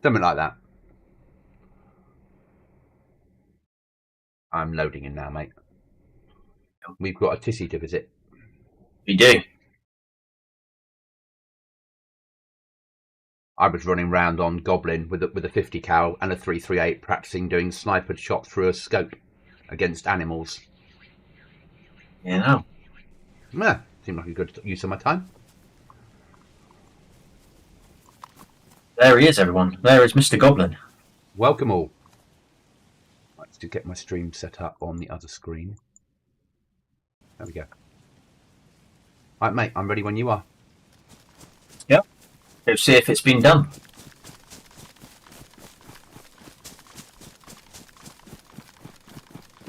Something like that. I'm loading in now, mate. We've got a Tissy to visit. We do. I was running round on Goblin with a 50 cal and a 338, practicing doing sniper shots through a scope against animals. Yeah, no. Yeah, seemed like a good use of my time. There he is, everyone. There is Mr. Goblin. Welcome all. Let's just get my stream set up on the other screen. There we go. Right, mate, I'm ready when you are. Yep. Let's see if it's been done.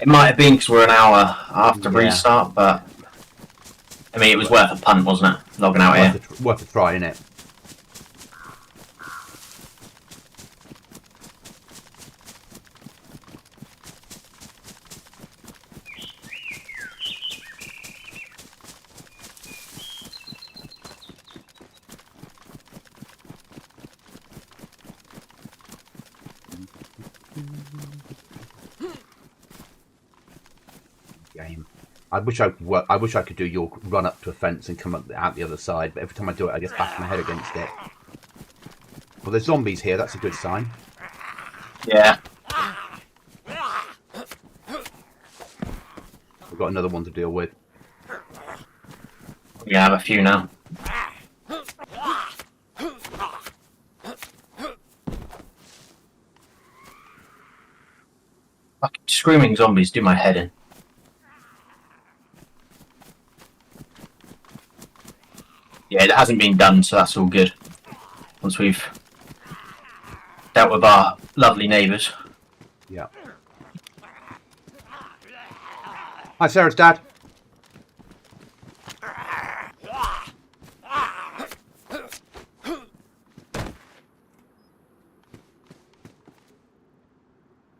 It might have been because we're an hour after restart, but I mean, it was worth a punt, wasn't it? Logging out here. Worth a try, innit? Game. I wish I could do your run up to a fence and come up out the other side, but every time I do it, I just bash my head against it. Well, there's zombies here. That's a good sign. Yeah. We've got another one to deal with. We have a few now. Fucking screaming zombies do my head in. Yeah, it hasn't been done, so that's all good. Once we've dealt with our lovely neighbours. Yeah. Hi, Sarah's dad.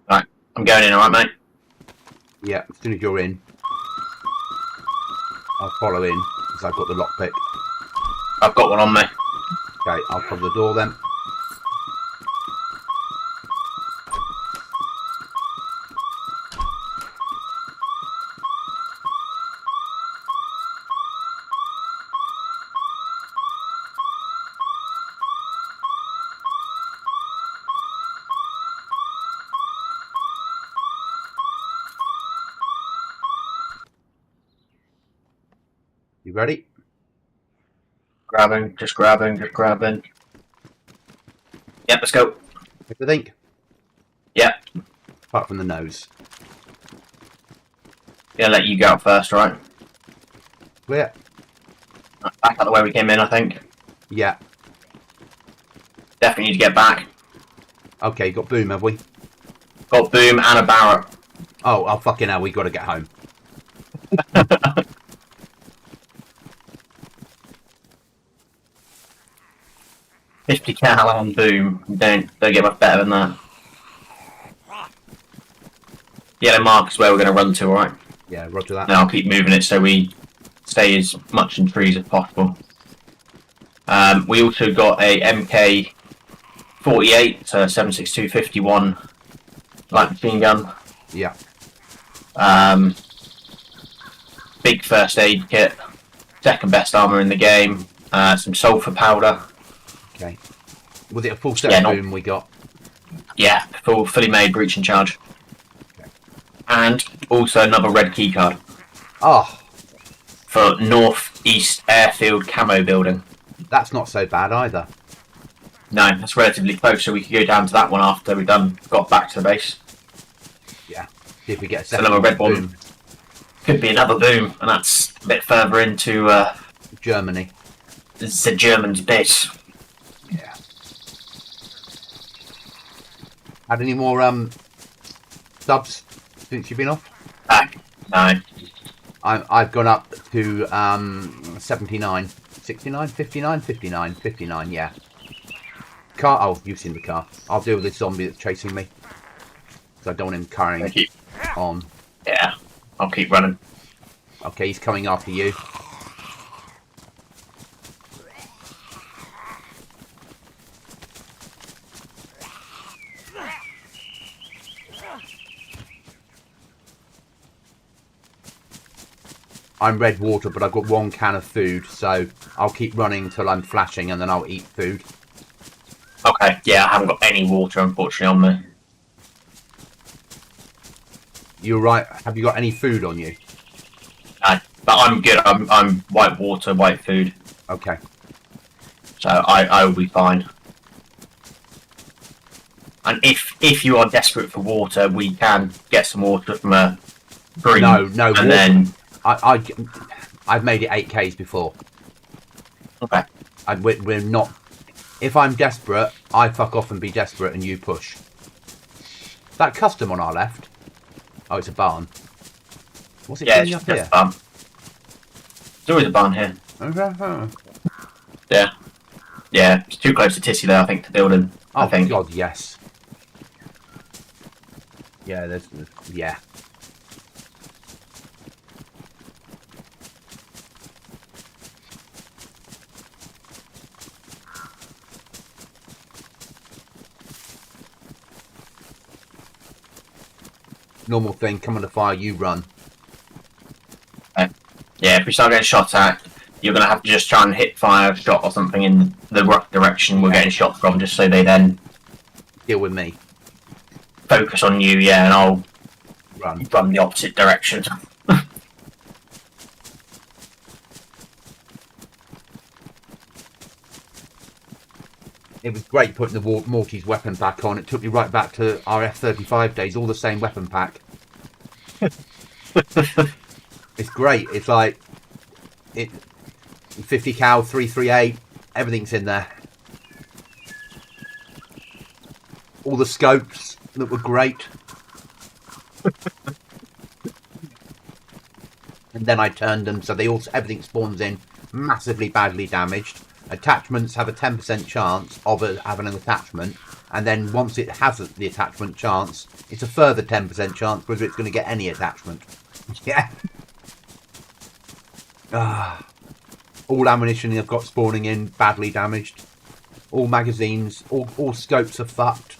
Right, I'm going in, alright, mate? Yeah, as soon as you're in, I'll follow in, because I've got the lockpick. I've got one on me. Okay, I'll cover the door then. You ready? Grabbing, just grabbing, just grabbing. Yep, let's go. Everything? Yep. Apart from the nose. Gonna let you go out first, right? Clear? Back out the way we came in, I think. Yeah. Definitely need to get back. Okay, got boom, have we? Got boom and a Barrett. Oh, fucking hell, we got to get home. 50 cal on boom. Don't get much better than that. Yellow mark is where we're going to run to, alright? Yeah, roger that. Now I'll keep moving it so we stay as much in trees as possible. We also got a MK 48, so 7.6251 light machine gun. Yeah. Big first aid kit. Second best armor in the game. Some sulfur powder. Okay. Was it a full set of boom we got? Yeah, fully made breach and charge. Okay. And also another red keycard. Oh. For North-East Airfield camo building. That's not so bad either. No, that's relatively close, so we could go down to that one after we've got back to the base. Yeah. See if we get a second another red boom. one. Could be another boom, and that's a bit further into Germany. The German's base. Yeah. Had any more subs since you've been off? No. I've gone up to 79, 69, 59, 59, 59. Yeah. Car. Oh, you've seen the car. I'll deal with this zombie that's chasing me. So I don't want him carrying on. Yeah. I'll keep running. Okay, he's coming after you. I'm red water, but I've got 1 can of food, so I'll keep running until I'm flashing, and then I'll eat food. Okay, yeah, I haven't got any water, unfortunately, on me. You're right. Have you got any food on you? But I'm good. I'm white water, white food. Okay. So I will be fine. And if you are desperate for water, we can get some water from a spring. No, and water. then I've made it 8Ks before. Okay. We're not. If I'm desperate, I fuck off and be desperate, and you push. That custom on our left. Oh, it's a barn. What's it doing up here? A barn. There's always a barn here. Yeah. Yeah, it's too close to Tissy there, I think, to build him. Oh, I think. God, yes. Yeah, yeah. Normal thing, come on the fire, you run. Yeah, if we start getting shot at, you're going to have to just try and hit fire shot or something in the right direction we're getting shot from, just so they then deal with me. Focus on you, yeah, and I'll run the opposite direction. It was great putting the Morty's weapon pack on. It took me right back to our F-35 days, all the same weapon pack. It's great. It's like 50 cal, 338, everything's in there. All the scopes that were great. And then I turned them so everything spawns in massively badly damaged. Attachments have a 10% chance of having an attachment, and then once it has the attachment chance, it's a further 10% chance whether it's going to get any attachment. Yeah. All ammunition I've got spawning in badly damaged. All magazines, all scopes are fucked.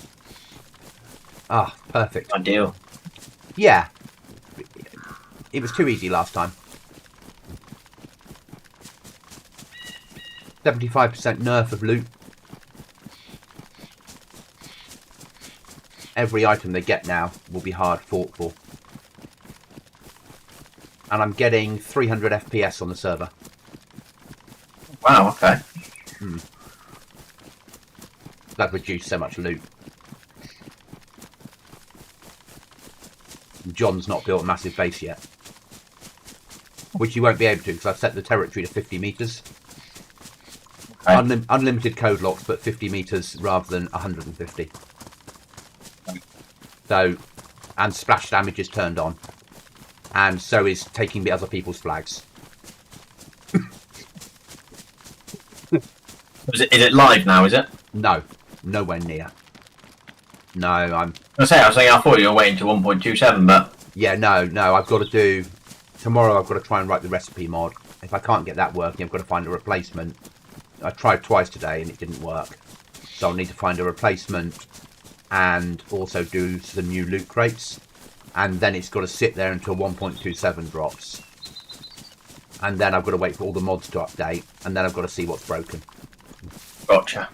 Perfect. Ideal. Yeah. It was too easy last time. 75% nerf of loot. Every item they get now will be hard fought for. And I'm getting 300 FPS on the server. Wow, okay. That reduced so much loot. John's not built a massive base yet. Which you won't be able to, because I've set the territory to 50 metres. Okay. Unlimited code locks, but 50 metres rather than 150. So, and splash damage is turned on. And so is taking the other people's flags. Is it live now, is it? No. Nowhere near. No, I thought you were waiting to 1.27, but... Yeah, no, I've got to do... Tomorrow I've got to try and write the recipe mod. If I can't get that working, I've got to find a replacement. I tried twice today and it didn't work. So I'll need to find a replacement and also do some new loot crates. And then it's got to sit there until 1.27 drops. And then I've got to wait for all the mods to update. And then I've got to see what's broken. Gotcha.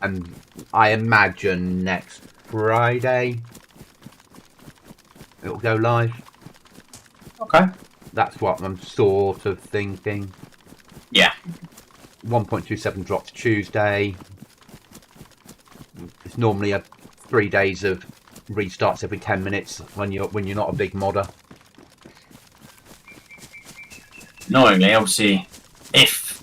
And I imagine next Friday it'll go live. Okay. That's what I'm sort of thinking. Yeah. 1.27 drops Tuesday. It's normally 3 days of restarts every 10 minutes when you're not a big modder. Annoyingly, obviously, if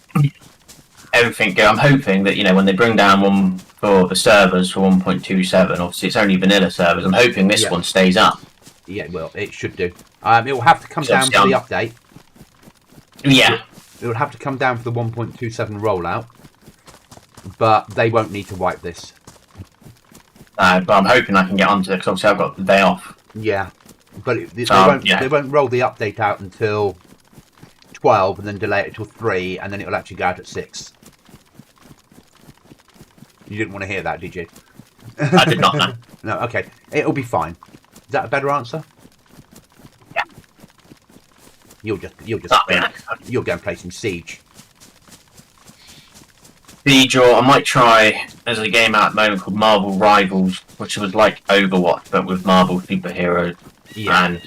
everything goes, I'm hoping that, when they bring down one for the servers for 1.27, obviously it's only vanilla servers. I'm hoping this one stays up. Yeah, well, it should do. It will have to come down for the update. Yeah. It will have to come down for the 1.27 rollout, but they won't need to wipe this. But I'm hoping I can get onto it because obviously I've got the day off. Yeah, but they won't roll the update out until 12 and then delay it till 3 and then it will actually go out at 6. You didn't want to hear that, did you? I did not know. No, okay. It'll be fine. Is that a better answer? Yeah. You'll just Yeah. you'll go and play some Siege. Siege, or I might try. There's a game out at the moment called Marvel Rivals, which was like Overwatch but with Marvel superheroes. Yeah. And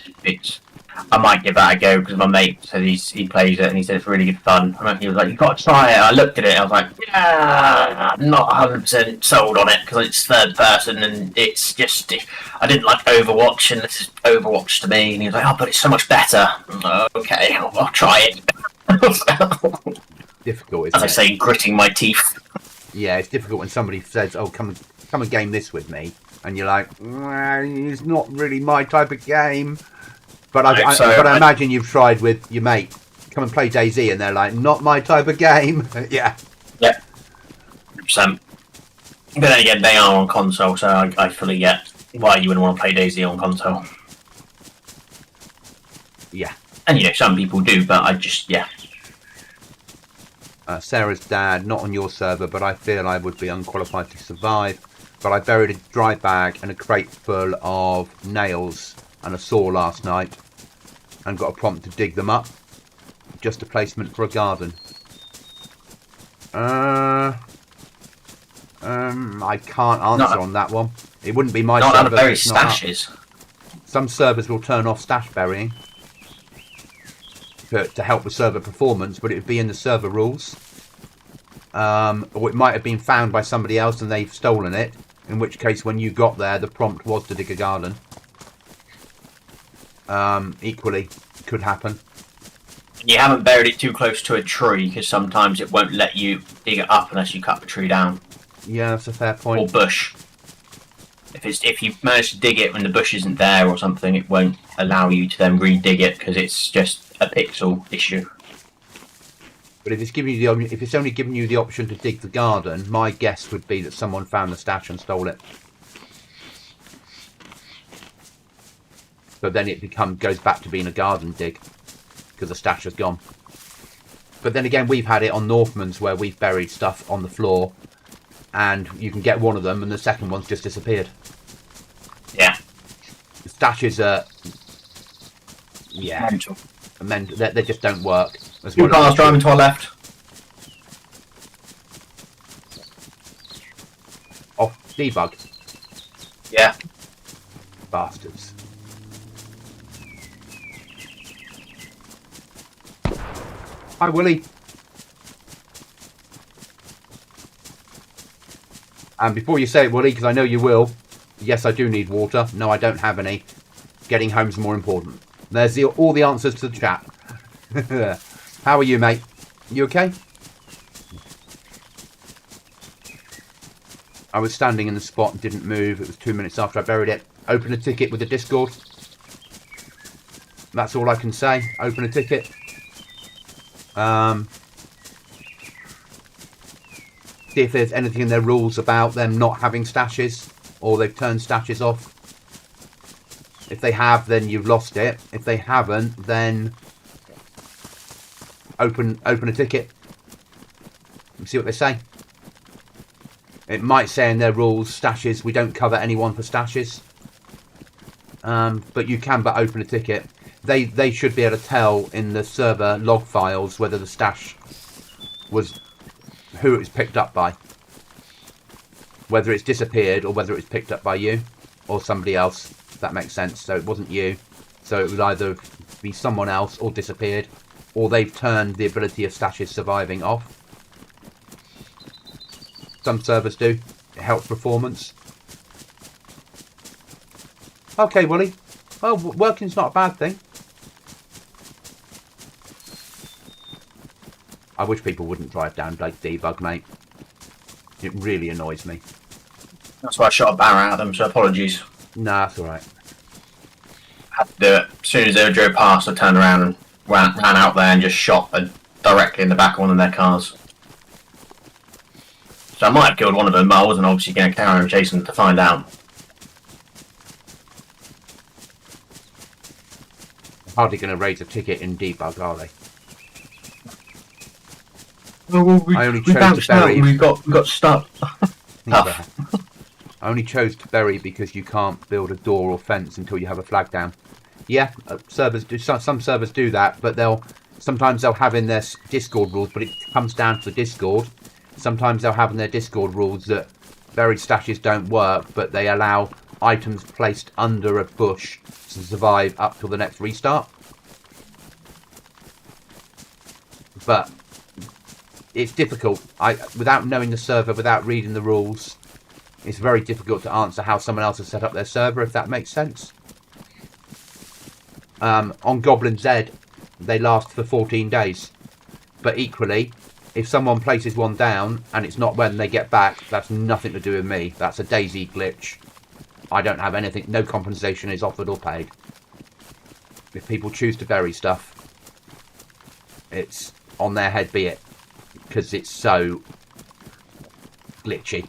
I might give that a go because my mate said he plays it and he said it's really good fun. And he was like, "You've got to try it." I looked at it, I was like, "Yeah, I'm not 100% sold on it because it's third person and it's just I didn't like Overwatch and this is Overwatch to me." And he was like, "Oh, but it's so much better." Okay, I'll try it. Difficult, isn't As I it? say, gritting my teeth. Yeah, it's difficult when somebody says, "Oh, come and game this with me," and you're like, "It's not really my type of game." But I imagine you've tried with your mate, "Come and play DayZ," and they're like, "Not my type of game." Yeah. Yeah. 100%. But then again, they are on console, so I fully get why you wouldn't want to play DayZ on console. Yeah. And some people do, but I just Sarah's dad, not on your server, but I feel I would be unqualified to survive. But I buried a dry bag and a crate full of nails and a saw last night and got a prompt to dig them up. Just a placement for a garden. I can't answer on that one. It wouldn't be my server. Not out of bury stashes. Some servers will turn off stash burying to help with server performance, but it would be in the server rules. Or it might have been found by somebody else and they've stolen it, in which case when you got there the prompt was to dig a garden. Equally could happen. You haven't buried it too close to a tree because sometimes it won't let you dig it up unless you cut the tree down. Yeah, that's a fair point. Or bush. If you manage to dig it when the bush isn't there or something, it won't allow you to then re-dig it because it's just a pixel issue. But if it's only giving you the option to dig the garden, my guess would be that someone found the stash and stole it. So then it goes back to being a garden dig because the stash has gone. But then again, we've had it on Northman's where we've buried stuff on the floor, and you can get one of them, and the second one's just disappeared. Yeah. The stashes are, Mental. They just don't work. Two cars driving to our left. Off debug. Yeah. Bastards. Hi, Willie. And before you say it, Willie, because I know you will, yes, I do need water. No, I don't have any. Getting home's more important. There's all the answers to the chat. How are you, mate? You okay? I was standing in the spot and didn't move. It was 2 minutes after I buried it. Open a ticket with the Discord. That's all I can say. Open a ticket. See if there's anything in their rules about them not having stashes, or they've turned stashes off. If they have, then you've lost it. If they haven't, then open a ticket and see what they say. It might say in their rules, stashes, we don't cover anyone for stashes. But you can but open a ticket. They should be able to tell in the server log files whether the stash was who it was picked up by. Whether it's disappeared or whether it's picked up by you or somebody else, if that makes sense. So it wasn't you. So it would either be someone else or disappeared, or they've turned the ability of stashes surviving off. Some servers do. It helps performance. Okay, Willie. Well, working's not a bad thing. I wish people wouldn't drive down like debug, mate. It really annoys me. That's why I shot a barrel at them, so apologies. Nah, that's alright. Had to do it. As soon as they drove past, I turned around and ran out there and just shot directly in the back of one of their cars. So I might have killed one of them, but I wasn't obviously going to carry on chasing them to find out. Hardly going to raise a ticket in debug, are they? Well, I only chose to bury. We got stuck. Yeah. I only chose to bury because you can't build a door or fence until you have a flag down. Yeah, servers do. Some servers do that, but sometimes they'll have in their Discord rules, but it comes down to the Discord. Sometimes they'll have in their Discord rules that buried stashes don't work, but they allow items placed under a bush to survive up till the next restart. But it's difficult. Without knowing the server, without reading the rules, it's very difficult to answer how someone else has set up their server, if that makes sense. On GoblinZ, they last for 14 days. But equally, if someone places one down and it's not when they get back, that's nothing to do with me. That's a DayZ glitch. I don't have anything. No compensation is offered or paid. If people choose to bury stuff, it's on their head be it. Because it's so glitchy.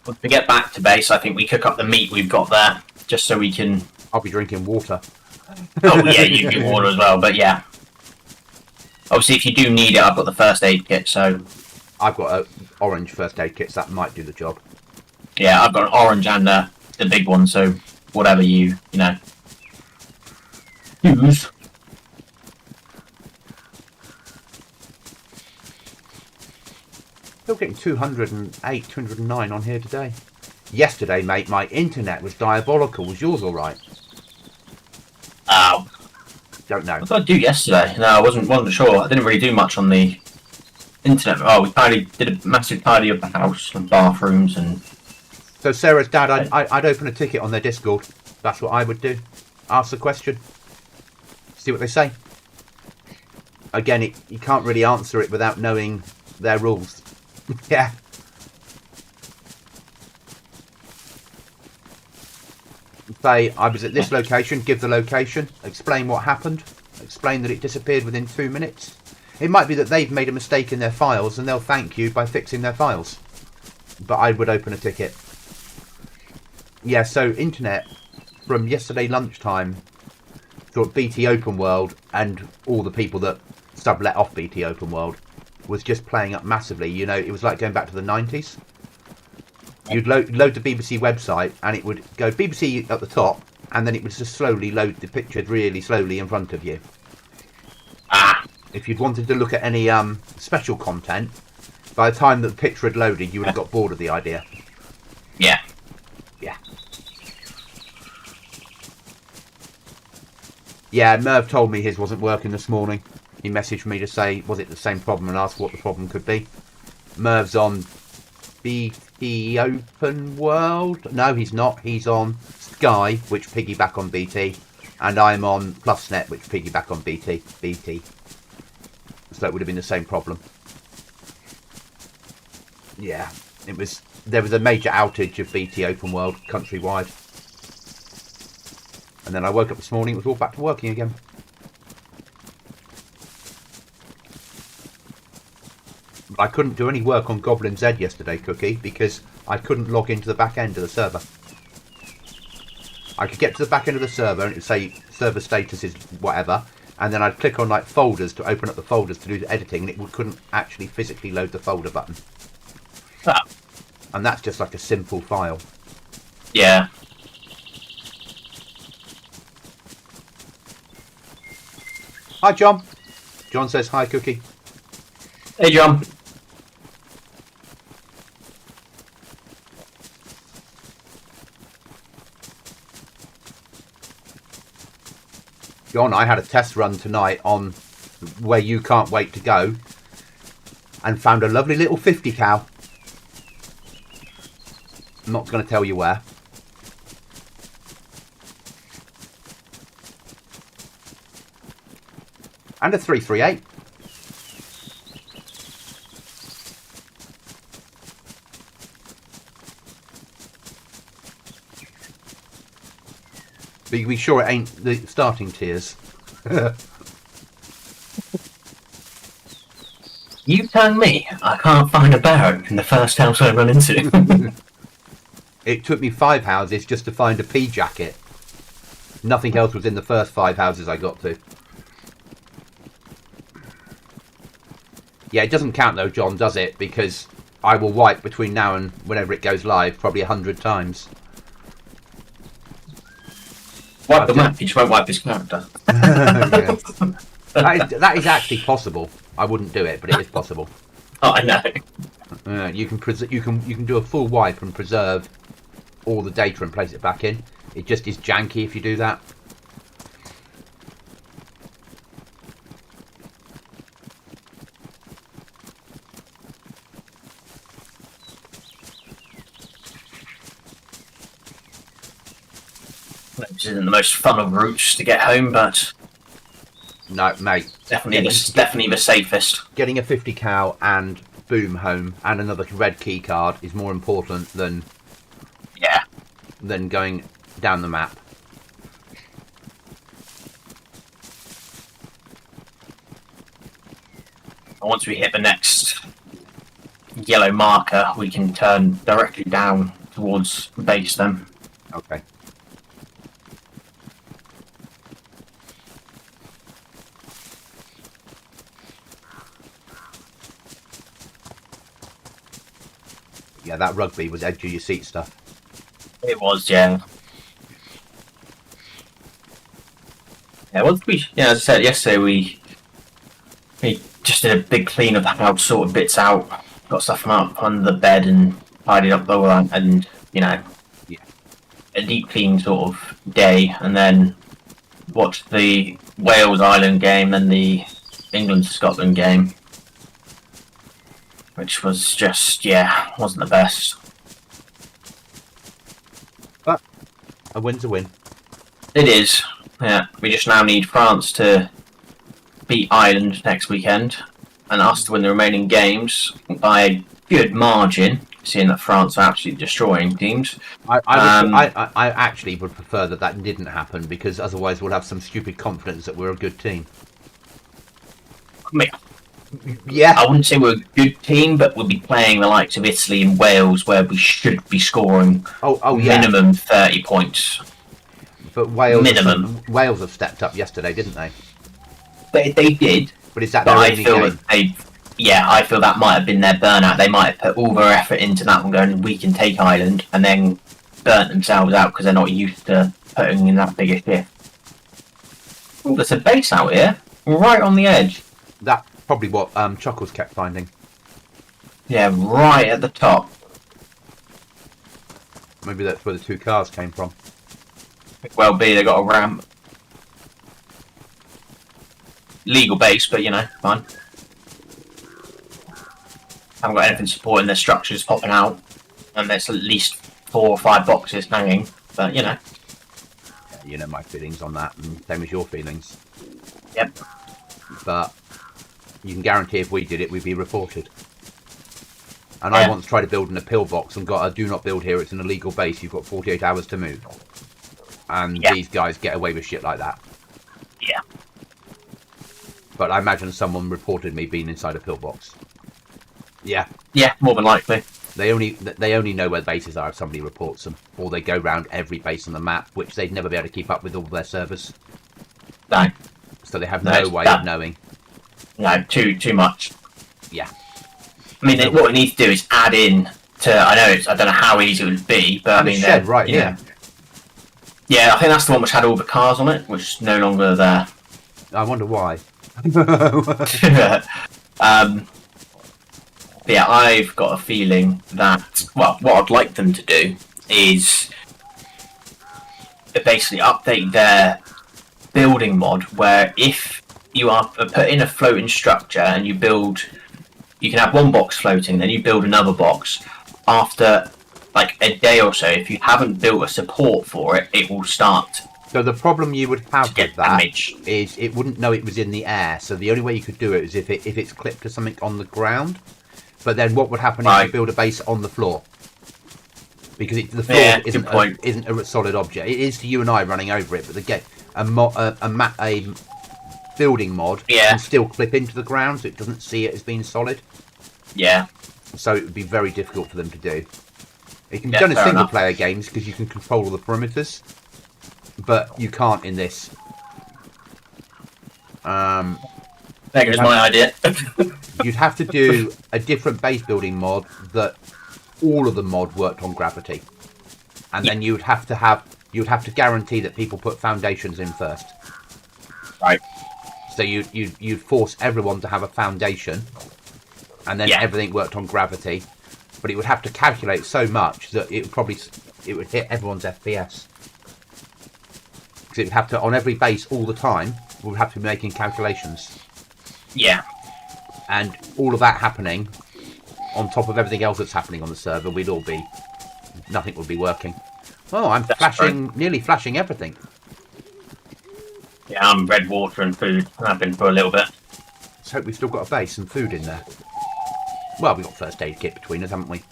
Well, to get back to base, I think we cook up the meat we've got there, just so we can... I'll be drinking water. Oh, yeah, you can get water as well, but yeah. Obviously, if you do need it, I've got the first aid kit, so... I've got an orange first aid kit, so that might do the job. Yeah, I've got an orange and the big one, so whatever you know, use. Still getting 208, 209 on here today. Yesterday, mate, my internet was diabolical. Was yours all right? Oh. Don't know. What did I do yesterday? No, I wasn't sure. I didn't really do much on the internet. Oh, we did a massive tidy of the house and bathrooms and... So Sarah's dad, I'd open a ticket on their Discord. That's what I would do. Ask the question. See what they say. Again, you can't really answer it without knowing their rules. Yeah. Say, I was at this location, give the location, explain what happened, explain that it disappeared within 2 minutes. It might be that they've made a mistake in their files and they'll thank you by fixing their files. But I would open a ticket. Yeah, so internet from yesterday lunchtime thought BT Open World and all the people that sublet off BT Open World was just playing up massively. You know, it was like going back to the 90s. You'd load the BBC website and it would go BBC at the top and then it would just slowly load the picture really slowly in front of you. If you'd wanted to look at any special content, by the time that the picture had loaded, you would have got bored of the idea. Yeah. Yeah. Yeah, Merv told me his wasn't working this morning. He messaged me to say, was it the same problem, and asked what the problem could be. Merv's on BT Open World. No, he's not. He's on Sky, which piggyback on BT. And I'm on PlusNet, which piggyback on BT. So it would have been the same problem. Yeah, there was a major outage of BT Open World countrywide. And then I woke up this morning, it was all back to working again. I couldn't do any work on GoblinZ yesterday, Cookie, because I couldn't log into the back end of the server. I could get to the back end of the server and it would say server status is whatever, and then I'd click on like folders to open up the folders to do the editing, and it couldn't actually physically load the folder button. Oh. And that's just like a simple file. Yeah. Hi, John. John says hi, Cookie. Hey, John. John, I had a test run tonight on where you can't wait to go and found a lovely little 50 cow. I'm not going to tell you where. And a 338. But you can be sure it ain't the starting tiers. You tell me, I can't find a barrow in the first house I run into. It took me 5 houses just to find a pea jacket. Nothing else was in the first 5 houses I got to. Yeah, it doesn't count though, John, does it? Because I will wipe between now and whenever it goes live probably 100 times. Wipe the map, he just won't wipe his character. Yeah. That is actually possible. I wouldn't do it, but it is possible. Oh, I know. You can do a full wipe and preserve all the data and place it back in. It just is janky if you do that. This isn't the most fun of routes to get home, but No, mate. Definitely the safest. Getting a 50 cow and boom home and another red key card is more important than going down the map. Once we hit the next yellow marker, we can turn directly down towards base then. Okay. Yeah, that rugby was edge of your seat stuff. It was, yeah. Yeah, once we, as I said yesterday, we just did a big clean of the house, sorted bits out, got stuff from up under the bed and tidied up the whole, and a deep clean sort of day, and then watched the Wales Ireland game, then the England Scotland game, which was just wasn't the best. But a win's a win. It is. Yeah, we just now need France to beat Ireland next weekend, and us to win the remaining games by a good margin, seeing that France are absolutely destroying teams. I actually would prefer that didn't happen, because otherwise we'll have some stupid confidence that we're a good team. Yeah, I wouldn't say we're a good team, but we'll be playing the likes of Italy and Wales, where we should be scoring minimum 30 points. But Wales have stepped up yesterday, didn't they? They did. But is that their only game? I feel that might have been their burnout. They might have put all their effort into that one, going, we can take Ireland, and then burnt themselves out because they're not used to putting in that big a shift. Oh, there's a base out here, right on the edge. That's probably what Chuckles kept finding. Yeah, right at the top. Maybe that's where the two cars came from. Could well be, they got a ramp. Legal base, but fine. Haven't got anything supporting their structures popping out, and there's at least 4 or 5 boxes hanging, but Yeah, you know my feelings on that, and same as your feelings. Yep. But you can guarantee if we did it, we'd be reported. And I once tried to build in a pillbox and got a do not build here, it's an illegal base, you've got 48 hours to move. And these guys get away with shit like that. Yeah. But I imagine someone reported me being inside a pillbox. Yeah. Yeah, more than likely. They only know where bases are if somebody reports them, or they go round every base on the map, which they'd never be able to keep up with all their servers. No. So they have no way of knowing. No, too much. Yeah. I mean, what we need to do is add in to. I don't know how easy it would be, but I mean, shed right here. Yeah, I think that's the one which had all the cars on it, which is no longer there. I wonder why. Yeah, I've got a feeling that, well, what I'd like them to do is basically update their building mod, where if you are put in a floating structure and you can have one box floating, then you build another box. After like a day or so, if you haven't built a support for it, it will start. So the problem you would have with that damage. Is it wouldn't know it was in the air. So the only way you could do it is if it's clipped to something on the ground. But then what would happen if you build a base on the floor? Because the floor isn't a solid object. It is to you and I running over it, but a building mod can still clip into the ground, so it doesn't see it as being solid. Yeah. So it would be very difficult for them to do. It can be done in single-player games because you can control all the perimeters, but you can't in this. There goes my idea. You'd have to do a different base building mod that all of the mod worked on gravity, and then you'd have to guarantee that people put foundations in first. Right. So you'd force everyone to have a foundation, and then everything worked on gravity. But it would have to calculate so much that it would hit everyone's FPS. Because it would have to, on every base all the time, we would have to be making calculations. Yeah. And all of that happening on top of everything else that's happening on the server, nothing would be working. Oh, I'm nearly flashing everything. Yeah, I'm red water and food. I've been for a little bit. Let's hope we've still got a base and food in there. Well, we've got first aid kit between us, haven't we?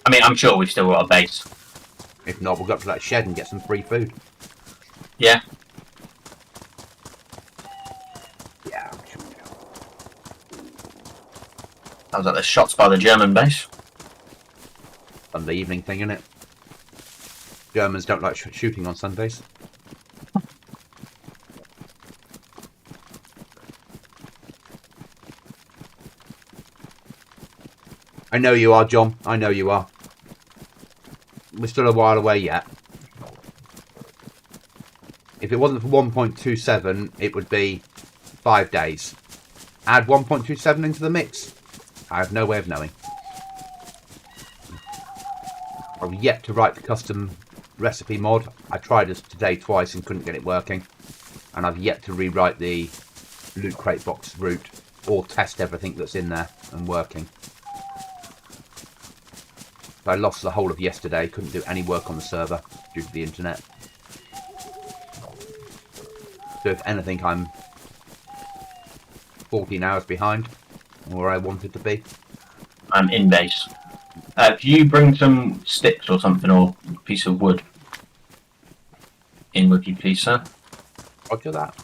I mean, I'm sure we've still got a base. If not, we'll go up to that shed and get some free food. Yeah. Yeah, I'm sure we will. Sounds like there's shots by the German base. Sunday evening thing, isn't it? Germans don't like shooting on Sundays. I know you are, John. I know you are. We're still a while away yet. If it wasn't for 1.27, it would be 5 days. Add 1.27 into the mix. I have no way of knowing. I've yet to write the custom recipe mod. I tried this today twice and couldn't get it working. And I've yet to rewrite the loot crate box route or test everything that's in there and working. I lost the whole of yesterday, couldn't do any work on the server due to the internet. So if anything, I'm 14 hours behind where I wanted to be. I'm in base. Can you bring some sticks or something, or a piece of wood in with you, please, sir? Roger that.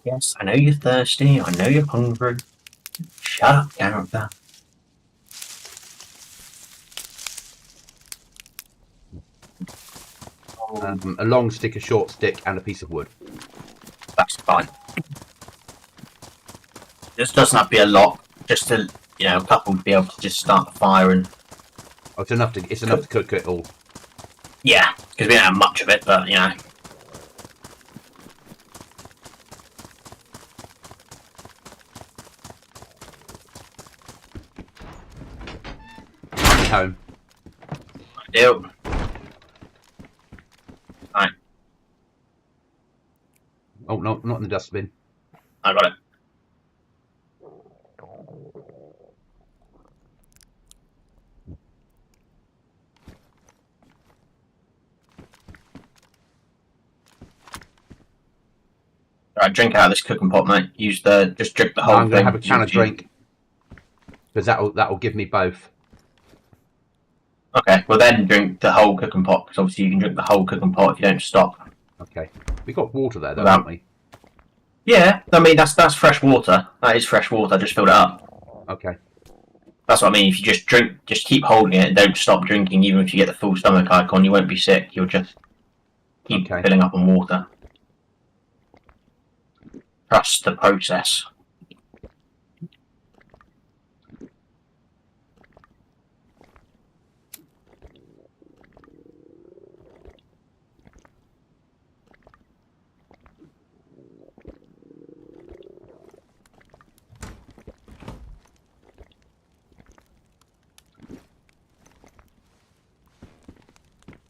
Yes, I know you're thirsty. I know you're hungry. Shut up, character. A long stick, a short stick, and a piece of wood. That's fine. This doesn't have to be a lot. Just to, a couple to be able to just start the fire and. Oh, it's enough to cook it all. Yeah, because we don't have much of it, but Home. Ideal. Right. Oh no, not in the dustbin. I got it. Alright, drink out of this cooking pot, mate. Just drink the whole thing. I'm gonna have a can of drink. Because that'll give me both. Okay, well then drink the whole cooking pot, because obviously you can drink the whole cooking pot if you don't stop. Okay. We got water there though, haven't we? Yeah, I mean that's fresh water. That is fresh water, I just filled it up. Okay. That's what I mean, if you just drink, just keep holding it and don't stop drinking, even if you get the full stomach icon, you won't be sick, you'll just keep filling up on water. Trust the process.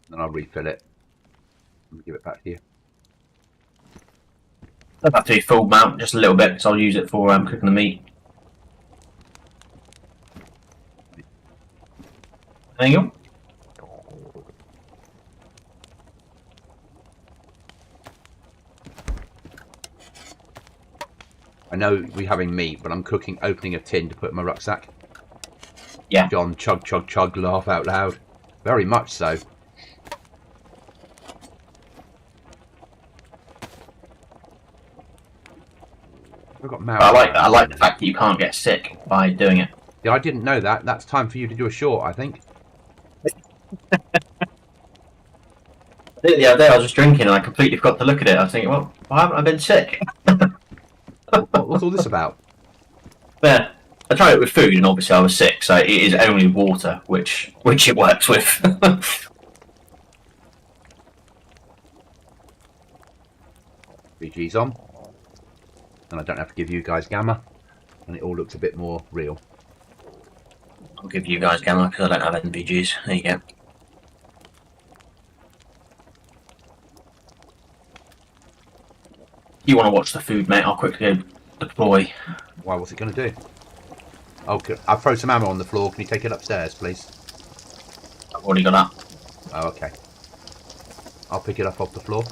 Then I'll refill it and give it back to you. Don't have to be full amount, just a little bit, because I'll use it for cooking the meat. There you go. I know we're having meat, but I'm opening a tin to put in my rucksack. Yeah. John, chug, chug, chug, laugh out loud. Very much so. I've got But I like that. I like the fact that you can't get sick by doing it. Yeah, I didn't know that. That's time for you to do a short, I think. The other day I was just drinking and I completely forgot to look at it. I was thinking, well, why haven't I been sick? What's all this about? Yeah, I tried it with food and obviously I was sick, so it is only water which it works with. BG's on. And I don't have to give you guys gamma. And it all looks a bit more real. I'll give you guys gamma because I don't have NVGs. There you go. You want to watch the food, mate? I'll quickly go deploy. Why, what's it going to do? Okay, I'll throw some ammo on the floor. Can you take it upstairs, please? I've already got that. Oh, okay. I'll pick it up off the floor.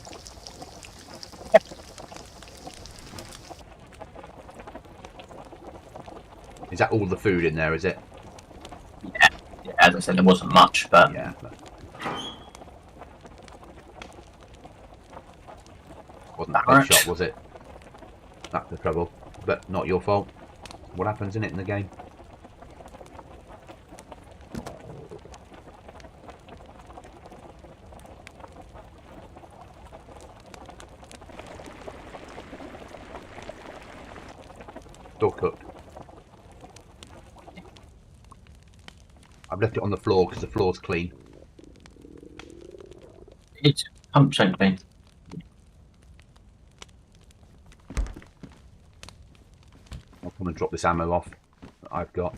Is that all the food in there, is it? Yeah. As I said, there wasn't much, but... Yeah. Wasn't that a shot, was it? That's the trouble. But not your fault. What happens in it in the game? Still cooked. I've left it on the floor because the floor's clean. It's 100% clean. I'll come and drop this ammo off that I've got.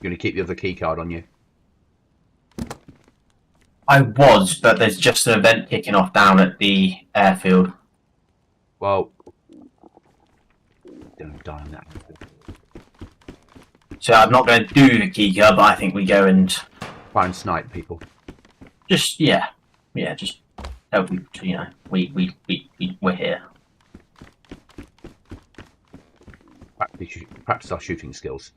You're going to keep the other key card on you? I was, but there's just an event kicking off down at the airfield. Well, don't die on that. So I'm not going to do the key card, but I think we go and... Try and snipe people. Just, yeah, just tell people to, you know, we're here. Practice our shooting skills.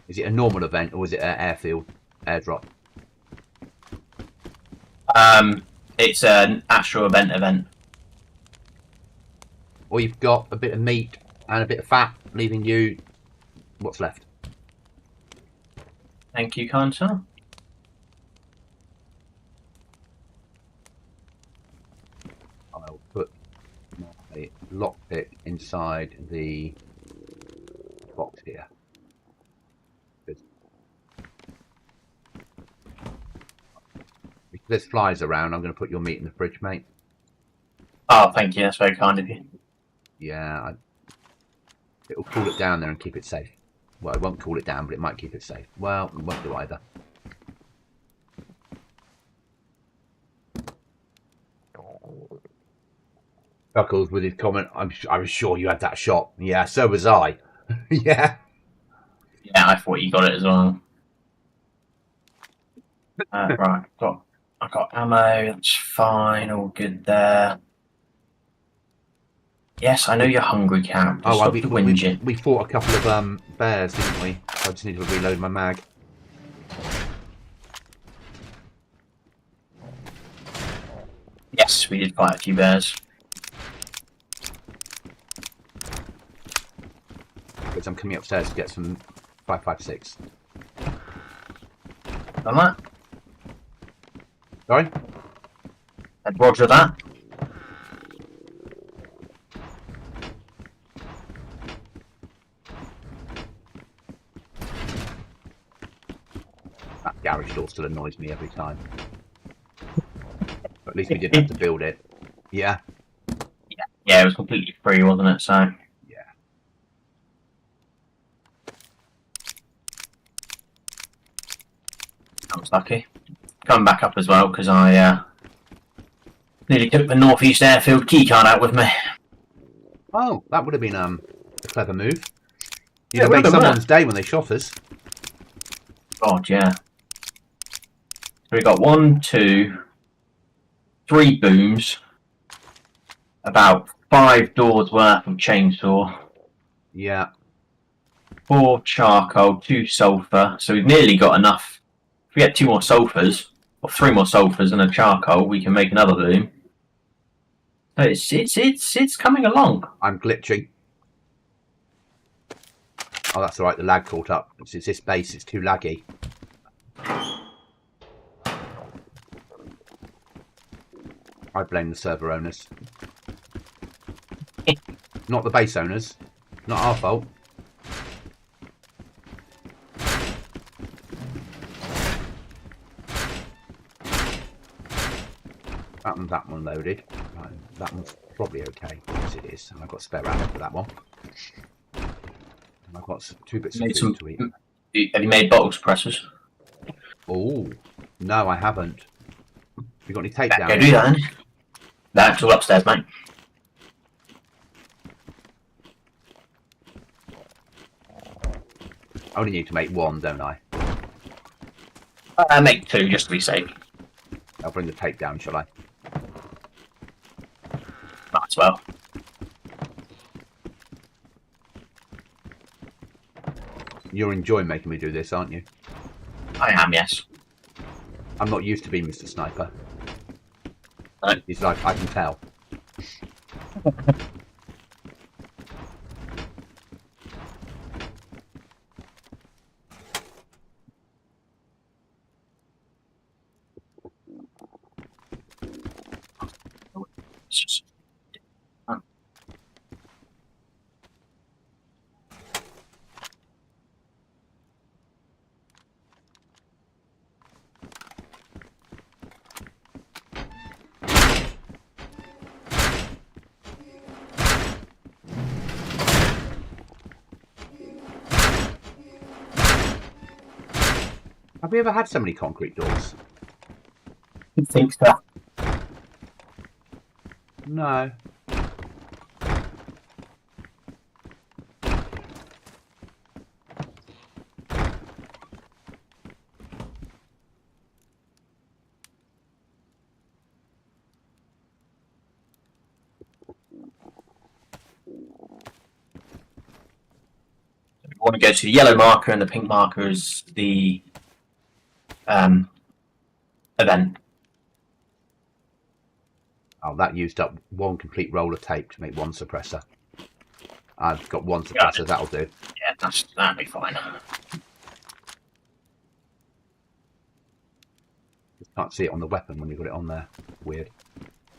Is it a normal event or is it an airfield airdrop? It's an astral event. Or you've got a bit of meat and a bit of fat, leaving you what's left. Thank you, kind sir. I'll put my lockpick inside the box here. Good. If there's flies around, I'm going to put your meat in the fridge, mate. Oh, thank you. That's very kind of you. Yeah, it'll cool it down there and keep it safe. Well, it won't cool it down, but it might keep it safe. Well, it won't do either. Buckles with his comment, I was sure you had that shot. Yeah, so was I. Yeah. Yeah, I thought you got it as well. Right, I got ammo. That's fine. All good there. Yes, I know you're hungry, Cam. We fought a couple of bears, didn't we? I just need to reload my mag. Yes, we did fight a few bears. Because I'm coming upstairs to get some 5.56. Done that? Sorry? And roger that. That garage door still annoys me every time. But at least we didn't have to build it. Yeah? Yeah, it was completely free, wasn't it? So... Yeah. I was lucky. Coming back up as well, because I nearly took the northeast airfield keycard out with me. Oh, that would have been a clever move. You'd Yeah, have it made would have, someone's day when they shot us. God, yeah. So we got 1, 2, 3 booms. about 5 doors worth of chainsaw, Yeah. 4 charcoal, 2 sulphur. So we've nearly got enough. If we get 2 more sulphurs, or 3 more sulphurs and a charcoal, we can make another loom. So it's coming along. I'm glitching. Oh, that's alright, the lag caught up. It's this base, it's too laggy. I blame the server owners. Not the base owners. Not our fault. That one loaded. Right, that one's probably okay. Yes, it is. And I've got spare ammo for that one. And I've got 2 bits of food to eat. Have you made bottle suppressors? Oh, no, I haven't. You got any tape down? Go do that then. That's all upstairs, mate. I only need to make 1, don't I? Make 2 just to be safe. I'll bring the tape down, shall I? Might as well. You're enjoying making me do this, aren't you? I am, yes. I'm not used to being Mr. Sniper. No. He's like, I can tell. Have we ever had so many concrete doors? I think so. No. We want to go to the yellow marker, and the pink marker is the event. Oh, that used up 1 complete roll of tape to make 1 suppressor. I've got 1 suppressor, Yeah. that'll do. Yeah, that'd be fine. Just can't see it on the weapon when you've got it on there. Weird.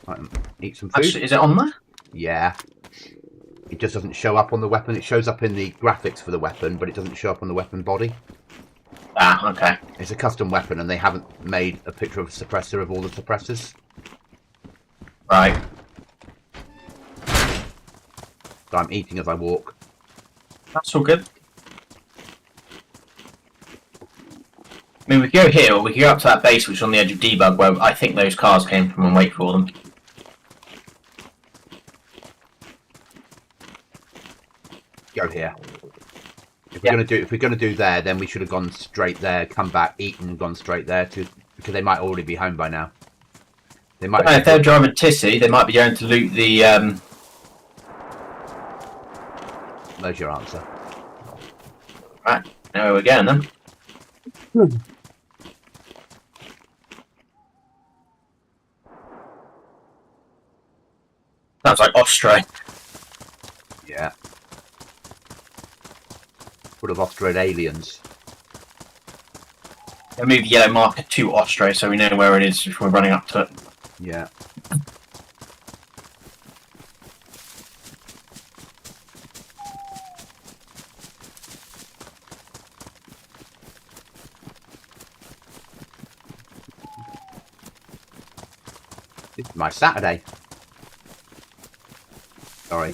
Right, eat some food. Actually, is it on there? Yeah. It just doesn't show up on the weapon. It shows up in the graphics for the weapon, but it doesn't show up on the weapon body. Ah, okay. It's a custom weapon, and they haven't made a picture of a suppressor of all the suppressors. Right. So I'm eating as I walk. That's all good. I mean, we can go here, or we can go up to that base which is on the edge of debug, where I think those cars came from, and wait for them. Go here. If we're gonna do there, then we should have gone straight there, come back, eaten, and gone straight there because they might already be home by now. They might. If they're driving Tissy, they might be going to loot the. There's your answer. Right, now we're going then. Sounds like Ostray. Yeah. Would have Australian aliens. We'll move the yellow marker to Ostray so we know where it is if we're running up to it. Yeah. This is my Saturday. Sorry.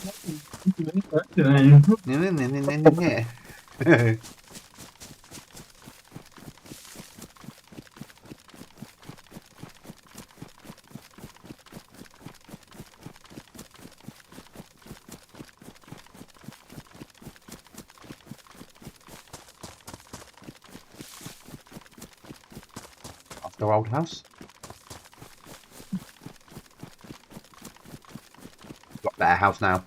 Our old house. better house now.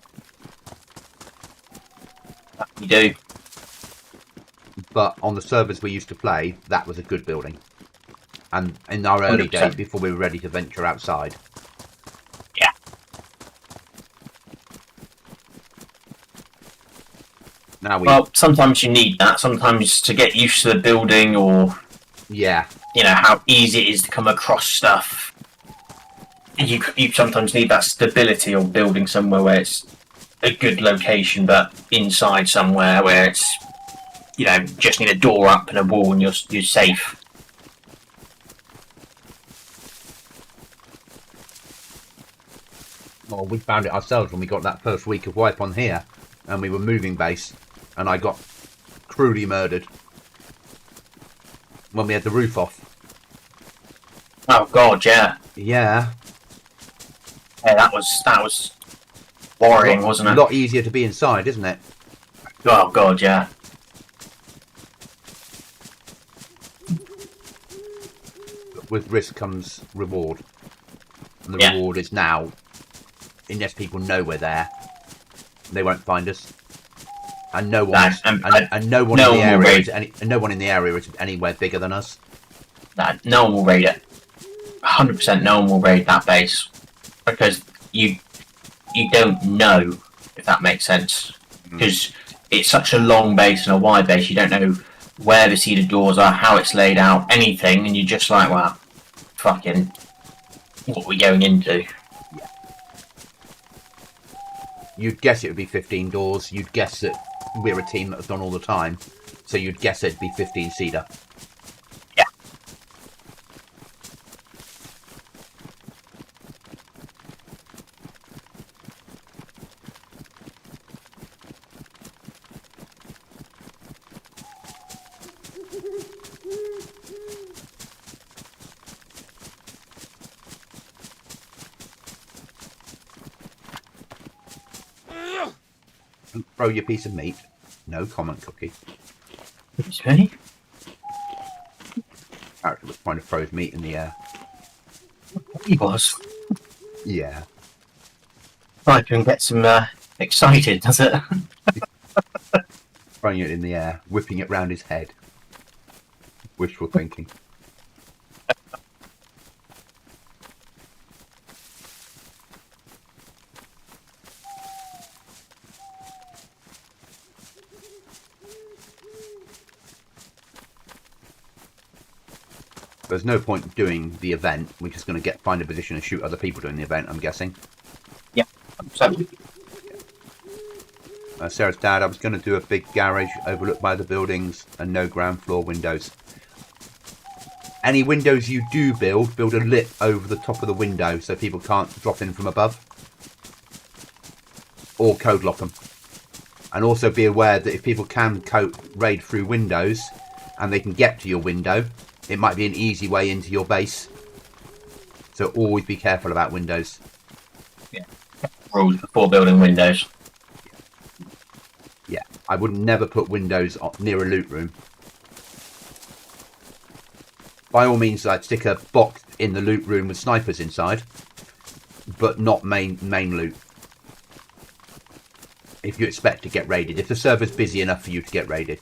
You do. But on the servers we used to play, that was a good building. And in our early 100%. days, before we were ready to venture outside. Yeah. Now we... Well, sometimes you need that. Sometimes to get used to the building, or yeah, you know how easy it is to come across stuff. You sometimes need that stability of building somewhere where it's a good location, but inside somewhere where it's, you know, just need a door up and a wall and you're safe. well, we found it ourselves when we got that first week of wipe on here, and we were moving base, and I got cruelly murdered when we had the roof off. Oh God, yeah. Yeah. Yeah, that was worrying, wasn't it? A lot easier to be inside, isn't it? Oh God, yeah. But with risk comes reward, and the Yeah. reward is now, unless people know we're there, they won't find us. And no one, and no one in the area is no one in the area is anywhere bigger than us. No one will raid it. 100%, no one will raid that base because you don't know, if that makes sense. Because it's such a long base and a wide base, you don't know where the cedar doors are, how it's laid out, anything, and you're just like, well, fucking, what are we going into? Yeah. You'd guess it would be 15 doors. You'd guess that we're a team that has done all the time, so you'd guess it'd be 15 cedar. Yeah. And throw your piece of meat. No comment, Cookie. Excuse me? Character was trying to throw his meat in the air. He was. Yeah. I can get some excited, does it? Throwing it in the air, whipping it round his head. Wishful thinking. There's no point doing the event. We're just going to find a position and shoot other people doing the event, I'm guessing. Yeah. So, Sarah's dad, I was going to do a big garage overlooked by the buildings and no ground floor windows. Any windows you do build a lip over the top of the window so people can't drop in from above. Or code lock them. And also be aware that if people can raid through windows and they can get to your window, it might be an easy way into your base. So always be careful about windows. yeah. Rules before building windows. Yeah, I would never put windows near a loot room. By all means, I'd stick a box in the loot room with snipers inside, but not main loot. If you expect to get raided, if the server's busy enough for you to get raided.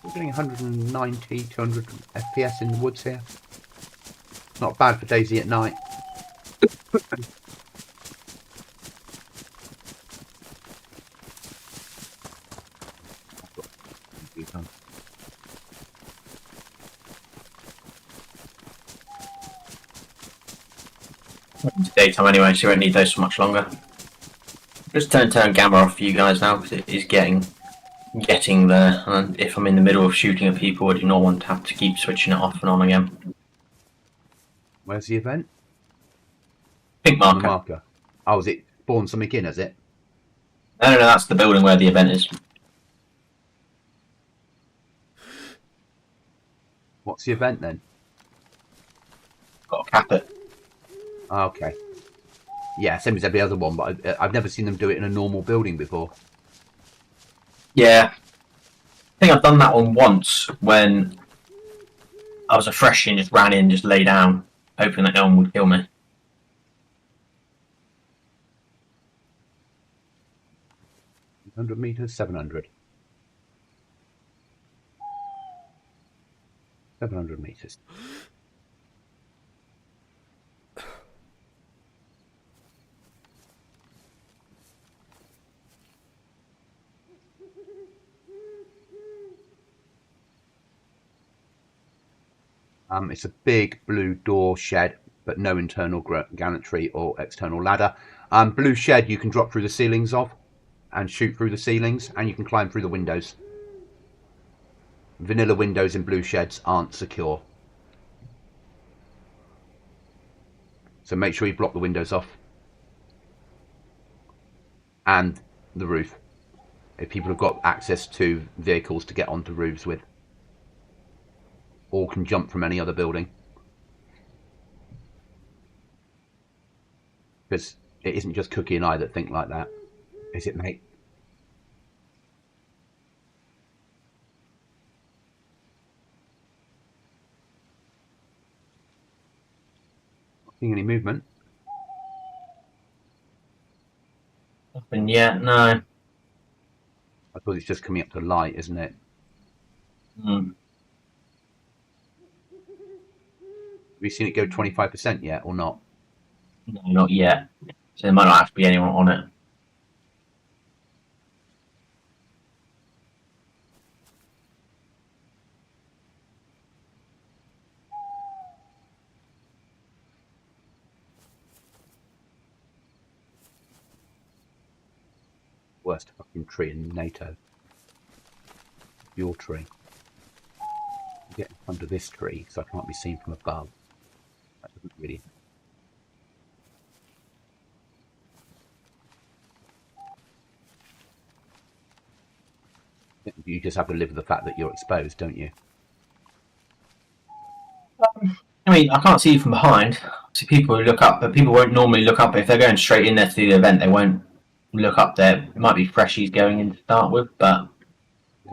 We're getting 190, 200 FPS in the woods here. Not bad for DayZ at night. It's daytime anyway, so you won't need those for much longer. Just turn gamma off for you guys now because it is getting there. And if I'm in the middle of shooting at people, I do not want to have to keep switching it off and on again. Where's the event? Pink The marker. marker. Oh, is it spawned something in, is it? No, that's the building where the event is. What's the event then? Got to cap it. Okay. Yeah, same as every other one, but I've never seen them do it in a normal building before. Yeah. I think I've done that one once when I was a freshie and just ran in, just lay down, hoping that no one would kill me. $100 meters, 700. 700 meters. It's a big blue door shed, but no internal gantry or external ladder. Blue shed you can drop through the ceilings of and shoot through the ceilings, and you can climb through the windows. Vanilla windows in blue sheds aren't secure. So make sure you block the windows off. And the roof. If people have got access to vehicles to get onto roofs with. Or can jump from any other building. Because it isn't just Cookie and I that think like that. Is it, mate? Not seeing any movement. Nothing yet, no. I suppose it's just coming up to light, isn't it? Mm. Have you seen it go 25% yet or not? No, not yet. So there might not have to be anyone on it. Worst fucking tree in NATO. Your tree. Get in front of this tree so I can't be seen from above. That doesn't really. You just have to live with the fact that you're exposed, don't you? I mean, I can't see you from behind. See people who look up, but people won't normally look up. If they're going straight in there to the event, they won't look up there. It might be freshies going in to start with, but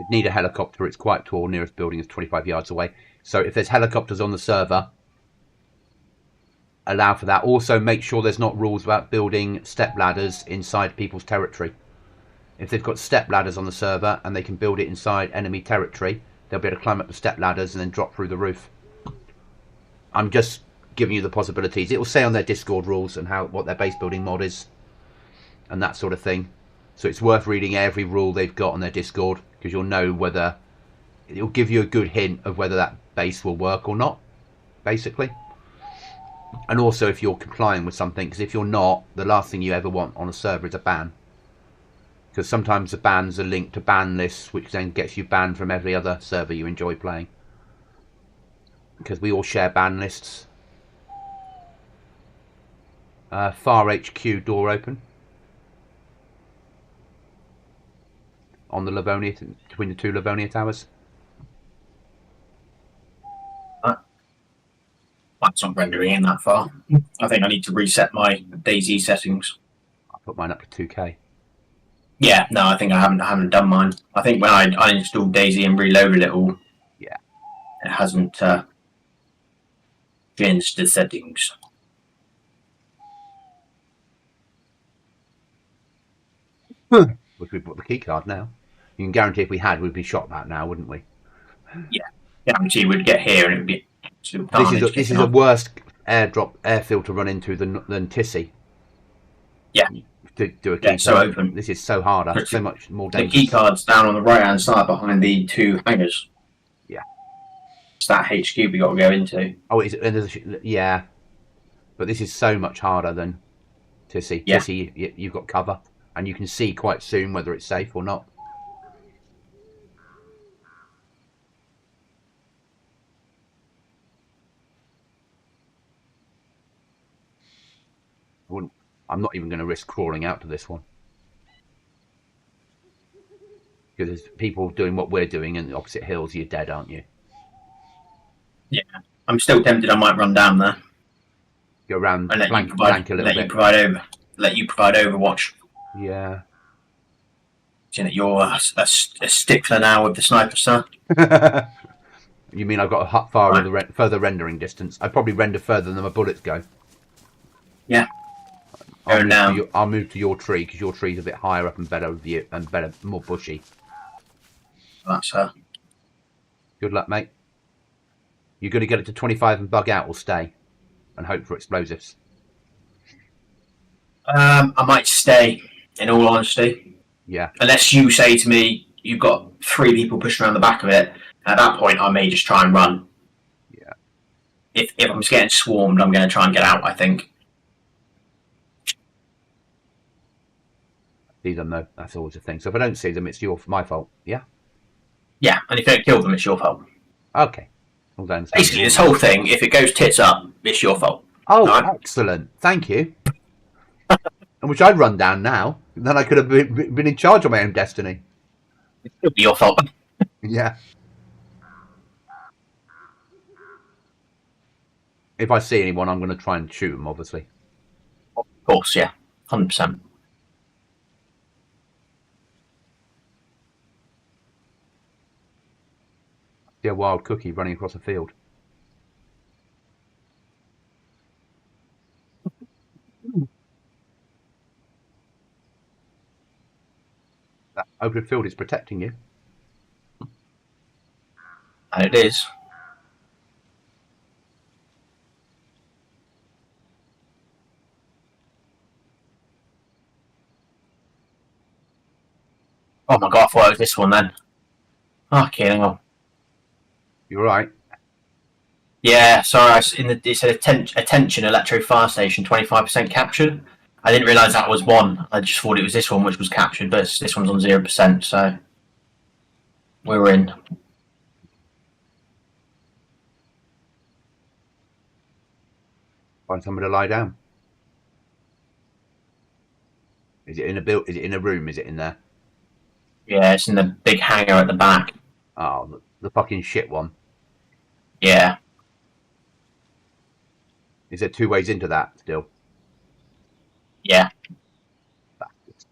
If you need a helicopter, it's quite tall. Nearest building is 25 yards away. So if there's helicopters on the server, allow for that. Also, make sure there's not rules about building step ladders inside people's territory. If they've got step ladders on the server and they can build it inside enemy territory, they'll be able to climb up the step ladders and then drop through the roof. I'm just giving you the possibilities. It will say on their Discord rules and what their base building mod is and that sort of thing. So it's worth reading every rule they've got on their Discord, because you'll know whether it'll give you a good hint of whether that base will work or not, basically. And also if you're complying with something, because if you're not, the last thing you ever want on a server is a ban. Because sometimes the bans are linked to ban lists, which then gets you banned from every other server you enjoy playing. Because we all share ban lists. Far HQ door open. On the Livonia, between the two Livonia towers. that's not rendering in that far. I think I need to reset my DayZ settings. I put mine up to 2K. Yeah, no, I think I haven't done mine. I think when I installed DayZ and reloaded it all, yeah, it hasn't changed the settings. Which we've got the key card now. You can guarantee if we had, we'd be shot that now, wouldn't we? Yeah, guarantee we'd get here and it'd be. This is a worse airfield to run into than Tissy. Yeah. To do a key card. So open. This is so harder, so much more dangerous. The key card's down on the right hand side behind the two hangars. Yeah. It's that HQ we got to go into. Oh, yeah. But this is so much harder than Tissy. Yeah. Tissy, you've got cover, and you can see quite soon whether it's safe or not. I'm not even going to risk crawling out to this one. Because there's people doing what we're doing in the opposite hills, you're dead, aren't you? Yeah, I'm still tempted. I might run down there Go around, and flank a little bit. Let you provide Overwatch. Yeah. Seeing that you're a stickler now with the sniper, sir. You mean I've got a further rendering distance? I probably render further than my bullets go. Yeah. I'll move to your tree because your tree's a bit higher up and better view and more bushy. That's her. Good luck, mate. You're going to get it to 25 and bug out or stay and hope for explosives. I might stay, in all honesty. Yeah. Unless you say to me, you've got 3 people pushing around the back of it. At that point, I may just try and run. Yeah. If I'm just getting swarmed, I'm going to try and get out, I think. See them though. That's always a thing. So if I don't see them, it's my fault. Yeah. Yeah, and if you don't kill them, it's your fault. Okay. Basically, this whole thing, if it goes tits up, it's your fault. Oh, right? Excellent. Thank you. I wish I'd run down now. Then I could have been in charge of my own destiny. It'll be your fault. Yeah. If I see anyone, I'm going to try and shoot them, obviously. Of course, yeah. 100%. See a wild cookie running across a field. That open field is protecting you. And it is. Oh my god, I thought it was this one then. Okay, hang on. You're right. Yeah, sorry, it said attention Electro Fire Station, 25% captured. I didn't realise that was one. I just thought it was this one which was captured, but this one's on 0%, so we're in. Find somewhere to lie down. Is it in a room? Is it in there? Yeah, it's in the big hangar at the back. Oh, the fucking shit one. Yeah. Is there 2 ways into that still? Yeah. Bastards.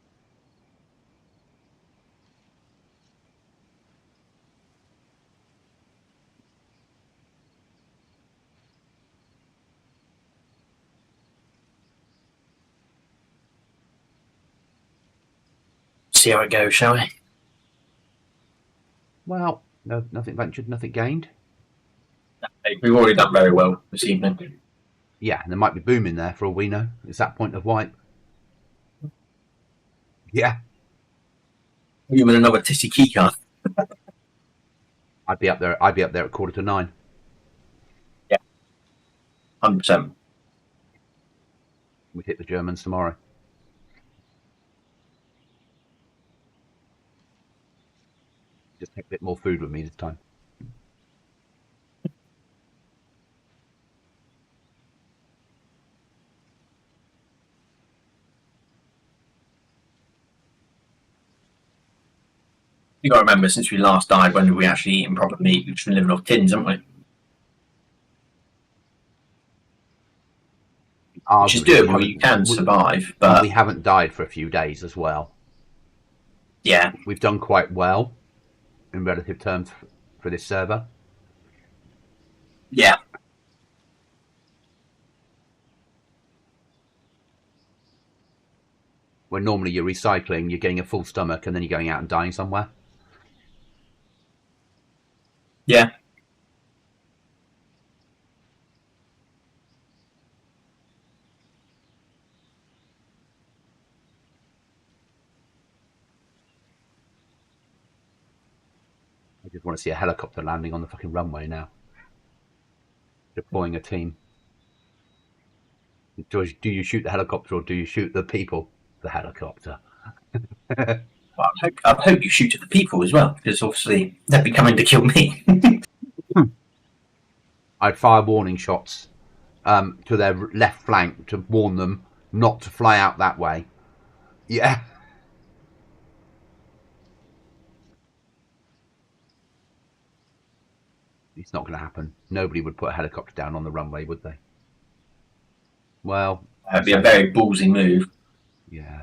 See how it goes, shall we? Well, no, nothing ventured, nothing gained. We've already done very well this evening. Yeah, and there might be boom in there for all we know. It's that point of wipe. Yeah. You mean another tissy keycard? I'd be up there at 9:15. Yeah. 100%. We hit the Germans tomorrow. Just take a bit more food with me this time. You got to remember, since we last died, when we actually eaten proper meat, we've just been living off tins, haven't we? Which is doable, you can survive, but we haven't died for a few days as well. Yeah. We've done quite well in relative terms for this server. Yeah. When normally you're recycling, you're getting a full stomach and then you're going out and dying somewhere. Yeah. I just want to see a helicopter landing on the fucking runway now. Deploying a team. Do you shoot the helicopter or do you shoot the people? The helicopter. Well, I hope you shoot at the people as well, because obviously they'd be coming to kill me. I'd fire warning shots to their left flank to warn them not to fly out that way. Yeah. It's not going to happen. Nobody would put a helicopter down on the runway, would they? Well, That'd be a very ballsy move. yeah.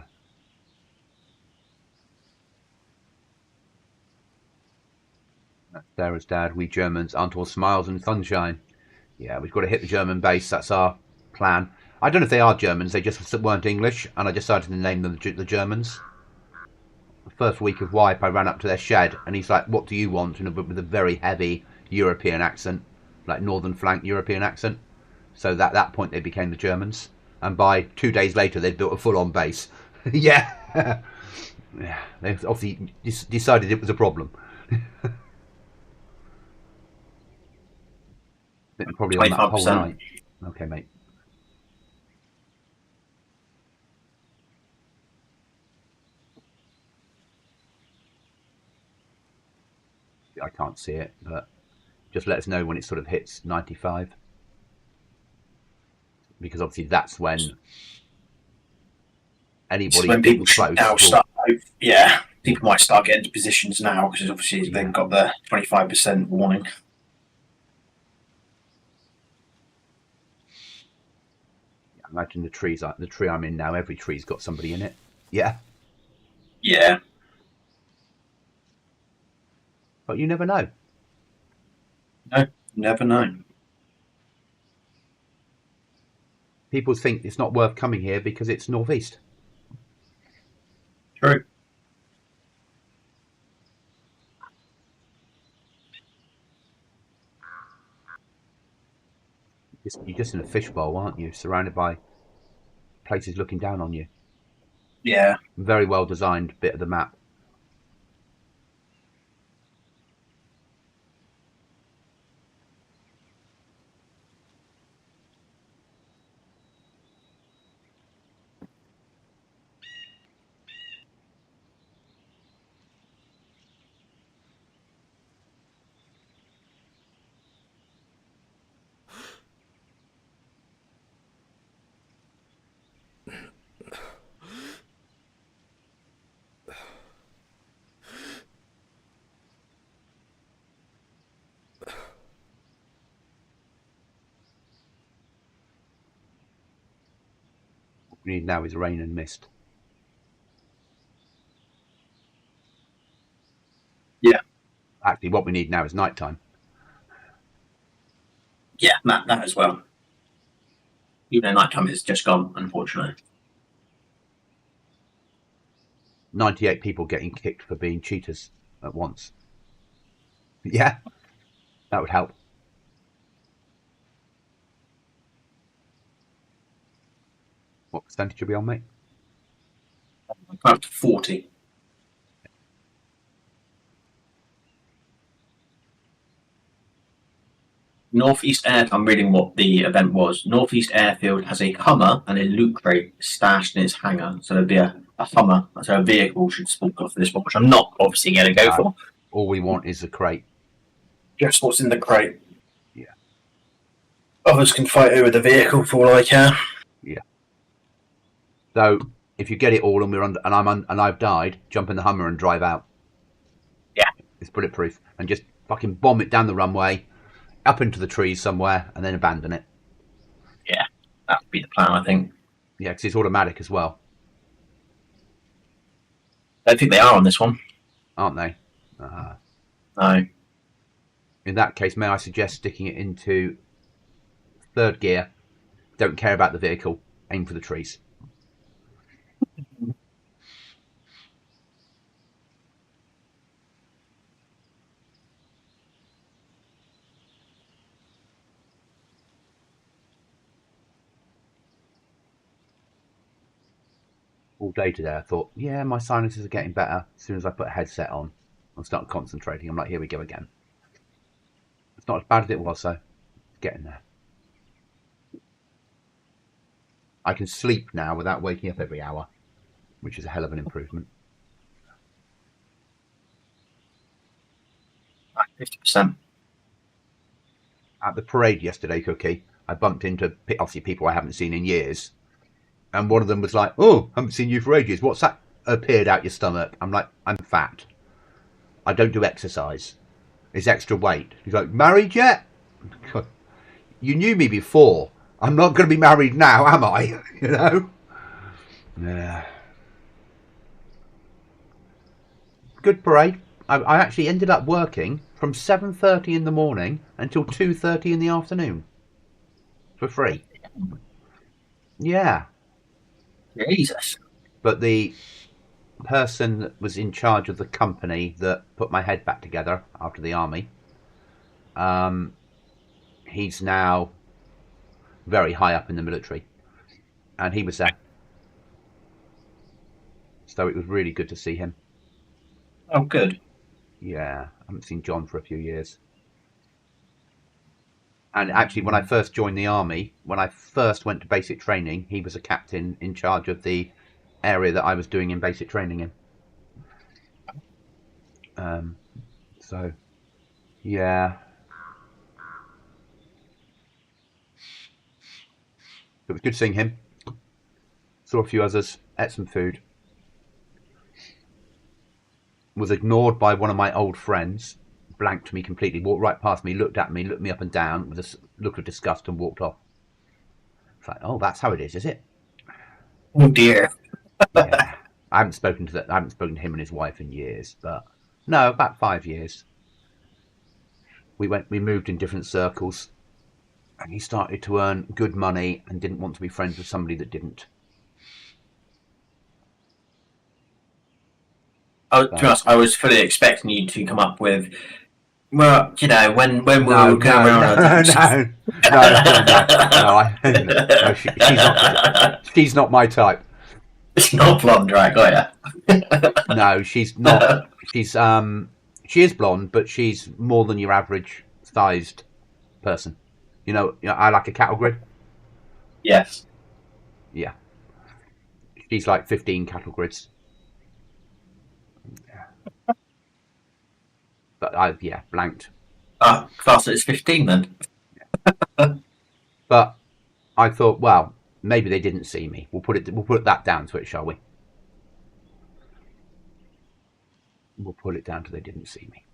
That's Sarah's dad. We Germans aren't all smiles and sunshine. Yeah, we've got to hit the German base. That's our plan. I don't know if they are Germans. They just weren't English, and I decided to name them the Germans. The first week of wipe, I ran up to their shed, and he's like, "What do you want?" And with a very heavy European accent, like northern flank European accent. So at that point, they became the Germans. And by 2 days later, they'd built a full-on base. Yeah. Yeah. They obviously decided it was a problem. Probably on that whole 25%. night. Okay, mate. I can't see it, but just let us know when it sort of hits 95. Because obviously that's when anybody when people close now start, yeah, people might start getting into positions now because obviously they've got the 25% warning. Imagine the tree I'm in now. Every tree's got somebody in it. Yeah. Yeah. But you never know. No, never know. People think it's not worth coming here because it's northeast. True. You're just in a fishbowl, aren't you? Surrounded by places looking down on you. Yeah. Very well designed bit of the map. What we need now is rain and mist. Yeah. Actually, what we need now is nighttime. Yeah, that as well. Even though nighttime is just gone, unfortunately. 98 people getting kicked for being cheaters at once. Yeah, that would help. What percentage are we on, mate? Up to 40. Northeast Air. I'm reading what the event was. Northeast Airfield has a Hummer and a loot crate stashed in its hangar. So there'd be a Hummer, so a vehicle should spawn off this one, which I'm not obviously going to go for. All we want is a crate. Just what's in the crate. Yeah. Others can fight over the vehicle for all I care. Yeah. So if you get it all and we're under, and I've died, jump in the Hummer and drive out. Yeah. It's bulletproof, and just fucking bomb it down the runway, up into the trees somewhere, and then abandon it. Yeah, that would be the plan, I think. Yeah, because it's automatic as well. I don't think they are on this one. Aren't they? No. In that case, may I suggest sticking it into third gear? Don't care about the vehicle. Aim for the trees. All day today I thought, yeah, my sinuses are getting better. As soon as I put a headset on and start concentrating, I'm like, here we go again. It's not as bad as it was, though. It's getting there. I can sleep now without waking up every hour, which is a hell of an improvement. 50%. At the parade yesterday, Cookie, I bumped into obviously people I haven't seen in years. And one of them was like, oh, I haven't seen you for ages. What's that appeared out your stomach? I'm like, I'm fat. I don't do exercise. His extra weight. He's like, married yet? You knew me before. I'm not going to be married now, am I? You know? Yeah. Good parade. I actually ended up working from 7:30 in the morning until 2:30 in the afternoon. For free. Yeah. Jesus. But the person that was in charge of the company that put my head back together after the army, he's now very high up in the military, and he was there, so it was really good to see him. Oh, good. Yeah, I haven't seen John for a few years. And actually, when I first joined the army, when I first went to basic training, he was a captain in charge of the area that I was doing in basic training in. So, yeah. It was good seeing him. Saw a few others, ate some food. Was ignored by one of my old friends, blanked me completely, walked right past me, looked at me, looked me up and down with a look of disgust and walked off. It's like, oh, that's how it is it? Oh dear. Yeah. I haven't spoken to him and his wife in years, but no, about 5 years. We moved in different circles, and he started to earn good money and didn't want to be friends with somebody that didn't. To be honest, I was fully expecting you to come up with, well, you know, when we were going around. She's not my type. She's not blonde, right? Got ya. No, she's not. She is blonde, but she's more than your average sized person. You know, I like a cattle grid. Yes. Yeah. She's like 15 cattle grids. But blanked. Class is 15 then. But I thought, well, maybe they didn't see me. We'll put that down to it, shall we? We'll put it down to they didn't see me.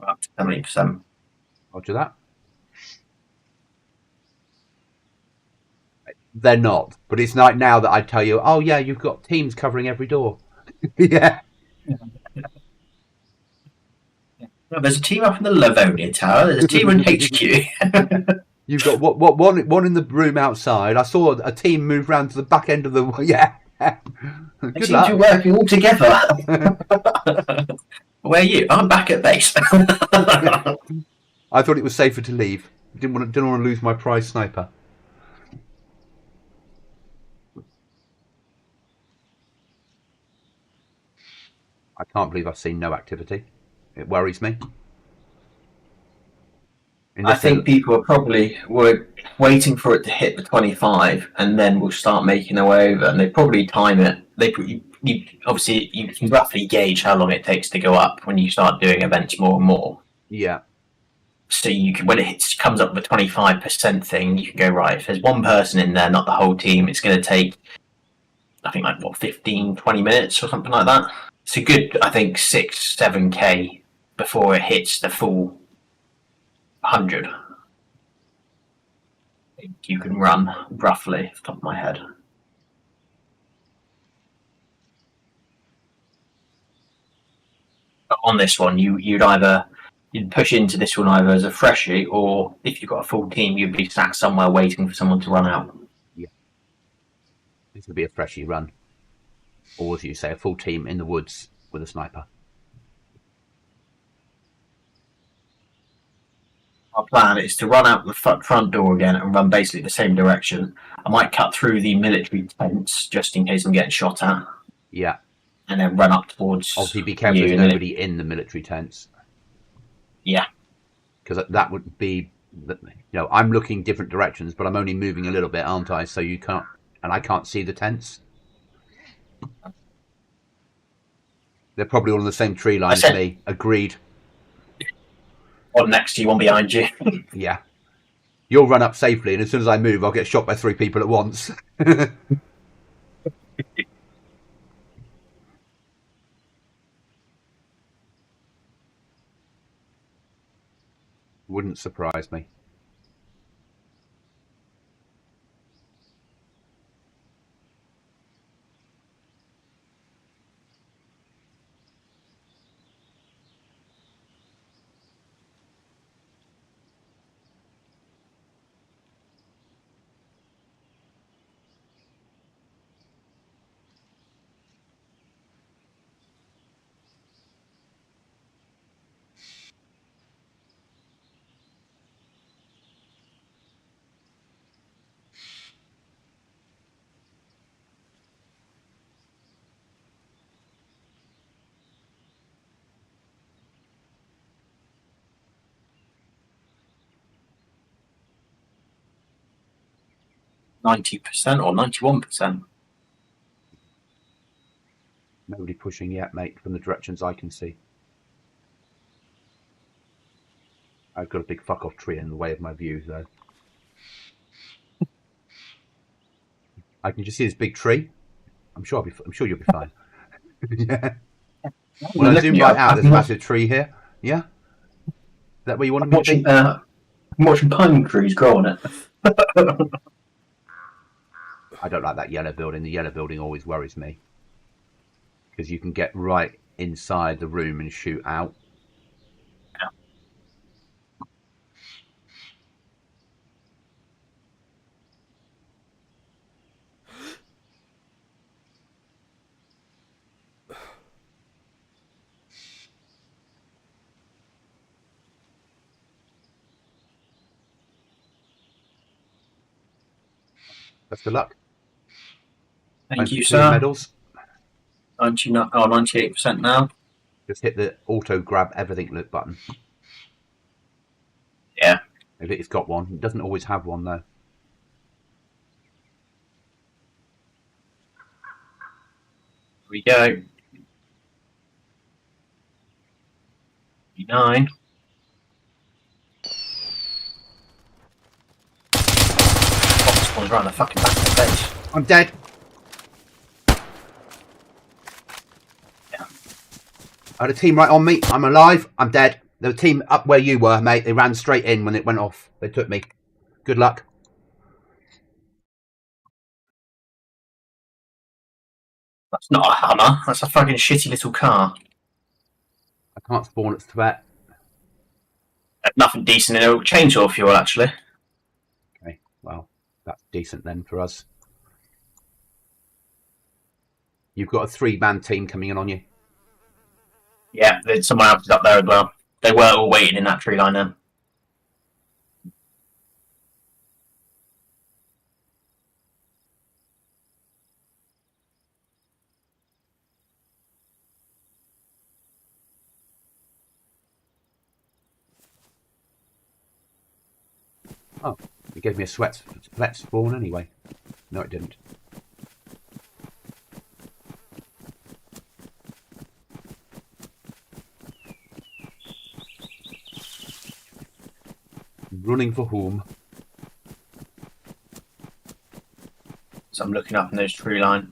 Up to 70%. Roger that. They're not, but it's like now that I tell you, oh yeah, you've got teams covering every door. Yeah. Well, there's a team up in the Livonia Tower. There's a team in HQ. You've got one in the room outside. I saw a team move round to the back end of the Good seem to be working all together. Where are you? I'm back at base. I thought it was safer to leave. Didn't want to lose my prize sniper. I can't believe I've seen no activity. It worries me. I think people are probably waiting for it to hit the 25, and then we'll start making their way over. And they probably time it. Obviously you can roughly gauge how long it takes to go up when you start doing events more and more. Yeah. So you can, when it comes up with the 25% thing, you can go, right, if there's one person in there, not the whole team, it's going to take, I think, 15, 20 minutes or something like that. It's a good, I think, 6-7k before it hits the full 100. I think you can run roughly off the top of my head. But on this one, you'd push into this one either as a freshie, or if you've got a full team, you'd be sat somewhere waiting for someone to run out. Yeah. This would be a freshie run. Or, as you say, a full team in the woods with a sniper. Our plan is to run out the front door again and run basically the same direction. I might cut through the military tents just in case I'm getting shot at. Yeah. And then run up towards. Obviously, be careful there's nobody in the military tents. Yeah. Because that would be, I'm looking different directions, but I'm only moving a little bit, aren't I? So you can't, and I can't see the tents. They're probably all on the same tree line as me. Agreed. One next to you, one behind you. Yeah. You'll run up safely, and as soon as I move, I'll get shot by 3 people at once. Wouldn't surprise me. %90% or 91%. Nobody pushing yet, mate, from the directions I can see. I've got a big fuck off tree in the way of my view, though. I can just see this big tree. I'm sure you'll be fine. Yeah. When I zoom right out, there's a massive tree here. Yeah. Is that where you want me to be? I'm watching pine trees grow on it. I don't like that yellow building. The yellow building always worries me because you can get right inside the room and shoot out. Best of luck. Thank you, sir. Medals. 98% now. Just hit the auto grab everything look button. Yeah. If it's got one. It doesn't always have one, though. Here we go. 9. Spawns around the fucking back of the base. I'm dead. Yeah. I had a team right on me. I'm alive. I'm dead. There was a team up where you were, mate. They ran straight in when it went off. They took me. Good luck. That's not a Hummer. That's a fucking shitty little car. I can't spawn at threat. There's nothing decent in it. Chainsaw fuel, actually. Okay, well, that's decent then for us. You've got a 3-man team coming in on you. Yeah, there's someone else up there as well. They were all waiting in that tree line then. Oh, it gave me a sweat spawn anyway. No, it didn't. Running for home. So I'm looking up in those tree line.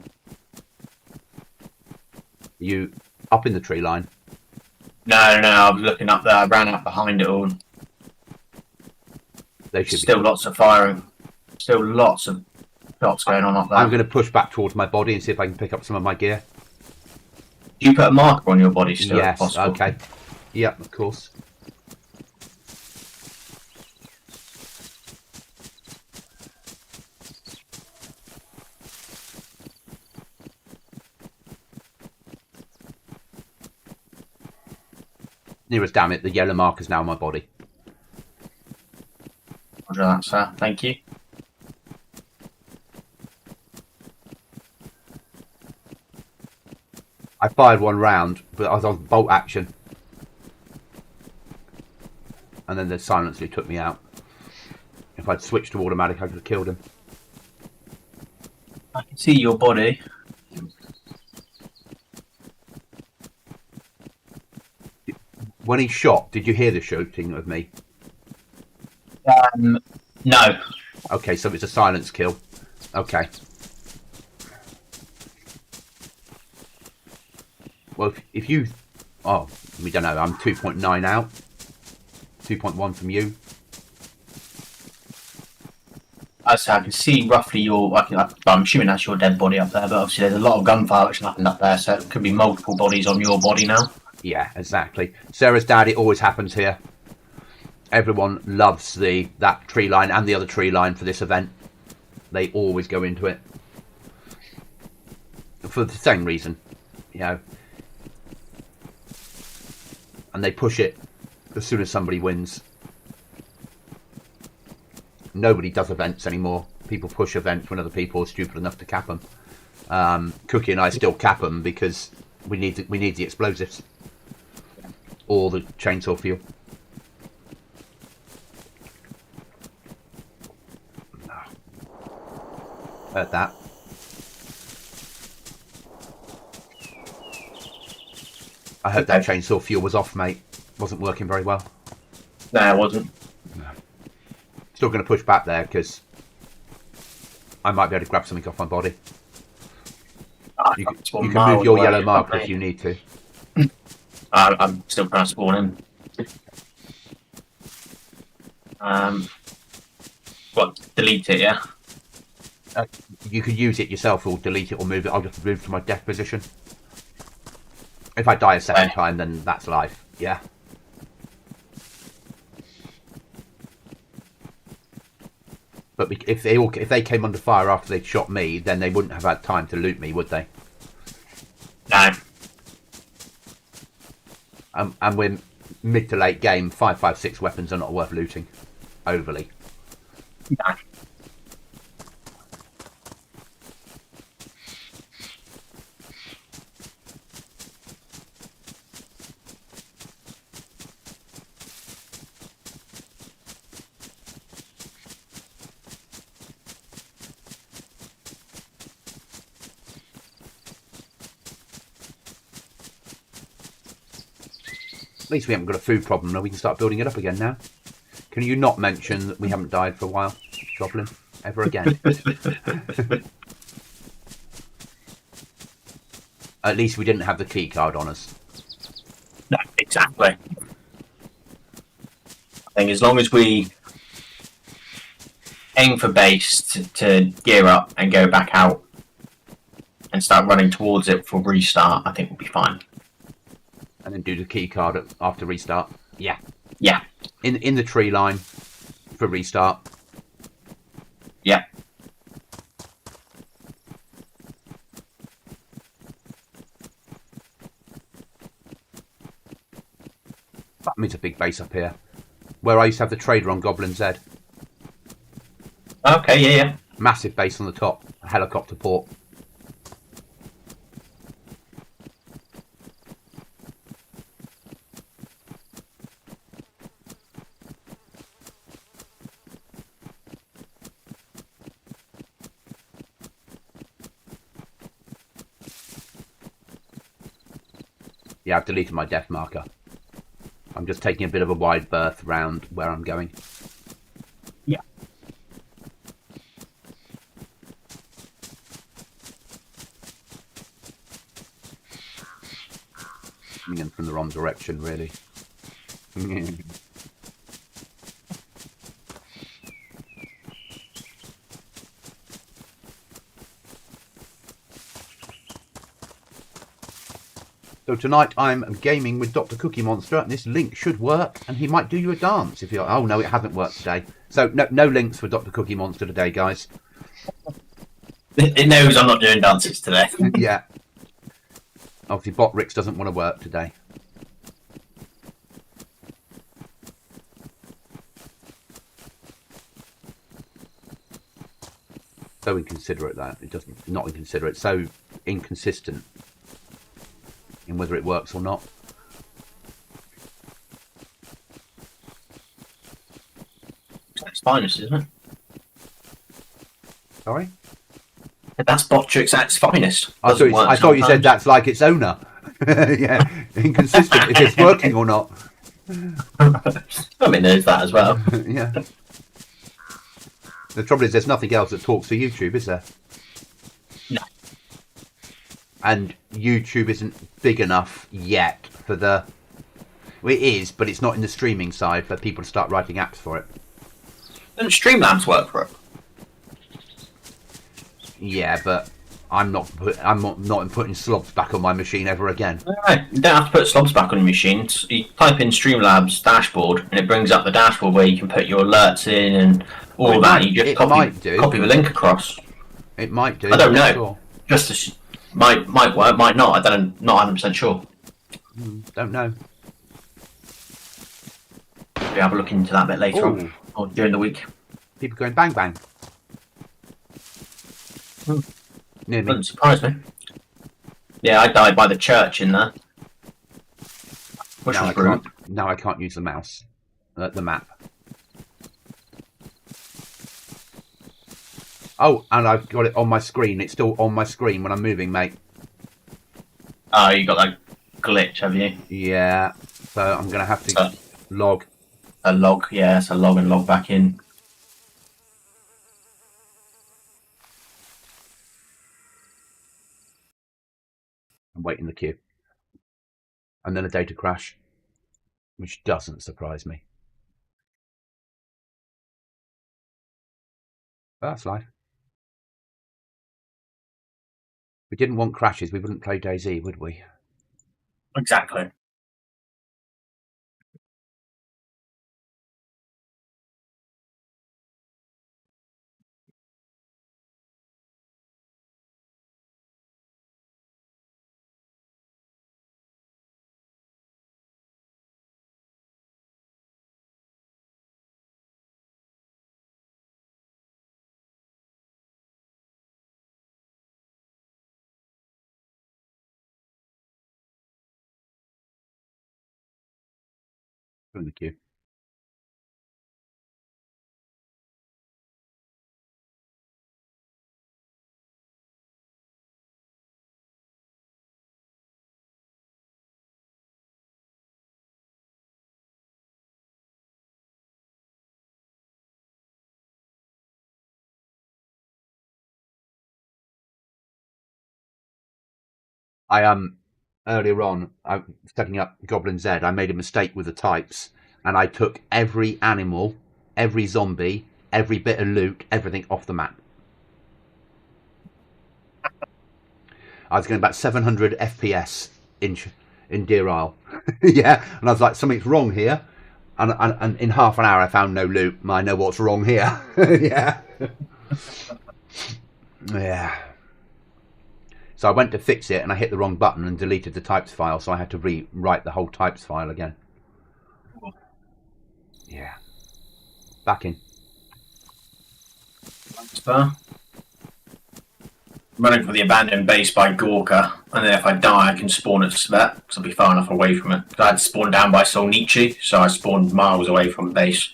You up in the tree line? No, I was looking up there. I ran up behind it all. They should still lots of firing. Still lots of shots going on up there. I'm going to push back towards my body and see if I can pick up some of my gear. Do you put a marker on your body still? Yes, if possible? okay. Yep, of course. Nearest, damn it, the yellow marker's now on my body. Roger that, sir. Thank you. I fired one round, but I was on bolt action. And then the silencer took me out. If I'd switched to automatic, I could have killed him. I can see your body. When he shot, did you hear the shooting of me? No. Okay, so it's a silence kill. Okay. Well, if you... Oh, we don't know. I'm 2.9 out. 2.1 from you. As I can see roughly I'm assuming that's your dead body up there, but obviously there's a lot of gunfire which happened up there, so it could be multiple bodies on your body now. Yeah, exactly. Sarah's dad, it always happens here. Everyone loves that tree line and the other tree line for this event. They always go into it. For the same reason, you know. And they push it as soon as somebody wins. Nobody does events anymore. People push events when other people are stupid enough to cap them. Cookie and I still cap them because we need the explosives or the chainsaw fuel. Heard that. I hope that chainsaw fuel was off, mate. Wasn't working very well. No, it wasn't. Still going to push back there because I might be able to grab something off my body. You can move your yellow marker if you need to. I'm still trying to spawn in. What? Delete it, yeah? You could use it yourself or delete it or move it. I'll just move to my death position. If I die a second time, then that's life. Yeah. But if they came under fire after they'd shot me, then they wouldn't have had time to loot me, would they? No. And we're mid to late game. 5.56 weapons are not worth looting overly. No. At least we haven't got a food problem now. We can start building it up again now. Can you not mention that we haven't died for a while, Goblin? Ever again? At least we didn't have the key card on us. No, exactly. I think as long as we aim for base to gear up and go back out and start running towards it for restart, I think we'll be fine. And then do the key card after restart. Yeah. Yeah. In the tree line for restart. Yeah. That means a big base up here. Where I used to have the trader on GoblinZ. Okay, yeah. Massive base on the top. A helicopter port. Yeah, I've deleted my death marker. I'm just taking a bit of a wide berth round where I'm going. Yeah. Coming in from the wrong direction, really. So tonight I'm gaming with Dr. Cookie Monster, and this link should work, and he might do you a dance if you're... Oh, no, it hasn't worked today. So no links for Dr. Cookie Monster today, guys. It knows I'm not doing dances today. Yeah. Obviously, Bot Rix doesn't want to work today. So inconsiderate that. It doesn't... Not inconsiderate. So inconsistent in whether it works or not. That's finest, isn't it? Sorry? That's Botrix at its finest. I thought you said that's like its owner. Yeah, inconsistent if it's working or not. I mean, there's that as well. Yeah. The trouble is there's nothing else that talks for YouTube, is there? No. And YouTube isn't big enough yet for the... Well, it is, but it's not in the streaming side for people to start writing apps for it. Doesn't Streamlabs work for it? Yeah, but I'm not putting slobs back on my machine ever again. No, you don't have to put slobs back on your machine. You type in Streamlabs dashboard, and it brings up the dashboard where you can put your alerts in and all that. You just copy the link across. It might do. I don't know. Sure. Just as, might work, might not. I don't. Not 100% sure. Don't know. We have a look into that a bit later on, or during the week. People going bang bang. Near me. Doesn't surprise me. Yeah, I died by the church in there. Which was brilliant. Now I can't use the mouse. The map. Oh, and I've got it on my screen. It's still on my screen when I'm moving, mate. Oh, you got that glitch, have you? Yeah. So I'm going to have to log. A log, yeah, so log and log back in. And wait in the queue. And then a data crash, which doesn't surprise me. But that's life. If we didn't want crashes, we wouldn't play DayZ, would we? Exactly. In the queue. Earlier on, I was setting up GoblinZ. I made a mistake with the types, and I took every animal, every zombie, every bit of loot, everything off the map. I was getting about 700 FPS in Deer Isle. Yeah, and I was like, something's wrong here. And in half an hour, I found no loot. I know what's wrong here. Yeah. Yeah. So I went to fix it and I hit the wrong button and deleted the types file, so I had to rewrite the whole types file again. Yeah. Back in. Running for the abandoned base by Gorka, and then if I die, I can spawn at Svet, because I'll be far enough away from it. I had to spawn down by Solnichi, so I spawned miles away from the base.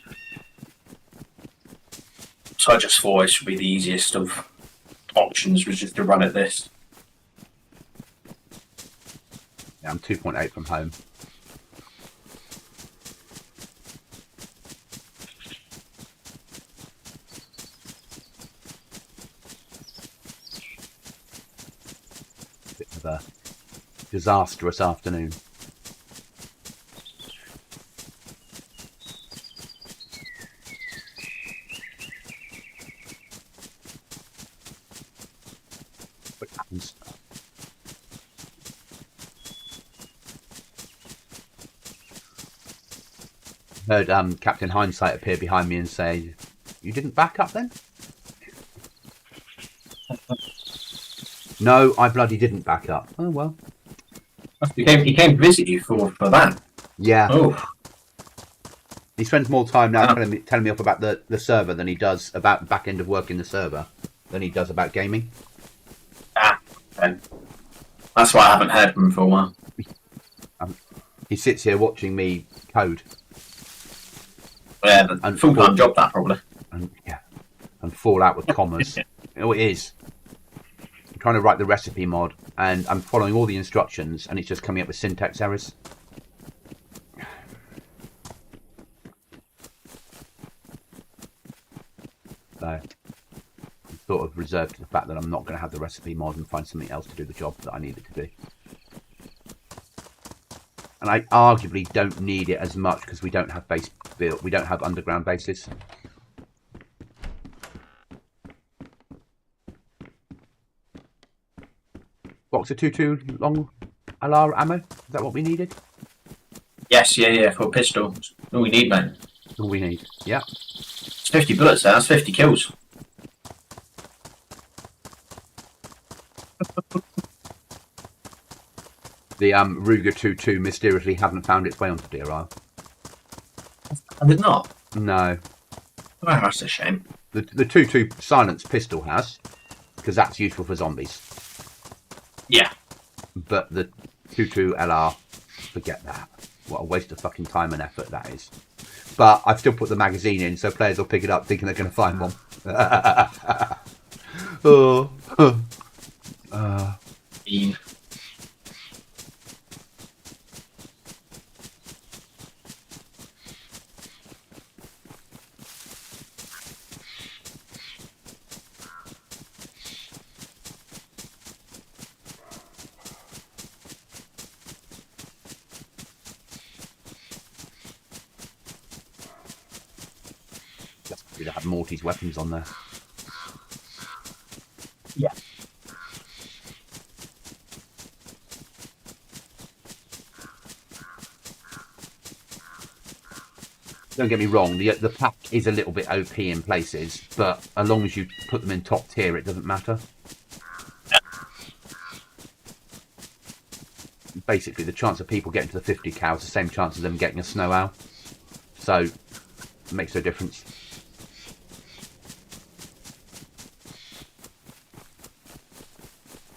So I just thought it should be the easiest of options, was just to run at this. Yeah, I'm 2.8 from home. Bit of a disastrous afternoon. What happens? Heard Captain Hindsight appear behind me and say, "You didn't back up then?" No, I bloody didn't back up. Oh well. He came to visit you for that. Yeah. Oh. He spends more time now telling me off about the server than he does about back end of working the server than he does about gaming. Ah, okay. That's why I haven't heard from him for a while. He sits here watching me code. Yeah, and full-time job that probably. And yeah, and fall out with commas. Oh, it is. I'm trying to write the recipe mod, and I'm following all the instructions, and it's just coming up with syntax errors. So, I'm sort of reserved to the fact that I'm not going to have the recipe mod and find something else to do the job that I need it to do. And I arguably don't need it as much because we don't have base built. We don't have underground bases. Box of 2.2 long LR ammo. Is that what we needed? Yes, yeah, for pistols. All we need, mate. All we need. Yeah. It's 50 bullets there. That's 50 kills. The Ruger 2.2 mysteriously hasn't found its way onto Deer Isle. I did not. No. Oh, that's a shame. The 2.2 silenced pistol has, because that's useful for zombies. Yeah. But the 2.2 LR, forget that. What a waste of fucking time and effort that is. But I've still put the magazine in, so players will pick it up thinking they're going to find one. Oh. We'd have Morty's weapons on there. Yeah. Don't get me wrong, the pack is a little bit OP in places, but as long as you put them in top tier, it doesn't matter. Yeah. Basically, the chance of people getting to the 50 cal is the same chance as them getting a snow owl. So, it makes no difference.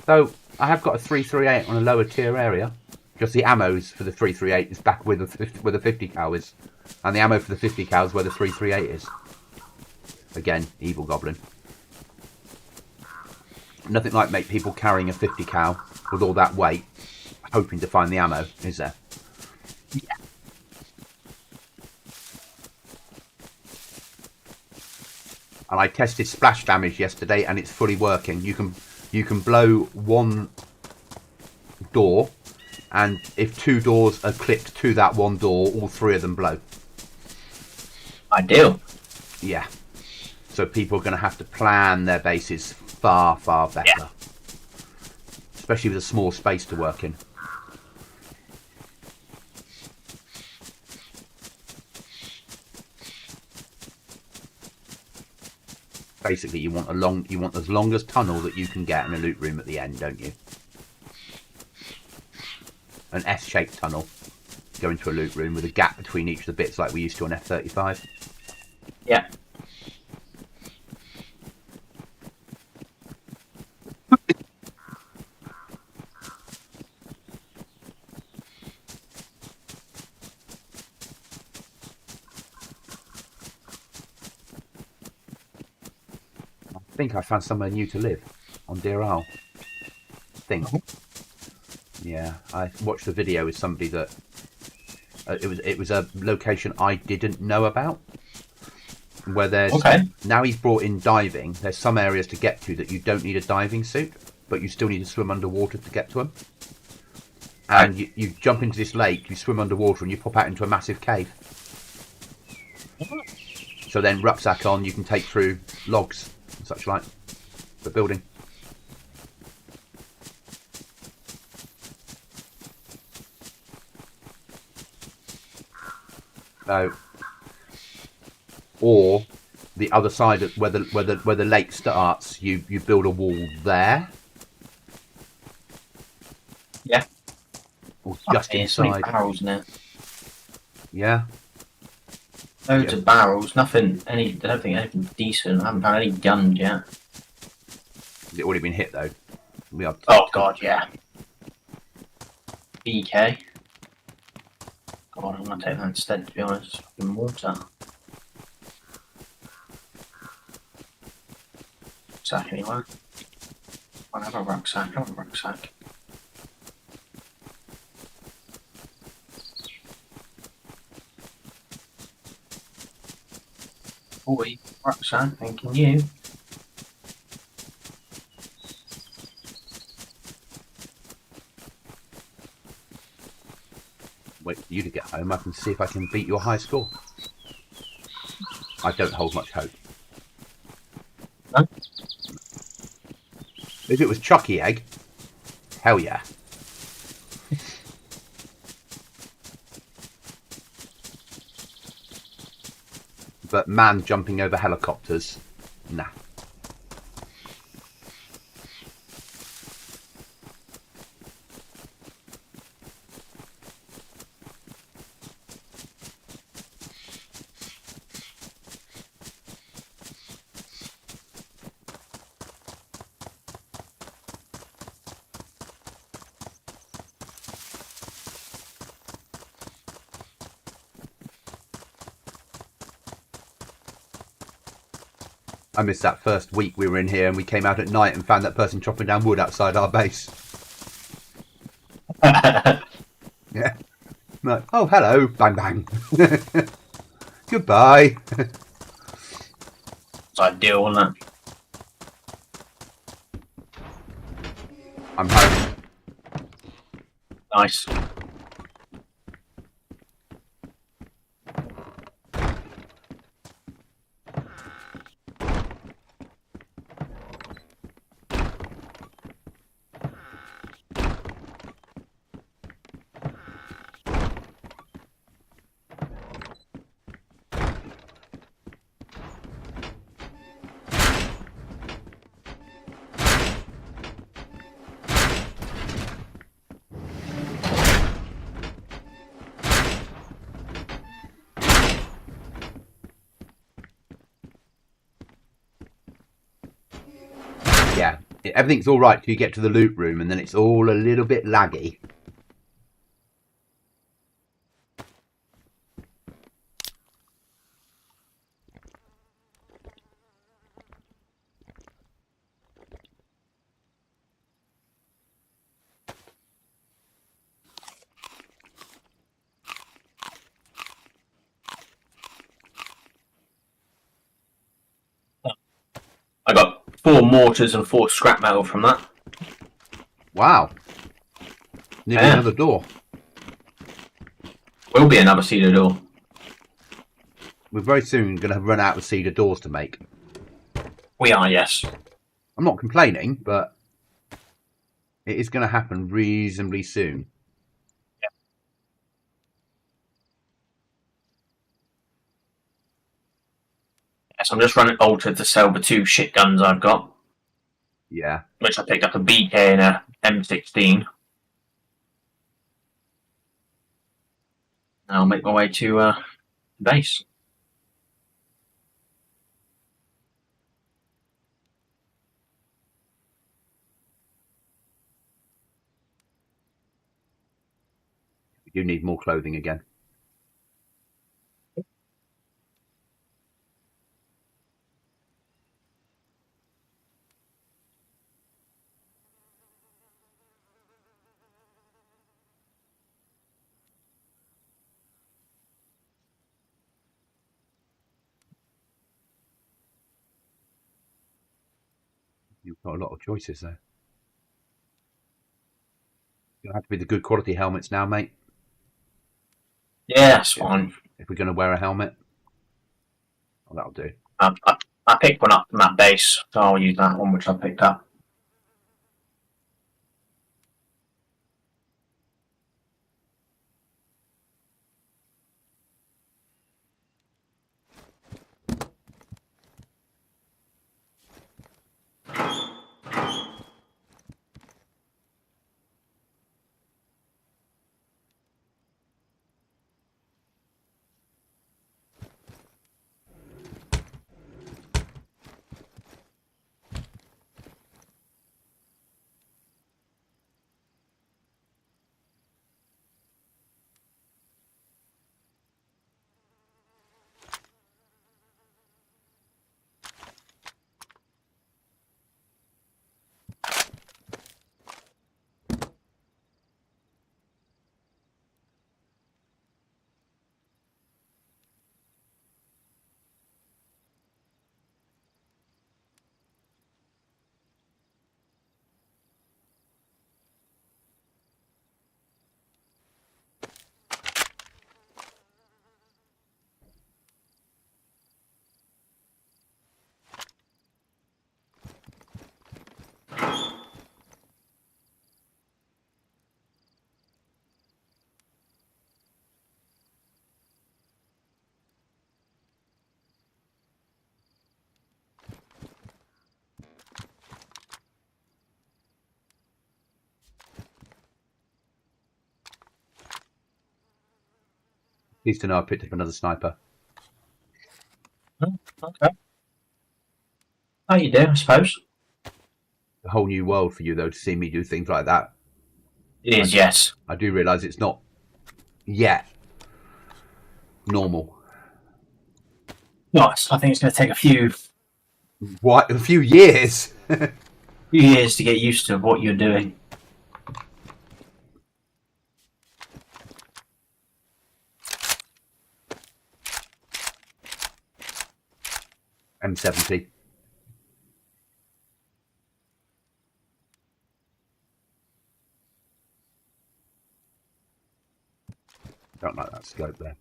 So, I have got a 338 on a lower tier area. Just the ammos for the 338 is back where the 50 cal is. And the ammo for the 50 cal is where the 338 is. Again, evil goblin. Nothing like make people carrying a 50 cal with all that weight, hoping to find the ammo, is there? Yeah. And I tested splash damage yesterday, and it's fully working. You can blow one door, and if 2 doors are clipped to that one door, all 3 of them blow. Ideal. Yeah. So people are going to have to plan their bases far, far better. Yeah. Especially with a small space to work in. Basically, you want the longest tunnel that you can get in a loot room at the end, don't you? An S-shaped tunnel. Go into a loot room with a gap between each of the bits like we used to on F-35. Yeah. I think I found somewhere new to live on Deer Isle. Yeah, I watched a video with somebody that it was a location I didn't know about. Where there's now he's brought in diving. There's some areas to get to that you don't need a diving suit, but you still need to swim underwater to get to them. And you jump into this lake, you swim underwater, and you pop out into a massive cave. So then rucksack on, you can take through logs and such like for building. So, or the other side of where the lake starts, you build a wall there. Yeah. Or just inside. Barrels in it. Yeah. Loads of barrels. Nothing. I don't think anything decent. I haven't found any guns yet. Has it already been hit though? We are. Oh god, yeah. BK. God, I'm gonna take that instead. To be honest, fucking water. Rucksack anyway. I'll have a rucksack. I'll have a rucksack. Boy, rucksack, thanking you. wait for you to get home. I can see if I can beat your high score. I don't hold much hope. No? If it was Chucky Egg, hell yeah. But man jumping over helicopters, nah. I missed that first week we were in here and we came out at night and found that person chopping down wood outside our base. Yeah. Like, oh, hello. Bang, bang. Goodbye. It's ideal, wasn't it? I'm home. Nice. Yeah. Everything's all right till you get to the loot room and then it's all a little bit laggy. I got 4 mortars and 4 scrap metal from that. Wow. Nearly Yeah. another door. Will be another cedar door. We're very soon going to run out of cedar doors to make. We are, yes. I'm not complaining, but it is going to happen reasonably soon. Yes, I'm just running altered to sell the 2 shit guns I've got. Yeah. Which I picked up a BK and a M16. I'll make my way to base. We do need more clothing again. You've got a lot of choices there. You'll have to be the good quality helmets now, mate. Yeah, that's fine. If we're going to wear a helmet. Oh, that'll do. I picked one up from that base, so I'll use that one which I picked up. Pleased to know I picked up another sniper. Okay. Oh, you do, I suppose. A whole new world for you, though, to see me do things like that. It is, yes. I do realise it's not yet normal. Nice. I think it's going to take a few What? A few years? years to get used to what you're doing. M70. Don't like that scope there.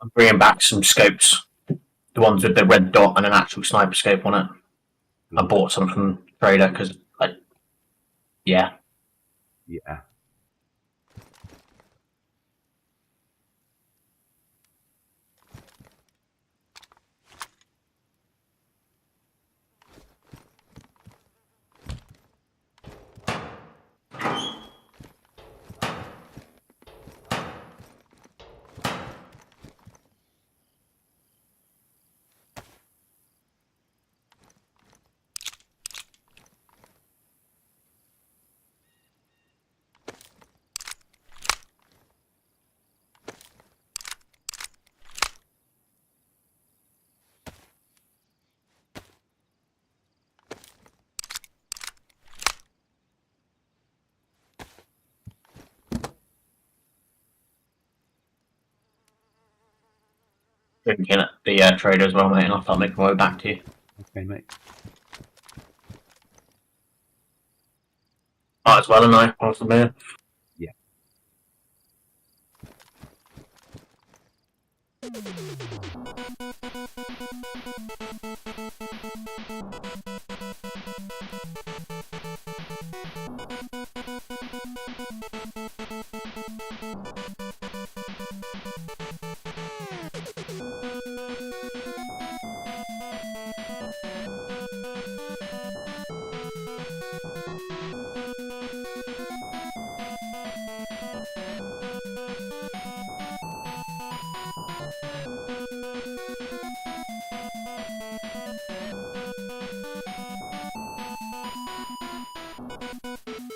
I'm bringing back some scopes. The ones with the red dot and an actual sniper scope on it. I bought some from Trader because, yeah. Yeah. Drinking at the Trader as well, mate, and I'll start making my way back to you. Okay, mate. Might as well, and I want some beer. Yeah.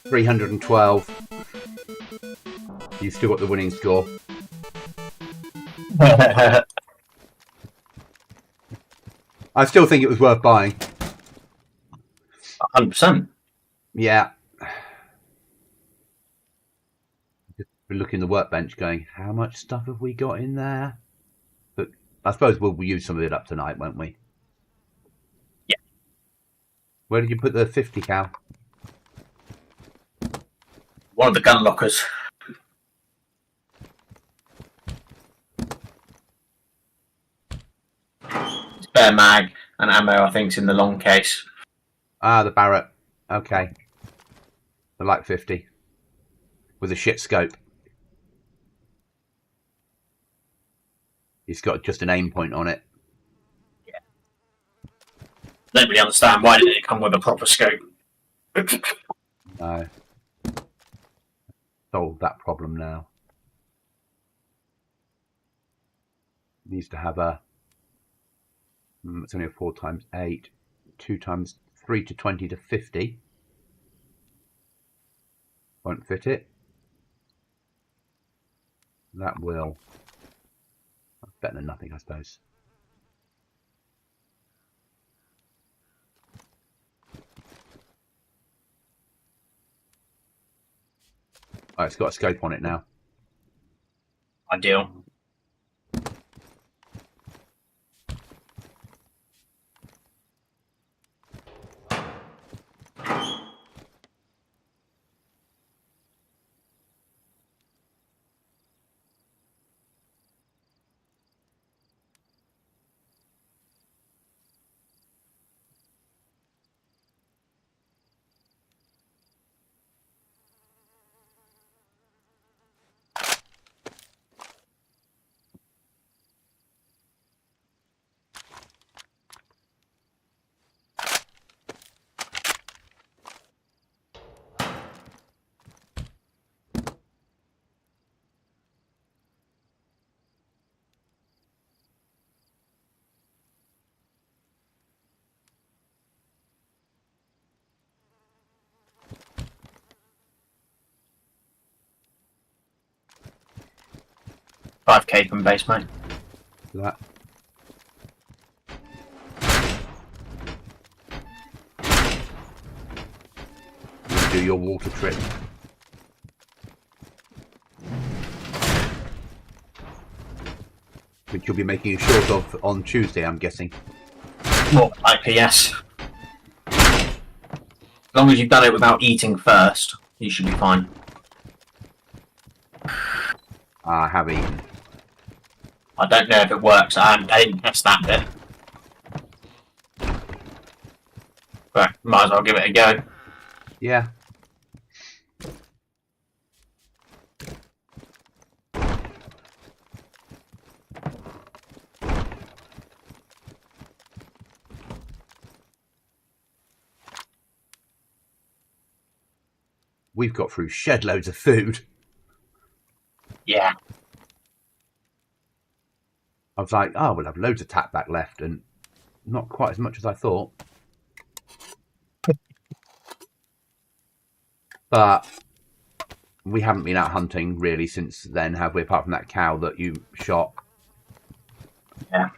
$312. You've still got the winning score. I still think it was worth buying. 100%. Yeah. Just looking at the workbench going, how much stuff have we got in there? But I suppose we'll use some of it up tonight, won't we? Yeah. Where did you put the 50 cal? One of the gun lockers. Spare mag and ammo, I think, is in the long case. Ah, the Barrett. Okay. The Light 50. With a shit scope. It's got just an aim point on it. Yeah. Don't really understand why didn't it come with a proper scope. No. Solved that problem now. Needs to have a... it's only a 4 times 8. 2 times 3 to 20 to 50. Won't fit it. That will. That's better than nothing, I suppose. Oh, it's got a scope on it now. Ideal. 5k from base, mate. That. Do your water trip. Which you'll be making a short of on Tuesday, I'm guessing. More likely, yes. As long as you've done it without eating first, you should be fine. I have eaten. I don't know if it works. I didn't test that bit. But might as well give it a go. Yeah. We've got through shed loads of food. Yeah. I was like, oh, we'll have loads of tap back left, and not quite as much as I thought. But we haven't been out hunting really since then, have we? Apart from that cow that you shot. Yeah.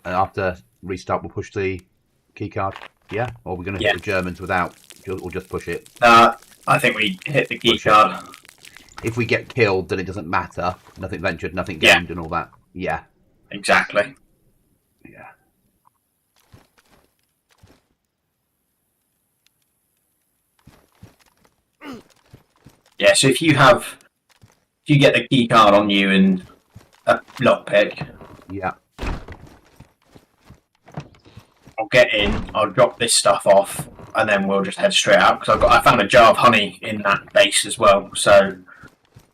After restart, we'll push the key card. Yeah, or we're going to hit the Germans without, or just push it. I think we hit the key card. If we get killed, then it doesn't matter. Nothing ventured, nothing gained, and all that. Yeah. Exactly. Yeah. Yeah. So if you get the key card on you and a lockpick. Yeah. I'll get in, I'll drop this stuff off, and then we'll just head straight out, because I found a jar of honey in that base as well, so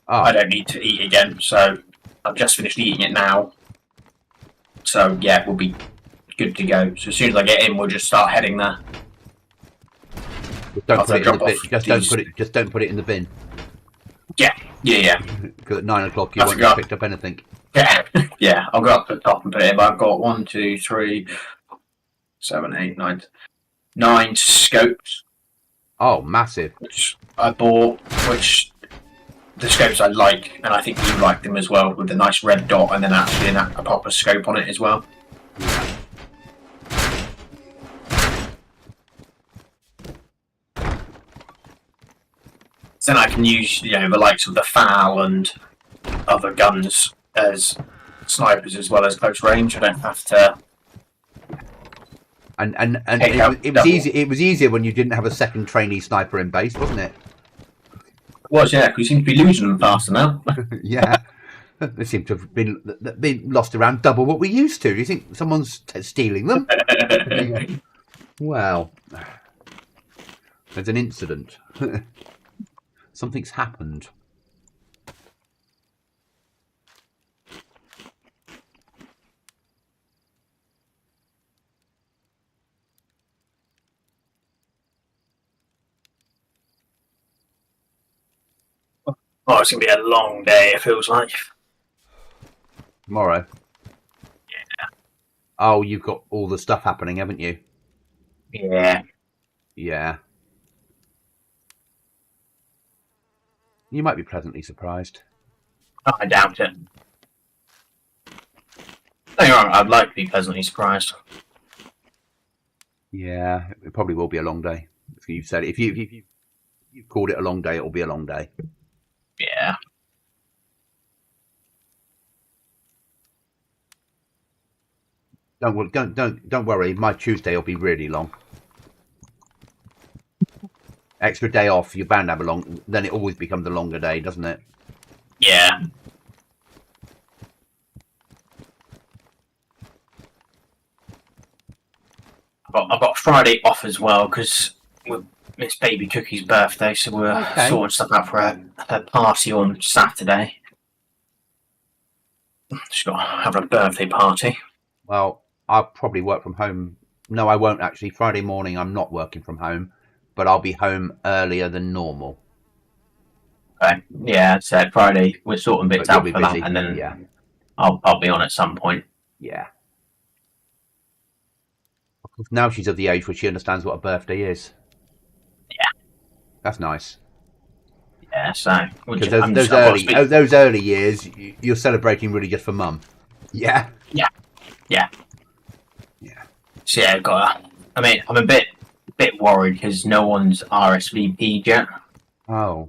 I don't need to eat again, so I've just finished eating it now. So yeah, we'll be good to go. So as soon as I get in, we'll just start heading there. Just don't put it in the bin. Yeah. Because at 9 o'clock you won't have picked up anything. Yeah, yeah, I'll go up to the top and put it in, but I've got 1, 2, 3, 7, 8, 9 scopes. Oh, massive. Which I bought, which the scopes I like, and I think you like them as well, with the nice red dot and then actually a proper scope on it as well. Then I can use, the likes of the FAL and other guns as snipers as well as close range. I don't have to. And it was easy. It was easier when you didn't have a second trainee sniper in base, wasn't it? It was, yeah. We seem to be losing them faster now. Yeah, they seem to have been lost around double what we used to. Do you think someone's stealing them? Well, there's an incident. Something's happened. Oh, it's going to be a long day, it feels like. Tomorrow? Yeah. Oh, you've got all the stuff happening, haven't you? Yeah. Yeah. You might be pleasantly surprised. Oh, I doubt it. Don't get me wrong, I'd like to be pleasantly surprised. Yeah, it probably will be a long day. If you said if you called it a long day, it'll be a long day. Yeah. Don't worry. My Tuesday will be really long. Extra day off, you're bound to have a long. Then it always becomes a longer day, doesn't it? Yeah. I've got Friday off as well because it's baby Cookie's birthday, so we're sorting stuff out for her party on Saturday. She's got to have a birthday party. Well, I'll probably work from home. No, I won't actually. Friday morning, I'm not working from home, but I'll be home earlier than normal. Okay. Yeah, so Friday we're sorting bits out for that, and then yeah, I'll be on at some point. Yeah. Now she's of the age where she understands what a birthday is. Yeah. That's nice. Yeah, so because those early years, you're celebrating really just for mum. Yeah. Yeah. Yeah. Yeah. So yeah, I'm a bit worried because no one's RSVP'd yet. Oh.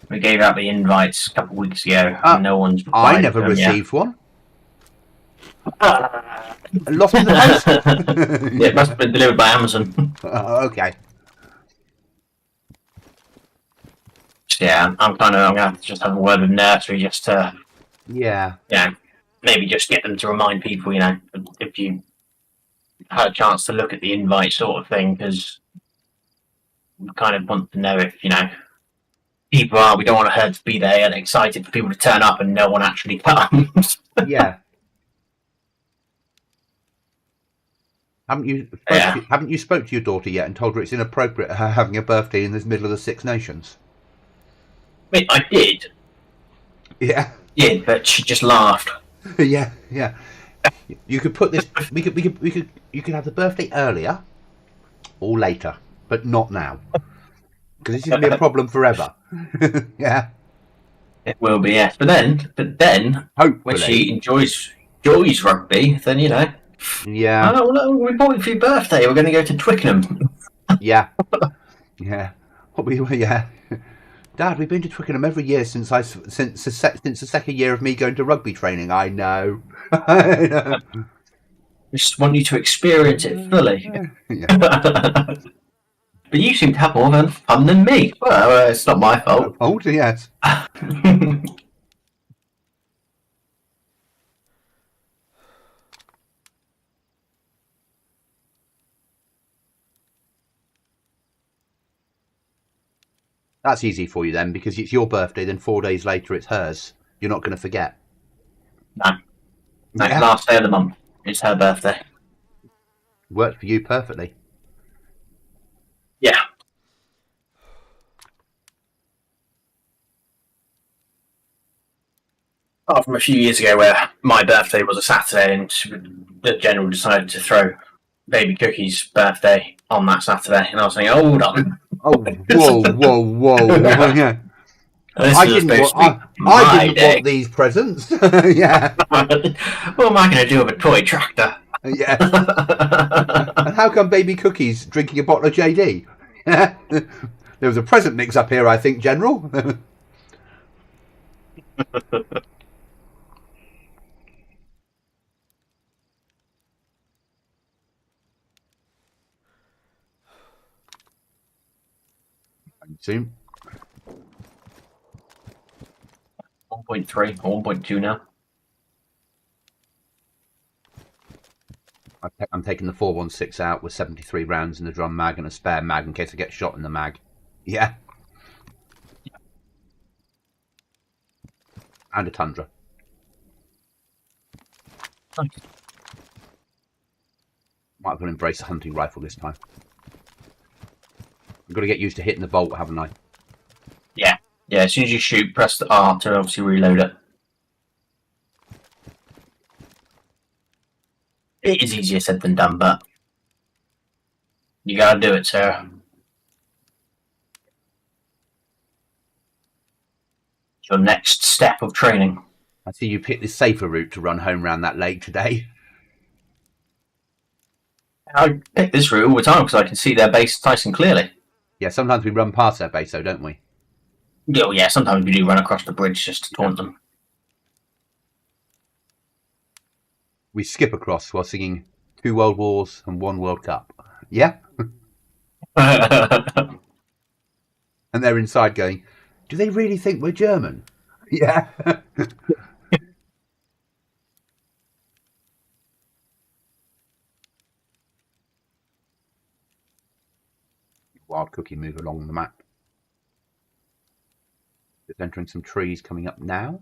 We gave out the invites a couple of weeks ago, and no one's. I never received one. Lost in the post. Yeah, it must have been delivered by Amazon. Okay. So yeah, I'm gonna have to just have a word with nursery just to. Yeah. Yeah. Maybe just get them to remind people, if you had a chance to look at the invite sort of thing, because we kind of want to know if, people are, we don't want her to be there and excited for people to turn up and no one actually comes. Yeah. Haven't you spoke to your daughter yet and told her it's inappropriate her having a birthday in the middle of the Six Nations? I did. Yeah. Yeah, but she just laughed. Yeah. You could put this. You could have the birthday earlier or later, but not now, because this is gonna be a problem forever. Yeah. It will be, yes. But then, hopefully, when she enjoys rugby, then Yeah. Oh no, we bought it for your birthday. We're going to go to Twickenham. Yeah. Yeah. Yeah. Dad, we've been to Twickenham every year since the second year of me going to rugby training. I know. I know. We just want you to experience it fully. Yeah. But you seem to have more fun than me. Well, it's not my fault. Oh, yes. That's easy for you then, because it's your birthday, then 4 days later it's hers. You're not going to forget. No. Last day of the month. It's her birthday. Worked for you perfectly. Yeah. Apart from a few years ago where my birthday was a Saturday and the general decided to throw baby Cookie's birthday on that Saturday, and I was saying, hold on. Oh, whoa. Yeah. I didn't want these presents. Yeah. What am I going to do with a toy tractor? Yeah. And how come baby Cookie's drinking a bottle of JD? There was a present mix up here, I think, General. Soon. 1.3 or 1.2 now. I'm taking the 416 out with 73 rounds in the drum mag and a spare mag in case I get shot in the mag. Yeah. And a Tundra. Nice. Might as well embrace a hunting rifle this time. I've got to get used to hitting the bolt, haven't I? Yeah. Yeah, as soon as you shoot, press the R to obviously reload it. It is easier said than done, but you gotta do it, sir. It's your next step of training. I see you picked the safer route to run home round that lake today. I pick this route all the time because I can see their base nice and clearly. Yeah, sometimes we run past their base though, don't we? Oh, yeah, sometimes we do run across the bridge just to taunt them. We skip across while singing 2 World Wars and 1 World Cup. Yeah? And they're inside going, do they really think we're German? Yeah. Wild cookie move along the map. Just entering some trees coming up now.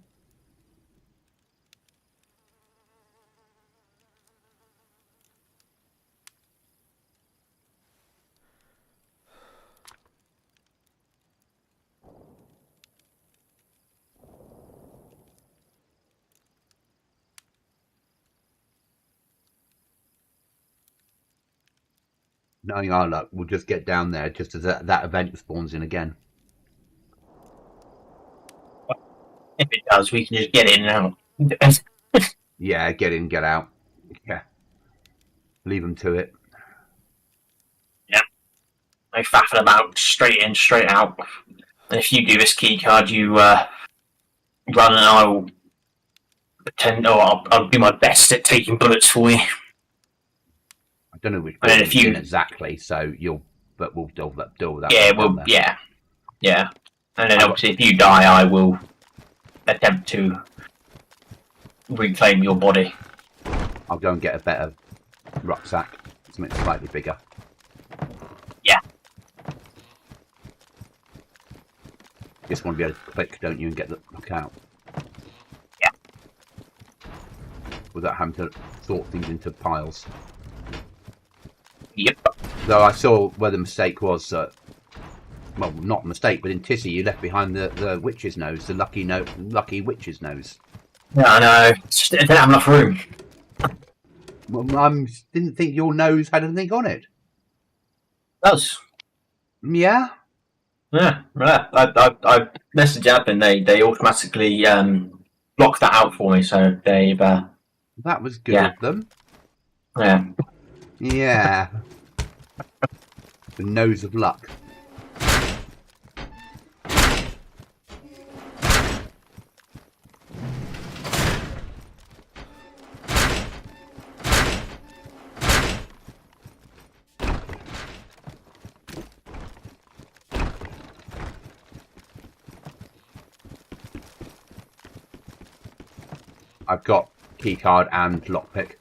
Knowing our luck, we'll just get down there just as that event spawns in again. If it does, we can just get in and out. Yeah, get in, get out. Yeah. Leave them to it. Yeah. No faffing about, straight in, straight out. And if you do this key card, you run and I will pretend, or I'll do my best at taking bullets for you. I don't know which And if you exactly, so but we'll deal with that. Yeah, yeah. And then obviously, if you die, I will attempt to reclaim your body. I'll go and get a better rucksack, something slightly bigger. Yeah. Just want to be able to click, don't you, and get the look out. Yeah. Without having to sort things into piles. Yep. Though I saw where the mistake was. Well, not a mistake, but in Tissy you left behind the witch's nose, the lucky witch's nose. Yeah, I know. Just didn't have enough room. Well, I didn't think your nose had anything on it. It does. Yeah? Yeah. I messaged up and they automatically blocked that out for me, so they've... That was good of them. Yeah. Yeah. The nose of luck. I've got keycard and lockpick.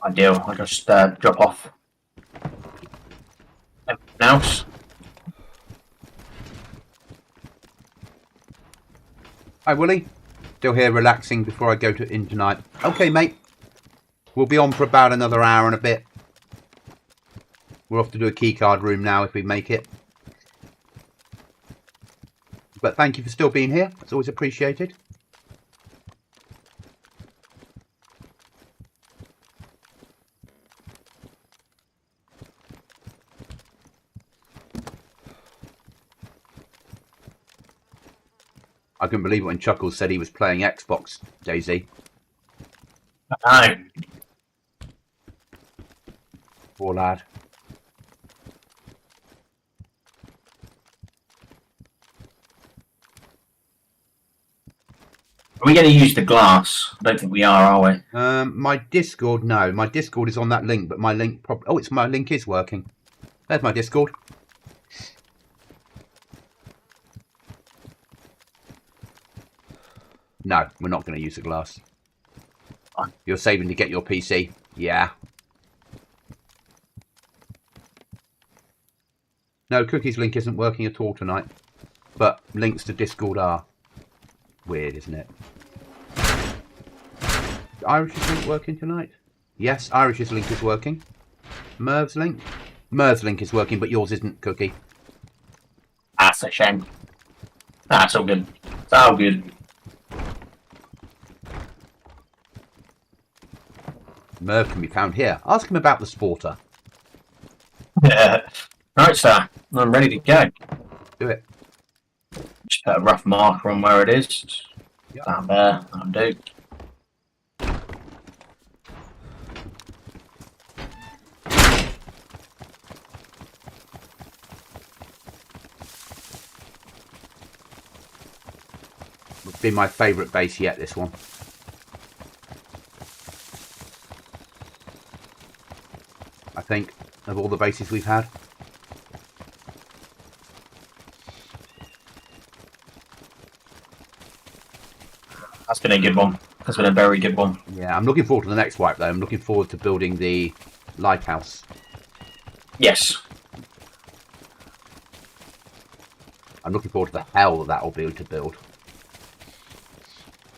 Ideal. I'll just drop off. Everything else. Hi, Willie. Still here relaxing before I go in tonight. Okay, mate. We'll be on for about another hour and a bit. We're off to do a keycard room now if we make it. But thank you for still being here. It's always appreciated. I couldn't believe it when Chuckles said he was playing Xbox DayZ. I know. Poor lad. Are we going to use the glass? I don't think we are we? My Discord, no. My Discord is on that link, but my link my link is working. There's my Discord. No, we're not going to use the glass. You're saving to get your PC. Yeah. No, Cookie's link isn't working at all tonight. But links to Discord are. Weird, isn't it? Irish's link working tonight? Yes, Irish's link is working. Merv's link? Merv's link is working, but yours isn't, Cookie. That's a shame. That's all good. It's all good. Merv can be found here. Ask him about the sporter. Yeah. Right, sir. I'm ready to go. Do it. Just put a rough marker on where it is. Yep. Down there. That'll do. It's been my favourite base yet, this one. I think, of all the bases we've had. That's been a good one. That's been a very good one. Yeah, I'm looking forward to the next wipe, though. I'm looking forward to building the lighthouse. Yes. I'm looking forward to the hell that will be to build.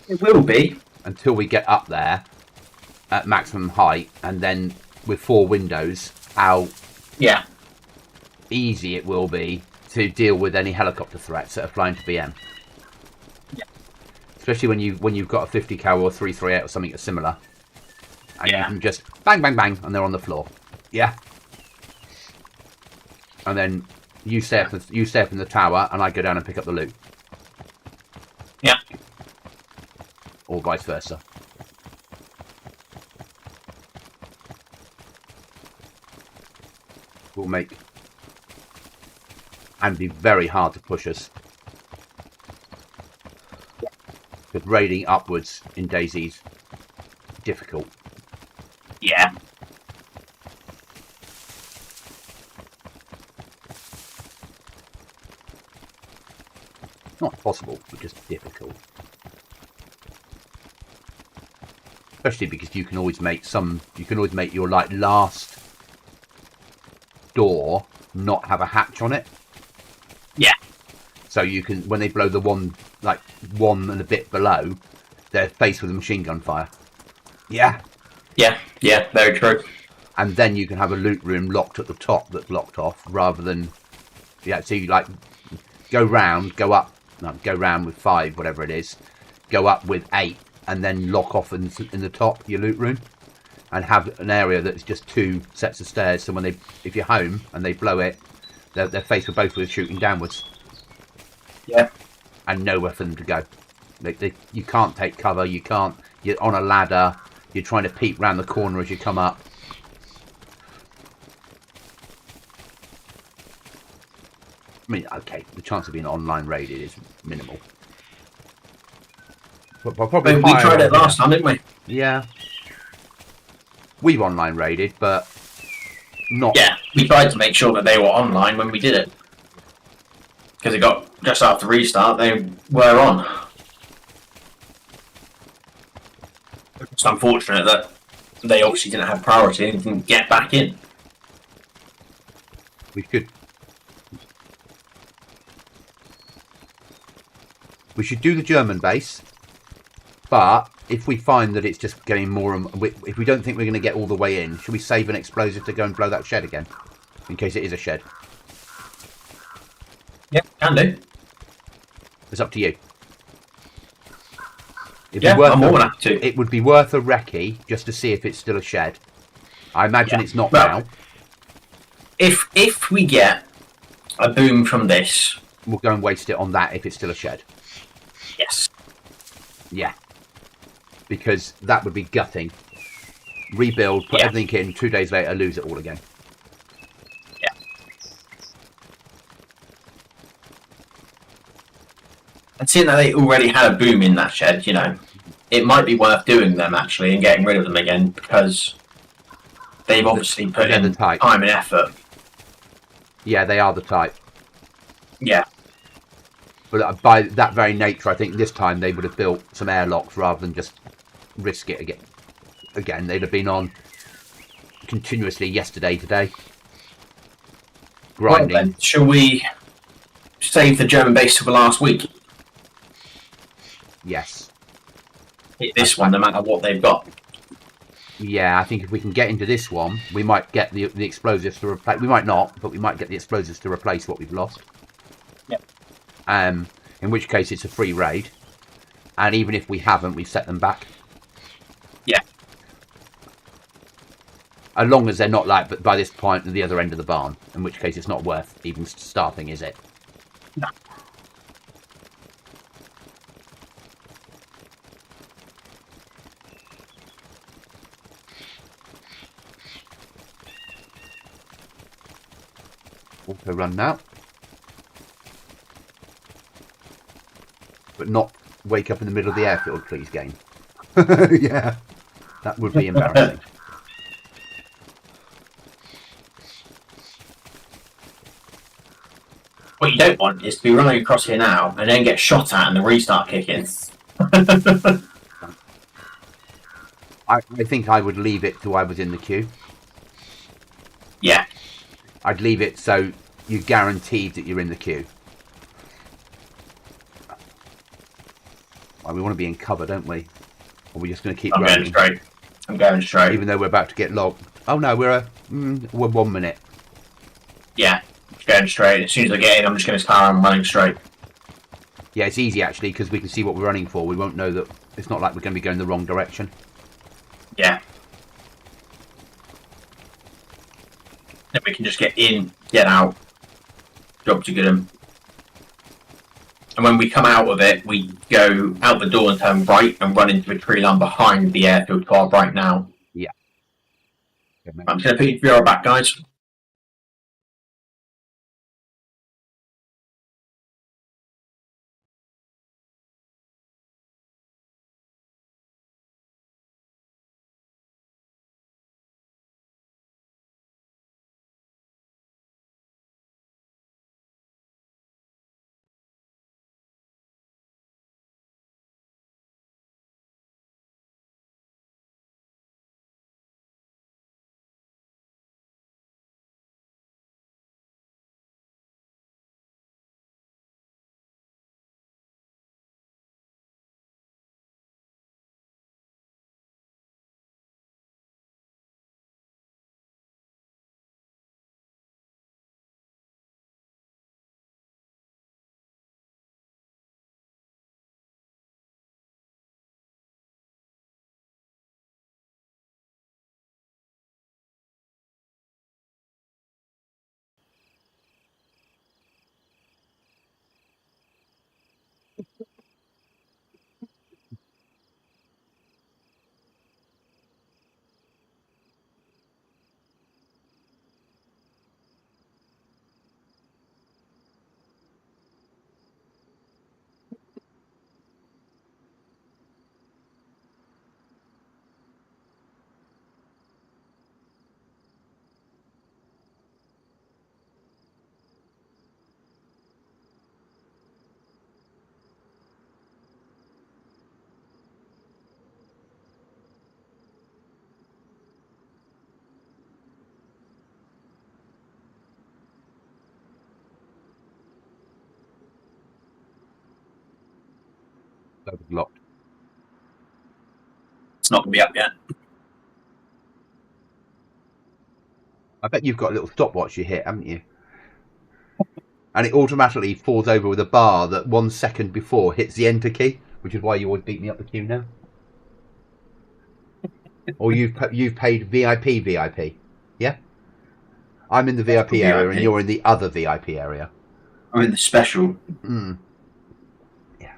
It will be. Until we get up there at maximum height, and then with 4 windows, how easy it will be to deal with any helicopter threats that are flying to BM. Yeah. Especially when you've got a 50 cal or 338 or something similar, and you Yeah. can just bang bang bang, and they're on the floor. Yeah. And then you stay up in the tower, and I go down and pick up the loot. Yeah. Or vice versa. Will make and be very hard to push us. Because raiding upwards in DayZ's difficult. Yeah. Not possible, but just difficult. Especially because you can always make your like last door not have a hatch on it. Yeah. So you can, when they blow the one and a bit below, they're faced with a machine gun fire. Yeah. Yeah. Yeah. Very true. And then you can have a loot room locked at the top that's blocked off, rather than so you like go round with 5, whatever it is, go up with 8, and then lock off in the top your loot room, and have an area that's just 2 sets of stairs. So when if you're home and they blow it, they're faced with both with shooting downwards. Yeah. And nowhere for them to go. You can't take cover. You're on a ladder. You're trying to peek round the corner as you come up. I mean, okay, the chance of being online raided is minimal. But probably We tried it last time, didn't we? Yeah. We've online raided, but not. Yeah, we tried to make sure that they were online when we did it. Because it got just after restart, they were on. It's unfortunate that they obviously didn't have priority and didn't get back in. We should do the German base, but if we find that it's just getting more, if we don't think we're going to get all the way in, should we save an explosive to go and blow that shed again, in case it is a shed? Yep, can do. It's up to you. I'm more than happy to. It would be worth a recce just to see if it's still a shed. I imagine it's not now. If we get a boom from this, we'll go and waste it on that if it's still a shed. Yes. Yeah. Because that would be gutting. Rebuild, put everything in, 2 days later, lose it all again. Yeah. And seeing that they already had a boom in that shed, it might be worth doing them actually and getting rid of them again, because they've obviously put in time and effort. Yeah, they are the type. Yeah. But by that very nature, I think this time they would have built some airlocks rather than just risk it again. Again, they'd have been on continuously yesterday, today. Grinding. Well, then, shall we save the German base till the last week? Yes. Hit this one, no matter what they've got. Yeah, I think if we can get into this one, we might get the explosives to replace. We might not, but we might get the explosives to replace what we've lost. Yep. in which case it's a free raid. And even if we haven't, we've set them back. Yeah. As long as they're not like, but by this point at the other end of the barn, in which case it's not worth even starting, is it? No. Auto run now. But not wake up in the middle of the airfield, please, game. Yeah, that would be embarrassing. What you don't want is to be running across here now and then get shot at and the restart kicking. I think I would leave it till I was in the queue. Yeah. I'd leave it so you're guaranteed that you're in the queue. Well, we want to be in cover, don't we? Or we're just going to keep running? Going straight. I'm going straight. Even though we're about to get logged. Oh no, we're 1 minute. Yeah, going straight. As soon as I get in, I'm just going to start running straight. Yeah, it's easy actually because we can see what we're running for. We won't know that it's not like we're going to be going the wrong direction. Yeah. Then we can just get in, get out, job to get them. And when we come out of it, we go out the door and turn right and run into a tree line behind the airfield to our right now. Yeah. I'm just going to put your VR back, guys. That was locked. It's not going to be up yet. I bet you've got a little stopwatch you hit, haven't you? And it automatically falls over with a bar that 1 second before hits the enter key, which is why you always beat me up the queue now. Or you've paid VIP, yeah? I'm in the VIP area and you're in the other VIP area. I'm in the special. Mm. Yeah.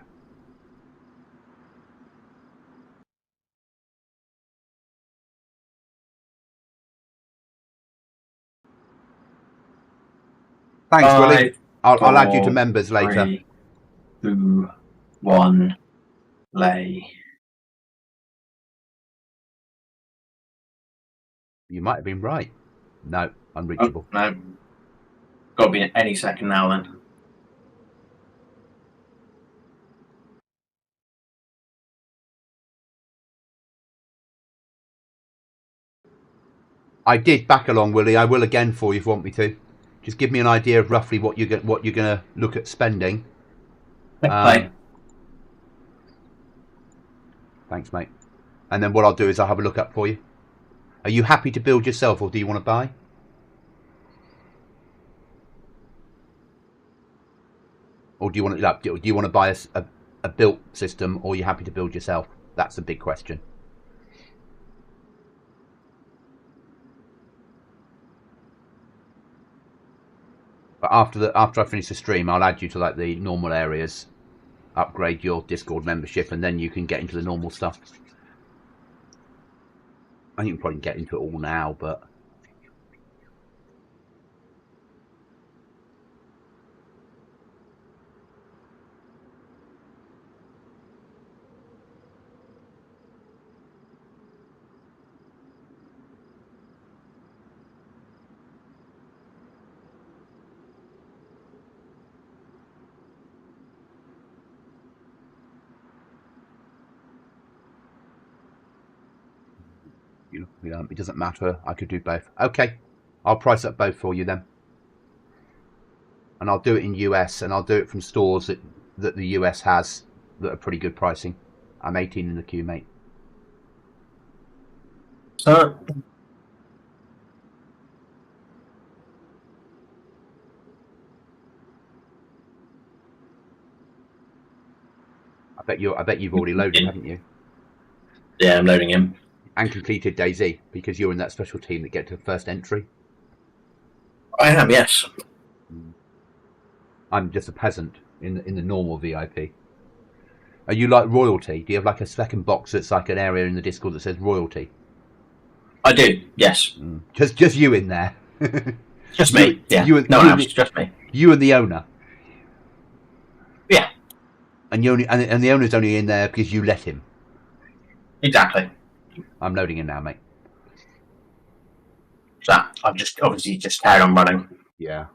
Thanks, Willie. I'll add you to members later. 3, 2, 1, play. You might have been right. No, unreachable. Oh, no. Got to be in any second now then. I did back along, Willie. I will again for you if you want me to. Just give me an idea of roughly what you're going to look at spending. Play. Thanks, mate. And then what I'll do is I'll have a look up for you. Are you happy to build yourself, or do you want to buy? Or do you want to like, do you want to buy a built system, or are you happy to build yourself? That's a big question. But after I finish the stream, I'll add you to like the normal areas, upgrade your Discord membership, and then you can get into the normal stuff. I think you can probably get into it all now, but you know, it doesn't matter. I could do both. Okay, I'll price up both for you then, and I'll do it in US, and I'll do it from stores that the US has that are pretty good pricing. I'm 18 in the queue, mate. So, I bet you've already loaded, haven't you? yeah, I'm loading him. And completed DayZ, because you're in that special team that get to the first entry. I am, yes. I'm just a peasant in the normal VIP. Are you like royalty? Do you have like a second box that's like an area in the Discord that says royalty? I do, yes. Just you in there. Just me, yeah. No one else, just me. You and the owner. Yeah. And you only and the owner's only in there because you let him. Exactly. I'm loading in now, mate. So I've just obviously just carried on running. Yeah.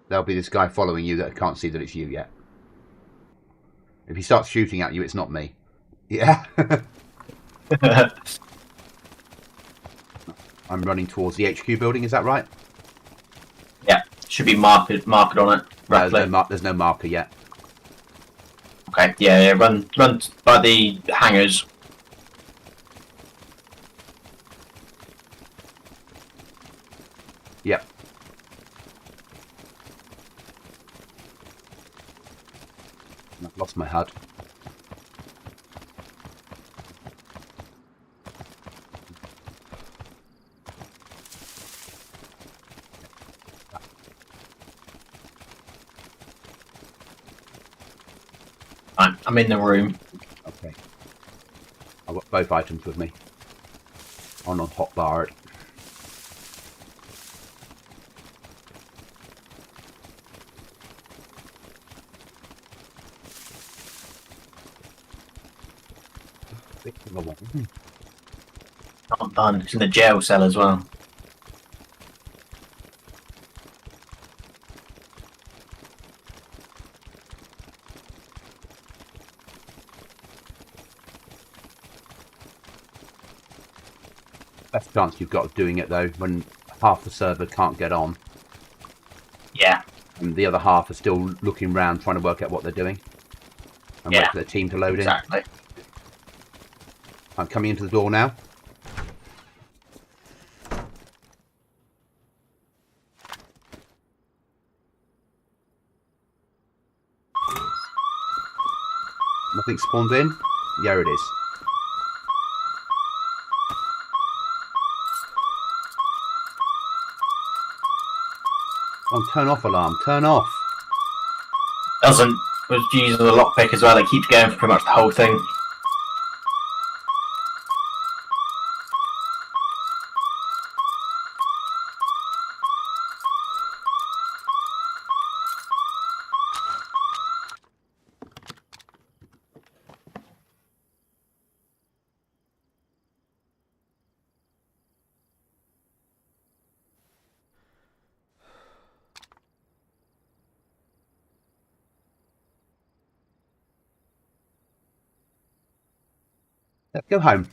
There'll be this guy following you that can't see that it's you yet. If he starts shooting at you, it's not me. Yeah. I'm running towards the HQ building. Is that right? Yeah. Should be marked on it. Roughly. No, there's no marker yet. Okay. Yeah. Run by the hangars. Yep. I've lost my HUD. I'm in the room. Okay. I've got both items with me. On hot bar it. Not done. It's in the jail cell as well. Best chance you've got of doing it though when half the server can't get on. Yeah. And the other half are still looking around trying to work out what they're doing. And wait for their team to load in. Exactly. I'm coming into the door now. Nothing spawned in? Yeah, it is. Oh, turn off alarm. Turn off. Doesn't. Was using the lockpick as well. It keeps going for pretty much the whole thing. Let's go home.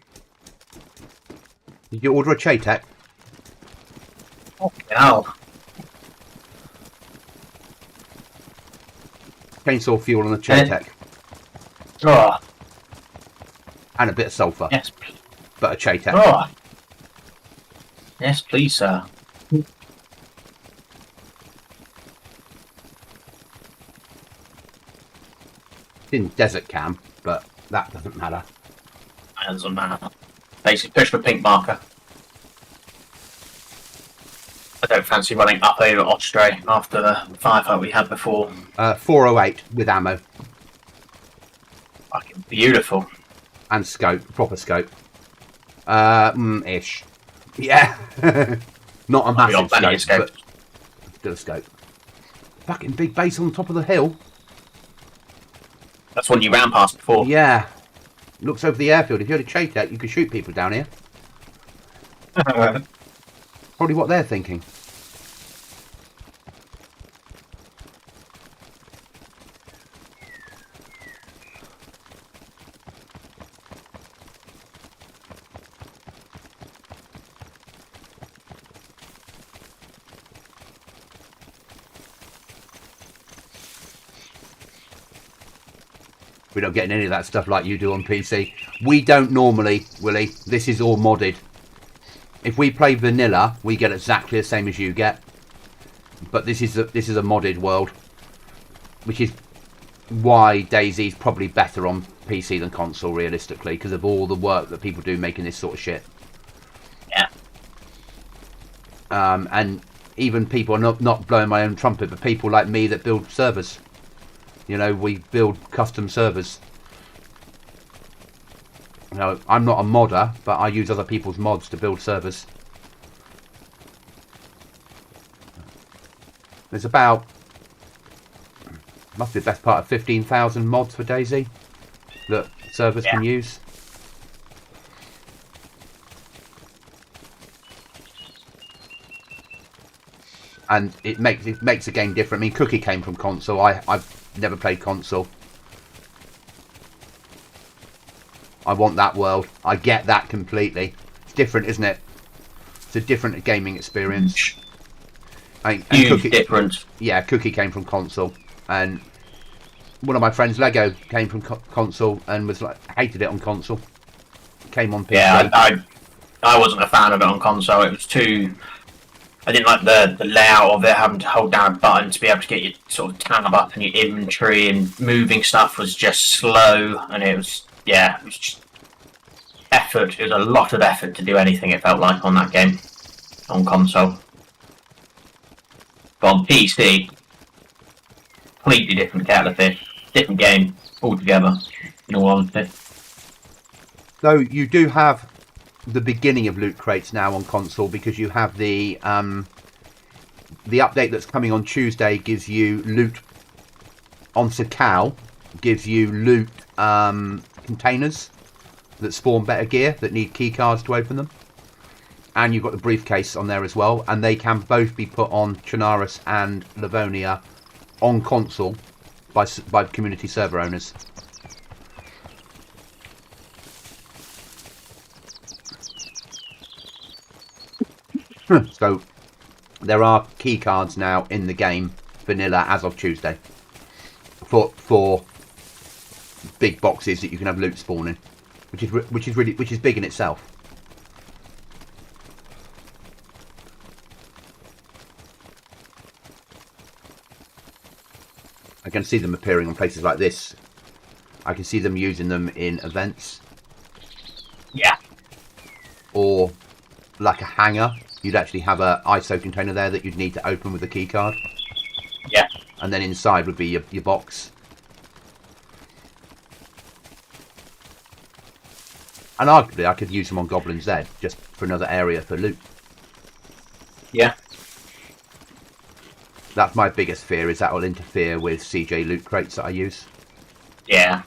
Did you order a Chaytek? Oh, hell. Chainsaw fuel on the Chaytek. Oh. And a bit of sulphur. Yes, please. But a Chaytek. Oh. Yes, please, sir. in desert camp, but that doesn't matter. That doesn't matter. Basically, push for pink marker. I don't fancy running up over Oshtray after the firefight we had before. 408 with ammo. Fucking beautiful. And scope, proper scope. Ish. Yeah. Not a massive scope, but still a scope. Fucking big base on top of the hill. That's one you ran past before. Yeah. Looks over the airfield. If you had a chase out, you could shoot people down here. Probably what they're thinking. We're not getting any of that stuff like you do on PC. We don't normally, Willie. This is all modded. If we play vanilla, we get exactly the same as you get. But this is a modded world, which is why DayZ is probably better on PC than console, realistically, because of all the work that people do making this sort of shit. Yeah. And even people, not blowing my own trumpet, but people like me that build servers. You know, we build custom servers. You know, I'm not a modder, but I use other people's mods to build servers. There's about, must be the best part of 15,000 mods for DayZ that servers can use. And it makes the game different. I mean, Cookie came from console. I've never played console. I want that world. I get that completely. It's different, isn't it? It's a different gaming experience. And Cookie, different. Yeah, Cookie came from console, and one of my friends, Lego, came from console and was like hated it on console. Came on PC. Yeah, I wasn't a fan of it on console. It was too. I didn't like the layout of it, having to hold down a button to be able to get your sort of tab up and your inventory, and moving stuff was just slow, and it was just effort. It was a lot of effort to do anything, it felt like, on that game, on console. But on PC, completely different kettle of fish, different game altogether, in all honesty. So you do have the beginning of loot crates now on console, because you have the update that's coming on Tuesday gives you loot on Sakal, gives you loot containers that spawn better gear that need key cards to open them, and you've got the briefcase on there as well, and they can both be put on Chernarus and Livonia on console by community server owners. So there are key cards now in the game vanilla as of Tuesday for big boxes that you can have loot spawning, which is big in itself. I can see them appearing on places like this. I can see them using them in events. Yeah. Or like a hangar. You'd actually have a ISO container there that you'd need to open with a key card. Yeah. And then inside would be your box. And arguably I could use them on GoblinZ just for another area for loot. Yeah. That's my biggest fear, is that will interfere with CJ loot crates that I use. Yeah.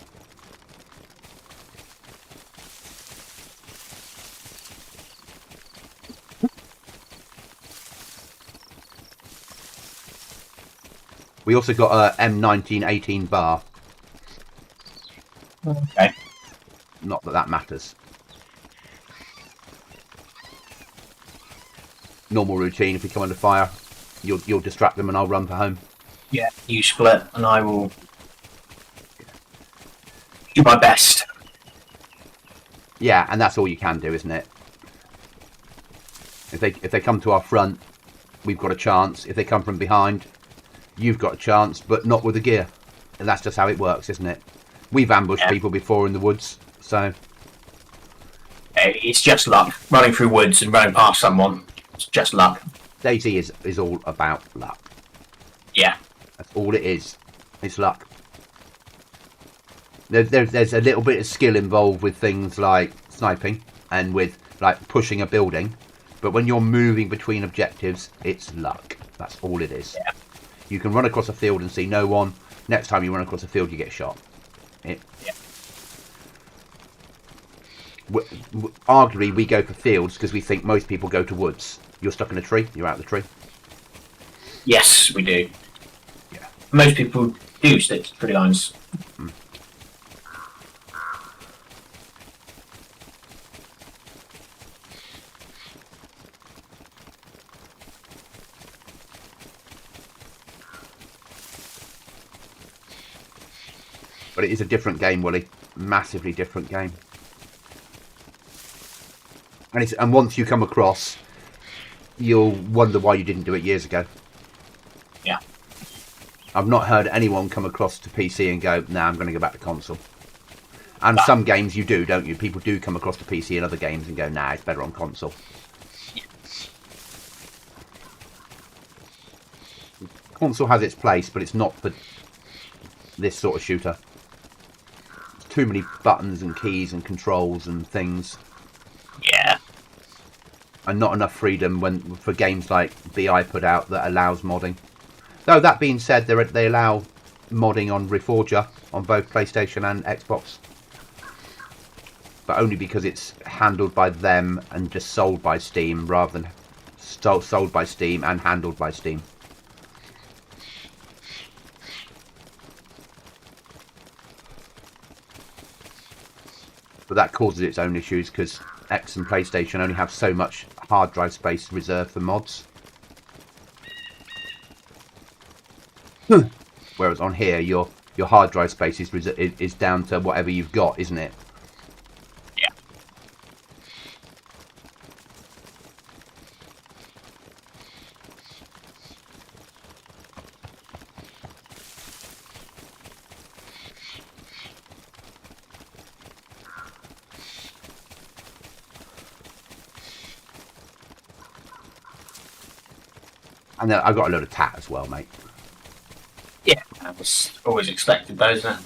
We also got a M1918 bar. Okay. Not that that matters. Normal routine, if we come under fire, you'll distract them and I'll run for home. Yeah, you split and I will do my best. Yeah, and that's all you can do, isn't it? If they come to our front, we've got a chance. If they come from behind, you've got a chance, but not with the gear. And that's just how it works, isn't it? We've ambushed people before in the woods, so it's just luck. Running through woods and running past someone, it's just luck. DayZ is all about luck. Yeah. That's all it is. It's luck. There's a little bit of skill involved with things like sniping and with like pushing a building, but when you're moving between objectives, it's luck. That's all it is. Yeah. You can run across a field and see no one. Next time you run across a field, you get shot. Arguably, we go for fields because we think most people go to woods. You're stuck in a tree. You're out of the tree. Yes, we do. Yeah. Most people do stick to tree lines. Mm. But it is a different game, Willie. Massively different game. And once you come across, you'll wonder why you didn't do it years ago. Yeah. I've not heard anyone come across to PC and go, nah, I'm going to go back to console. And some games you do, don't you? People do come across to PC in other games and go, nah, it's better on console. Yeah. Console has its place, but it's not for this sort of shooter. There's too many buttons and keys and controls and things. Yeah. And not enough freedom for games like BI put out that allows modding. Though that being said, they allow modding on Reforger on both PlayStation and Xbox, but only because it's handled by them and just sold by Steam rather than sold by Steam and handled by Steam. But that causes its own issues because X and PlayStation only have so much hard drive space reserved for mods. Whereas on here, your hard drive space is down to whatever you've got, isn't it? Yeah. And then I got a load of tat as well, mate. Yeah, that was always expected, though, isn't it?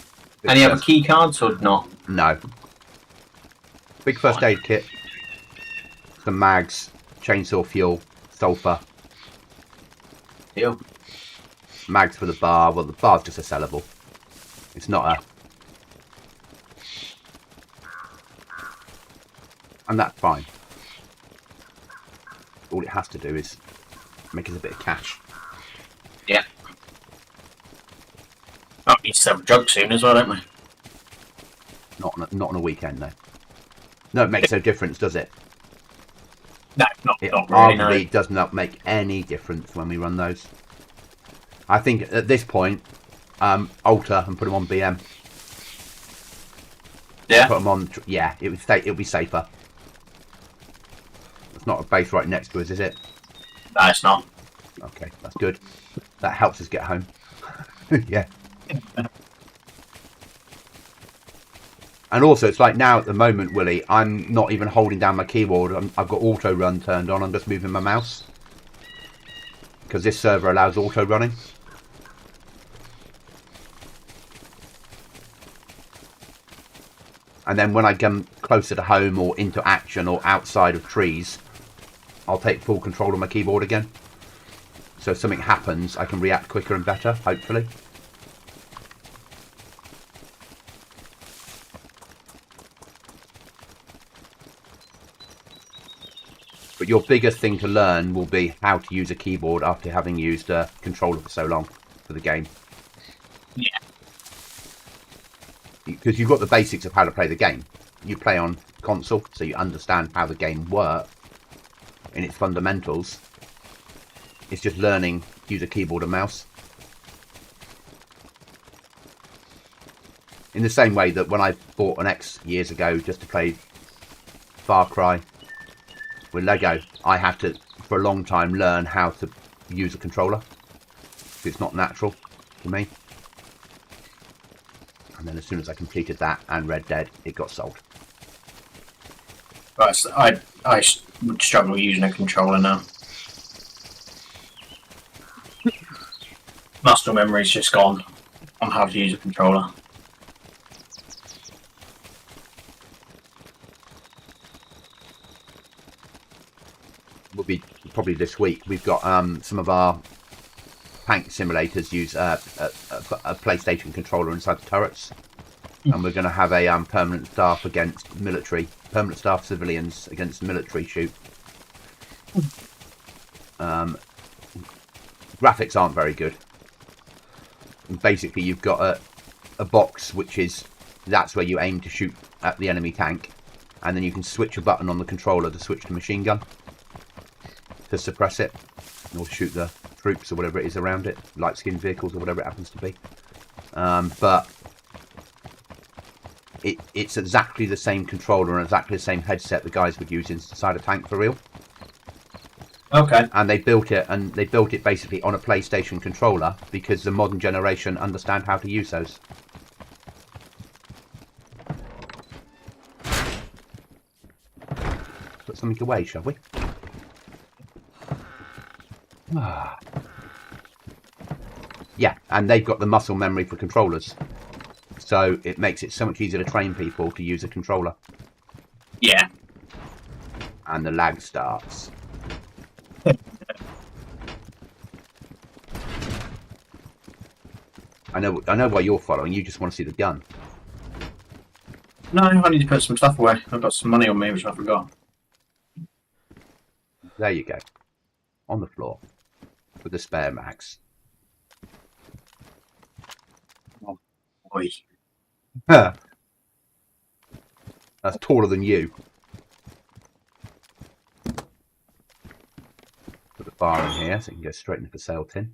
Any other key cards or not? No. Big first aid kit. Some mags, chainsaw fuel, sulfur. Deal. Mags for the bar. Well, the bar's just a sellable. It's not a... And that's fine. All it has to do is make us a bit of cash. Yeah. Oh, we need to sell a drug soon as well, don't we? Not on a weekend, no. No, it makes no difference, does it? No, not really. No. It does not make any difference when we run those. I think at this point, alter and put them on BM. Yeah. Put them on. Yeah, it would be safer. It's not a base right next to us, is it? No, it's not. Okay, that's good. That helps us get home. Yeah. And also, it's like now at the moment, Willie, I'm not even holding down my keyboard. I've got auto run turned on. I'm just moving my mouse because this server allows auto running. And then when I come closer to home or into action or outside of trees, I'll take full control of my keyboard again. So if something happens, I can react quicker and better, hopefully. But your biggest thing to learn will be how to use a keyboard after having used a controller for so long for the game. Yeah. Because you've got the basics of how to play the game. You play on console, so you understand how the game works in its fundamentals. It's just learning to use a keyboard and mouse. In the same way that when I bought an X years ago just to play Far Cry with Lego, I had to, for a long time, learn how to use a controller. It's not natural to me. And then as soon as I completed that and Red Dead, it got sold. Right, so I would struggle using a controller now. Muscle memory's just gone on how to use a controller. Will be probably this week. We've got some of our tank simulators use a PlayStation controller inside the turrets, and we're going to have a permanent staff against military, permanent staff civilians against military shoot. Graphics aren't very good. And basically, you've got a box which is that's where you aim to shoot at the enemy tank, and then you can switch a button on the controller to switch to machine gun to suppress it, or shoot the troops or whatever it is around it, light-skinned vehicles or whatever it happens to be. But it's exactly the same controller and exactly the same headset the guys would use inside a tank for real. Okay. And they built it basically on a PlayStation controller because the modern generation understand how to use those. Put something away, shall we? Yeah, and they've got the muscle memory for controllers, so it makes it so much easier to train people to use a controller. Yeah. And the lag starts. I know why you're following. You just want to see the gun. No, I need to put some stuff away. I've got some money on me, which I forgot. There you go. On the floor. With the spare mags. Oh, boy. That's taller than you. Put the bar in here so you can go straight into the sale tin.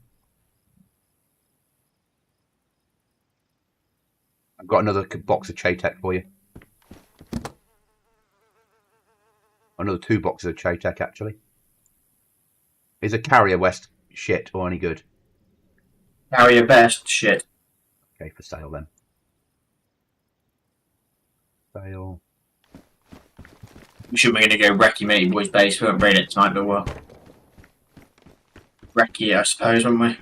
I've got another box of Chaytek for you. Another 2 boxes of Chaytek, actually. Is a Carrier West shit or any good? Carrier best shit. Okay, for sale then. Sale. We should be going to go Recce Matey Boys base. We won't raid it tonight, but we'll Recce it, I suppose, won't we?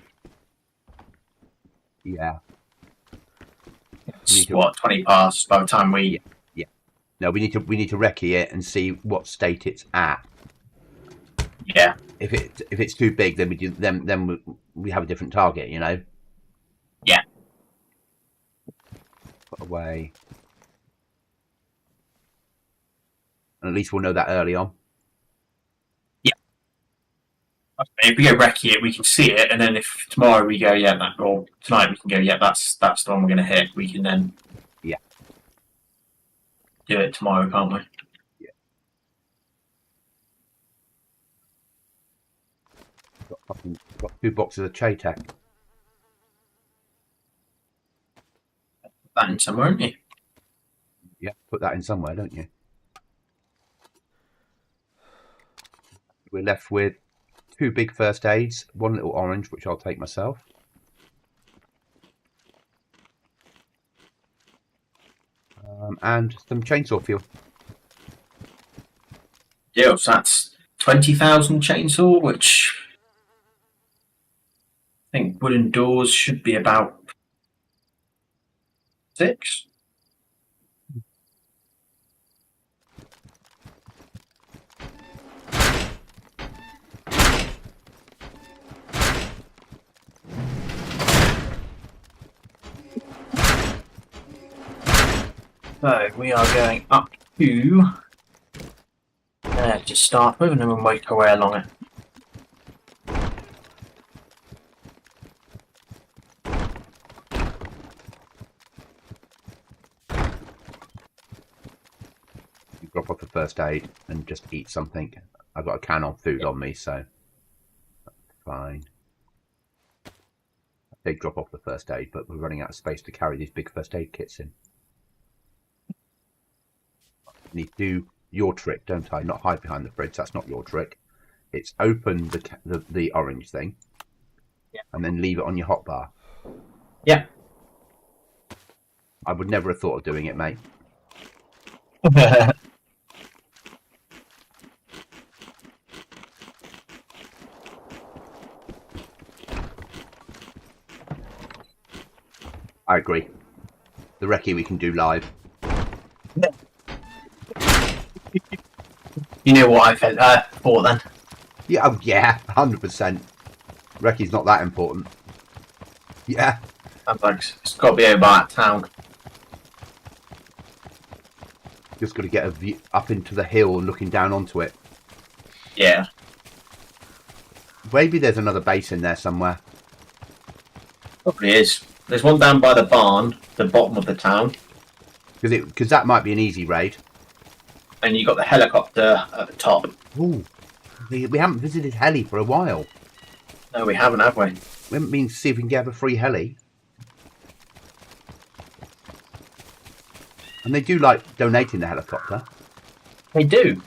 Yeah. It's, what, 20 past by the time we... Yeah. No, we need to recce it and see what state it's at. Yeah. If it's too big, then we have a different target, you know. Yeah. Put away. And at least we'll know that early on. Yeah. If we go Recce it, we can see it, and then if tomorrow we go, yeah, that, or tonight we can go, yeah, that's the one we're going to hit. We can then do it tomorrow, can't we? Yeah. Got 2 boxes of Chaytek. Put that in somewhere, haven't you? Yeah, put that in somewhere, don't you? We're left with 2 big first aids, 1 little orange, which I'll take myself. And some chainsaw fuel. Yeah, so that's 20,000 chainsaw, which I think wooden doors should be about 6. So we are going up to there to start with, and then we'll make our way along it. You drop off the first aid and just eat something. I've got a can of food on me, so that's fine. I did drop off the first aid, but we're running out of space to carry these big first aid kits in. I need to do your trick, don't I? Not hide behind the fridge. That's not your trick. It's open the orange thing, and then leave it on your hotbar. Yeah. I would never have thought of doing it, mate. I agree. The recce we can do live. You know what I thought then? Yeah, oh yeah, 100%. Recce's not that important. Yeah. I'm like, it's got to be over that town. Just got to get a view up into the hill and looking down onto it. Yeah. Maybe there's another base in there somewhere. Probably is. There's one down by the barn, the bottom of the town. Because that might be an easy raid. And you got the helicopter at the top. Ooh. We haven't visited heli for a while. No, we haven't, have we? We haven't been to see if we can get a free heli. And they do like donating the helicopter. They do.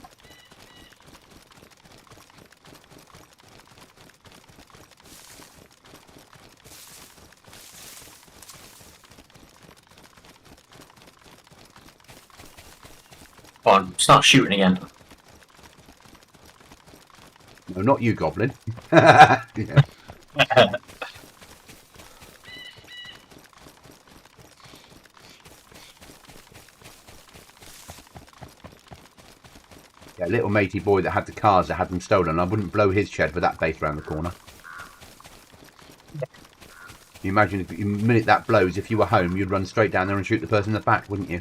Come on, start shooting again. No, not you, Goblin. Yeah. Yeah, little matey boy that had the cars that had them stolen. I wouldn't blow his shed with that base round the corner. You imagine if the minute that blows, if you were home, you'd run straight down there and shoot the person in the back, wouldn't you?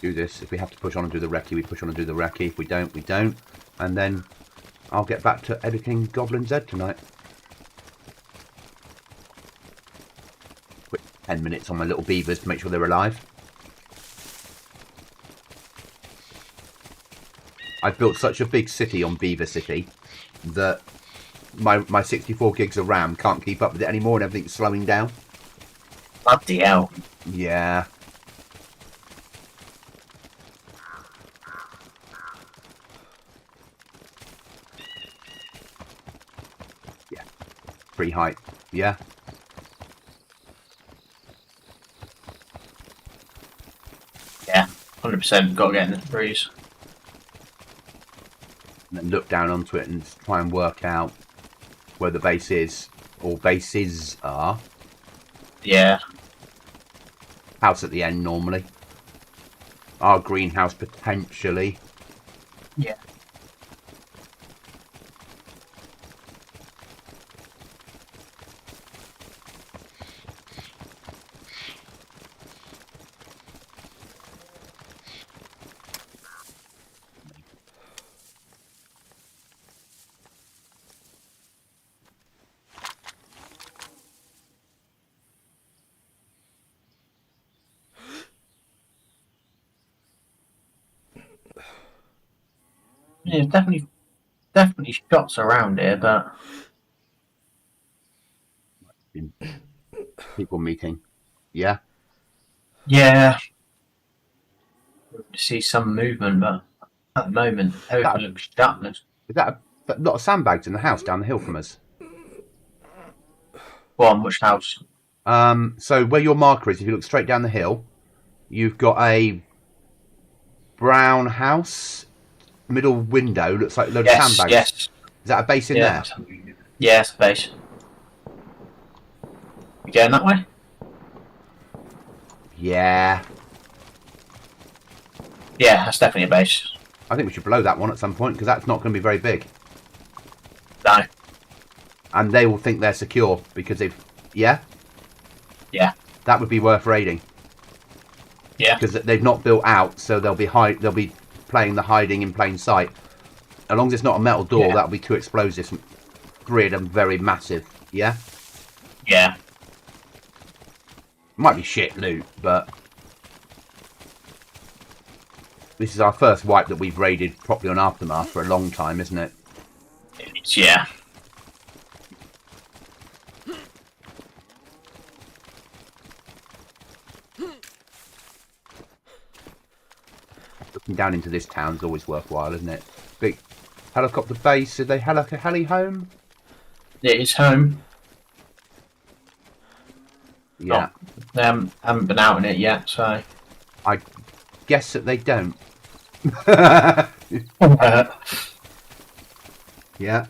Do this. If we have to push on and do the recce, we push on and do the recce. If we don't, we don't. And then I'll get back to editing GoblinZ tonight. Quick 10 minutes on my little beavers to make sure they're alive. I've built such a big city on Beaver City that my 64 gigs of RAM can't keep up with it anymore and everything's slowing down. Bloody hell. Yeah. Free height, yeah. Yeah, 100%. Got to get in the threes. And then look down onto it and try and work out where the base is, or bases are. Yeah. House at the end normally. Our greenhouse potentially. Yeah. Yeah, definitely shots around here, but People meeting. Yeah. yeah, to see some movement, but at the moment everything looks darkness. Is that a lot of sandbags in the house down the hill from us? Go on, which house? So where your marker is, if you look straight down the hill, you've got a brown house. Middle window looks like a load of sandbags. Yes. Is that a base in there? Yeah, it's a base. You going that way? Yeah. Yeah, that's definitely a base. I think we should blow that one at some point because that's not going to be very big. No. And they will think they're secure because they've... Yeah? Yeah. That would be worth raiding. Yeah. Because they've not built out, so they'll be playing the hiding in plain sight. As long as it's not a metal door, that'll be 2 explosives. 3 of them very massive. Yeah? Yeah. Might be shit loot, but... This is our first wipe that we've raided properly on Aftermath for a long time, isn't it? Yeah. down into this town is always worthwhile, isn't it? Big helicopter base. Did they heli home? It is home. Yeah. They haven't been out in it yet, so. I guess that they don't. Yeah.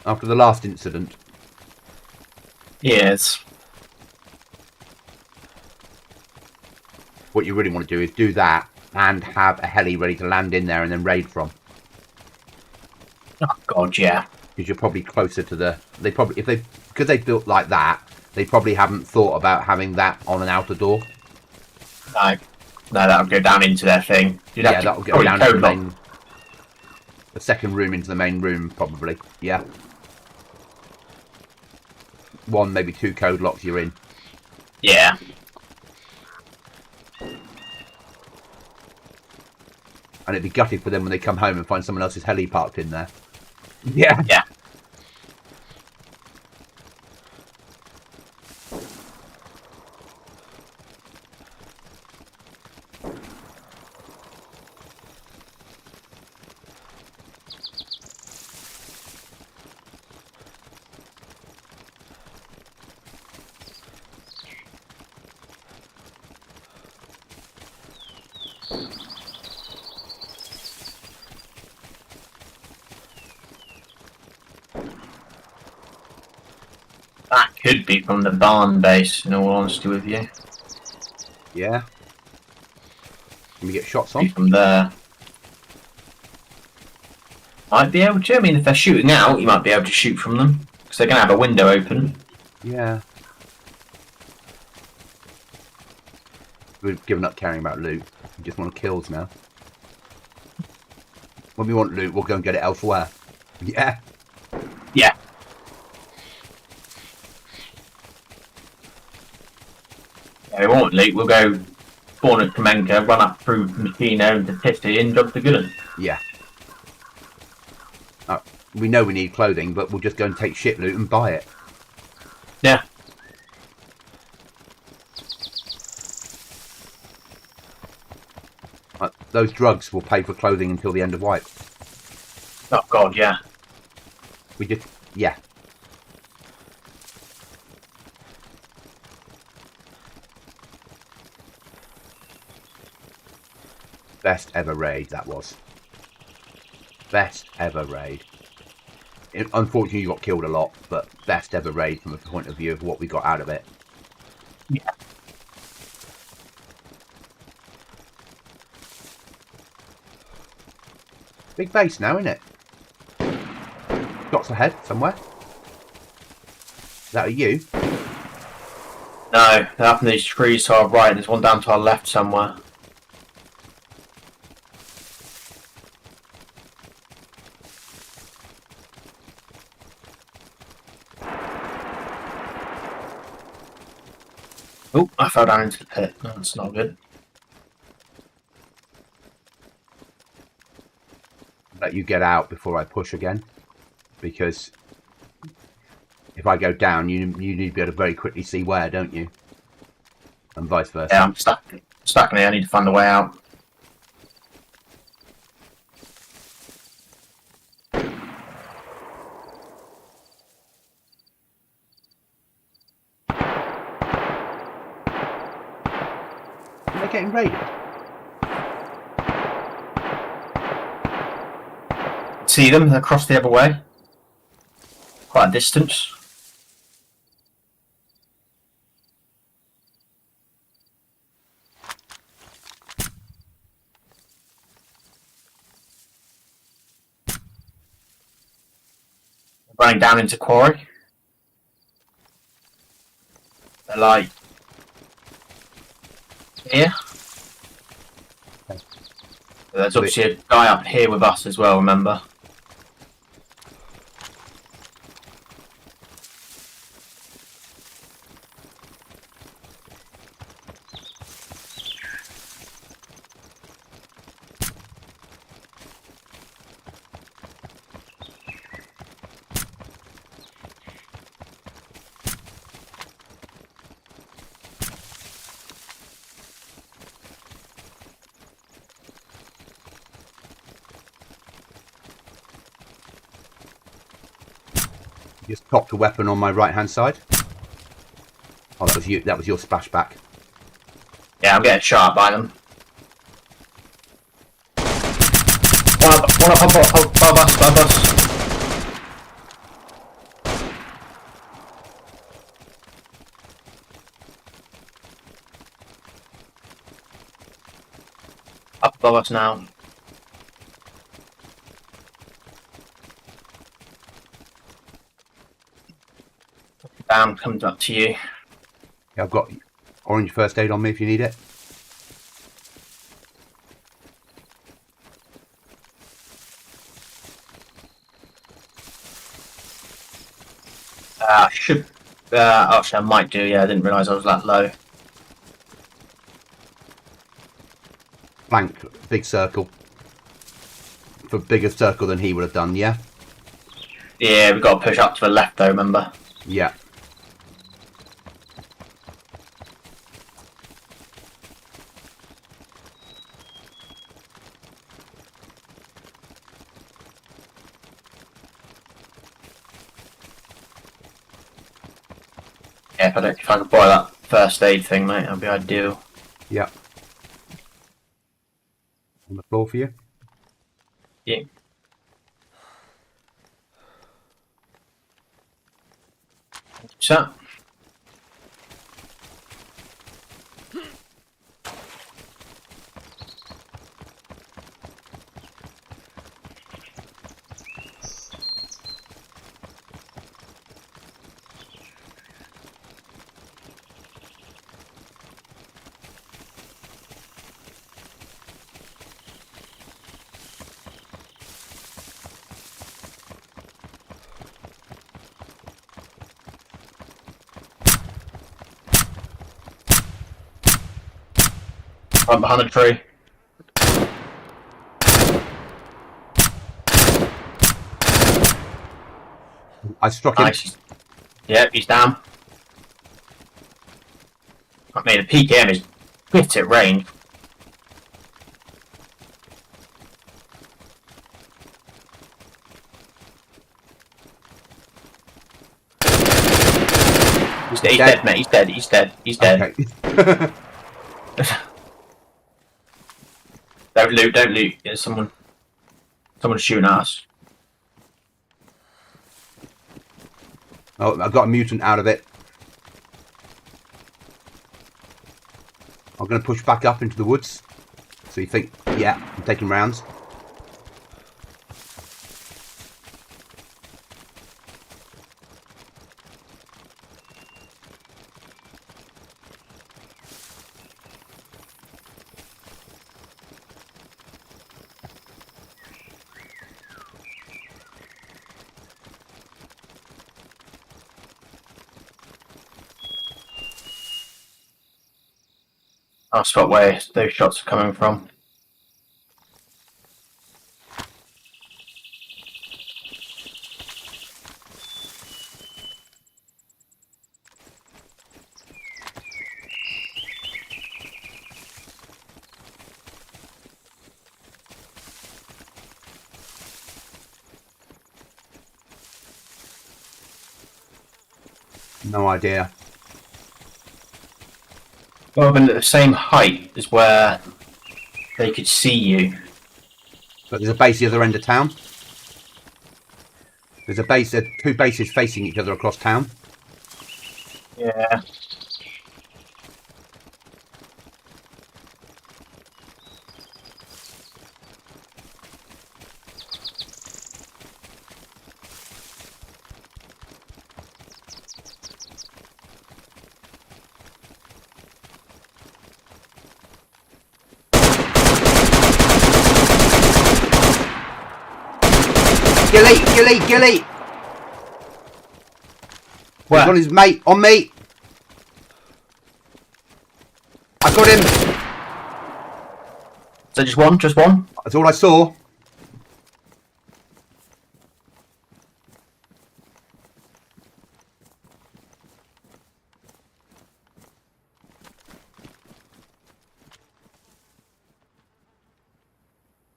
After the last incident. Yes. What you really want to do is do that and have a heli ready to land in there and then raid from. Oh God, yeah. Because you're probably closer to the. Because they built like that, they probably haven't thought about having that on an outer door. No, that'll go down into their thing. That'll go down into the second room into the main room, probably. Yeah. 1, maybe 2 code locks you're in. Yeah. And it'd be gutted for them when they come home and find someone else's heli parked in there. Yeah. Yeah. That could be from the barn base, in all honesty with you. Yeah. Can we get shots Be on? from there. Might be able to. I mean, if they're shooting out, you might be able to shoot from them. Because they're going to have a window open. Yeah. We've given up caring about loot. We just want kills now. When we want loot, we'll go and get it elsewhere. Yeah. Yeah. Yeah, we won't loot. We'll go spawn at Kamenka, run up through Machina into Titty and jump to Gooden. Yeah. We know we need clothing, but we'll just go and take shit loot and buy it. Yeah. Those drugs will pay for clothing until the end of wipe. Oh God, yeah. We just, yeah. Best ever raid, that was. Best ever raid. Unfortunately, you got killed a lot, but best ever raid from a point of view of what we got out of it. Yeah. Big base now, isn't it? Shots ahead somewhere. Is that a you? No, they're up in these trees to our right, and there's one down to our left somewhere. Oh, I fell down into the pit. No, that's not good. Let you get out before I push again, because if I go down, you need to be able to very quickly see where, don't you? And vice versa. Yeah, I'm stuck in here. I need to find a way out. Are they getting raided? See them? They're across the other way. Quite a distance. Running down into quarry. They're like here. There's obviously a guy up here with us as well, remember? Just popped a weapon on my right-hand side. Oh, that was you. That was your splashback. Yeah, I'm getting shot by them. One up above us. Up above us now. Down, comes up to you. Yeah, I've got orange first aid on me if you need it. Should actually I might do. Yeah, I didn't realise I was that low. Flank, big circle. For bigger circle than he would have done, yeah? Yeah, we've got to push up to the left though. Remember? Yeah. Yeah, if I could buy that first aid thing, mate, that'd be ideal. Yeah. On the floor for you. Yeah. So. I'm behind the tree. I struck him. Nice. Yep, he's down. I mean, the PKM is bit at range. He's dead, mate. He's dead. Okay. Don't loot. There's someone shooting at us. Oh, I've got a mutant out of it. I'm going to push back up into the woods. So you think, yeah, I'm taking rounds. I'll spot where those shots are coming from. No idea. Well, been at the same height as where they could see you. But there's a base the other end of town. There's a base, there are two bases facing each other across town. Yeah. Gilly! Where? He's on his mate, on me! I got him! Is that just one? Just one? That's all I saw.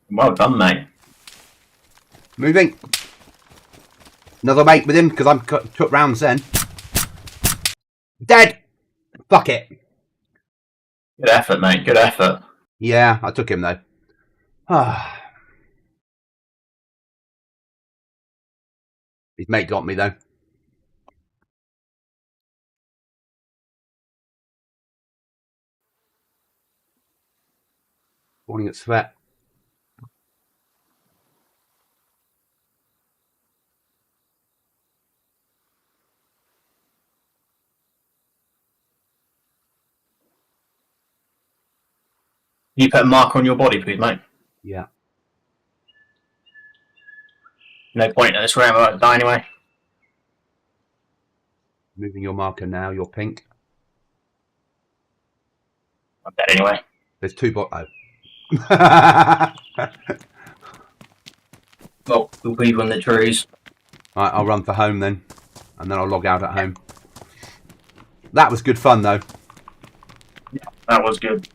Well done, mate. Moving. Another mate with him, because I'm took rounds then. Dead! Fuck it. Good effort, mate. Good effort. Yeah, I took him though. His mate got me though. Morning at Svet. You put a mark on your body, please, mate. Yeah. No point in this round, I won't die anyway. Moving your marker now, you're pink. I'm dead anyway. There's two oh. Well, we'll be on the trees. Right, I'll run for home then. And then I'll log out at home. That was good fun though. Yeah, that was good.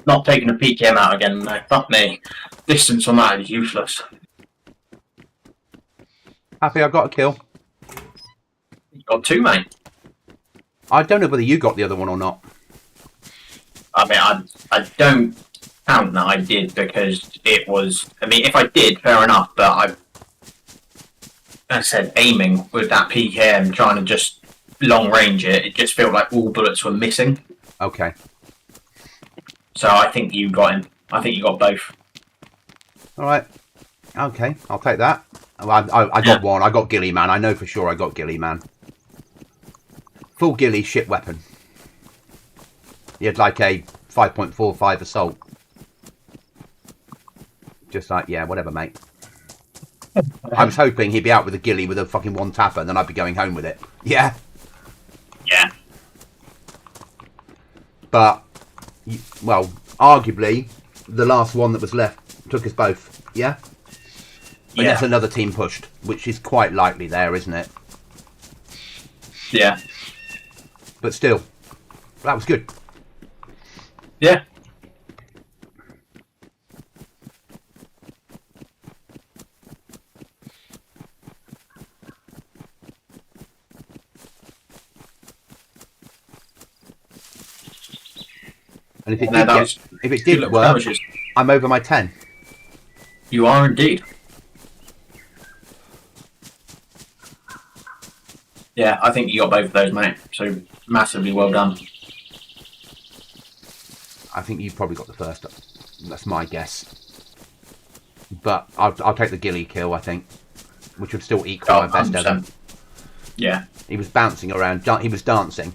Not taking a PKM out again, no. Fuck me. Distance on that is useless. Happy I got a kill. You got two, mate. I don't know whether you got the other one or not. I mean, I don't count that I did because it was... I mean, if I did, fair enough, but as I said, aiming with that PKM, trying to just long range it, it just felt like all bullets were missing. Okay. So I think you got him. I think you got both. Alright. Okay, I'll take that. I got one. I got Ghillie Man. I know for sure I got Ghillie Man. Full Ghillie shit weapon. He had like a 5.45 assault. Just like, yeah, whatever, mate. I was hoping he'd be out with a Ghillie with a fucking one tapper and then I'd be going home with it. Yeah. Yeah. But, well, arguably, the last one that was left took us both. Yeah? Unless another team pushed, which is quite likely there, isn't it? Yeah. But still, that was good. Yeah. And if it did work, I'm over my 10. You are indeed. Yeah, I think you got both of those, mate. So massively well done. I think you probably got the first. That's my guess. But I'll take the Ghillie kill, I think, which would still equal my best ever. Yeah. He was bouncing around. He was dancing.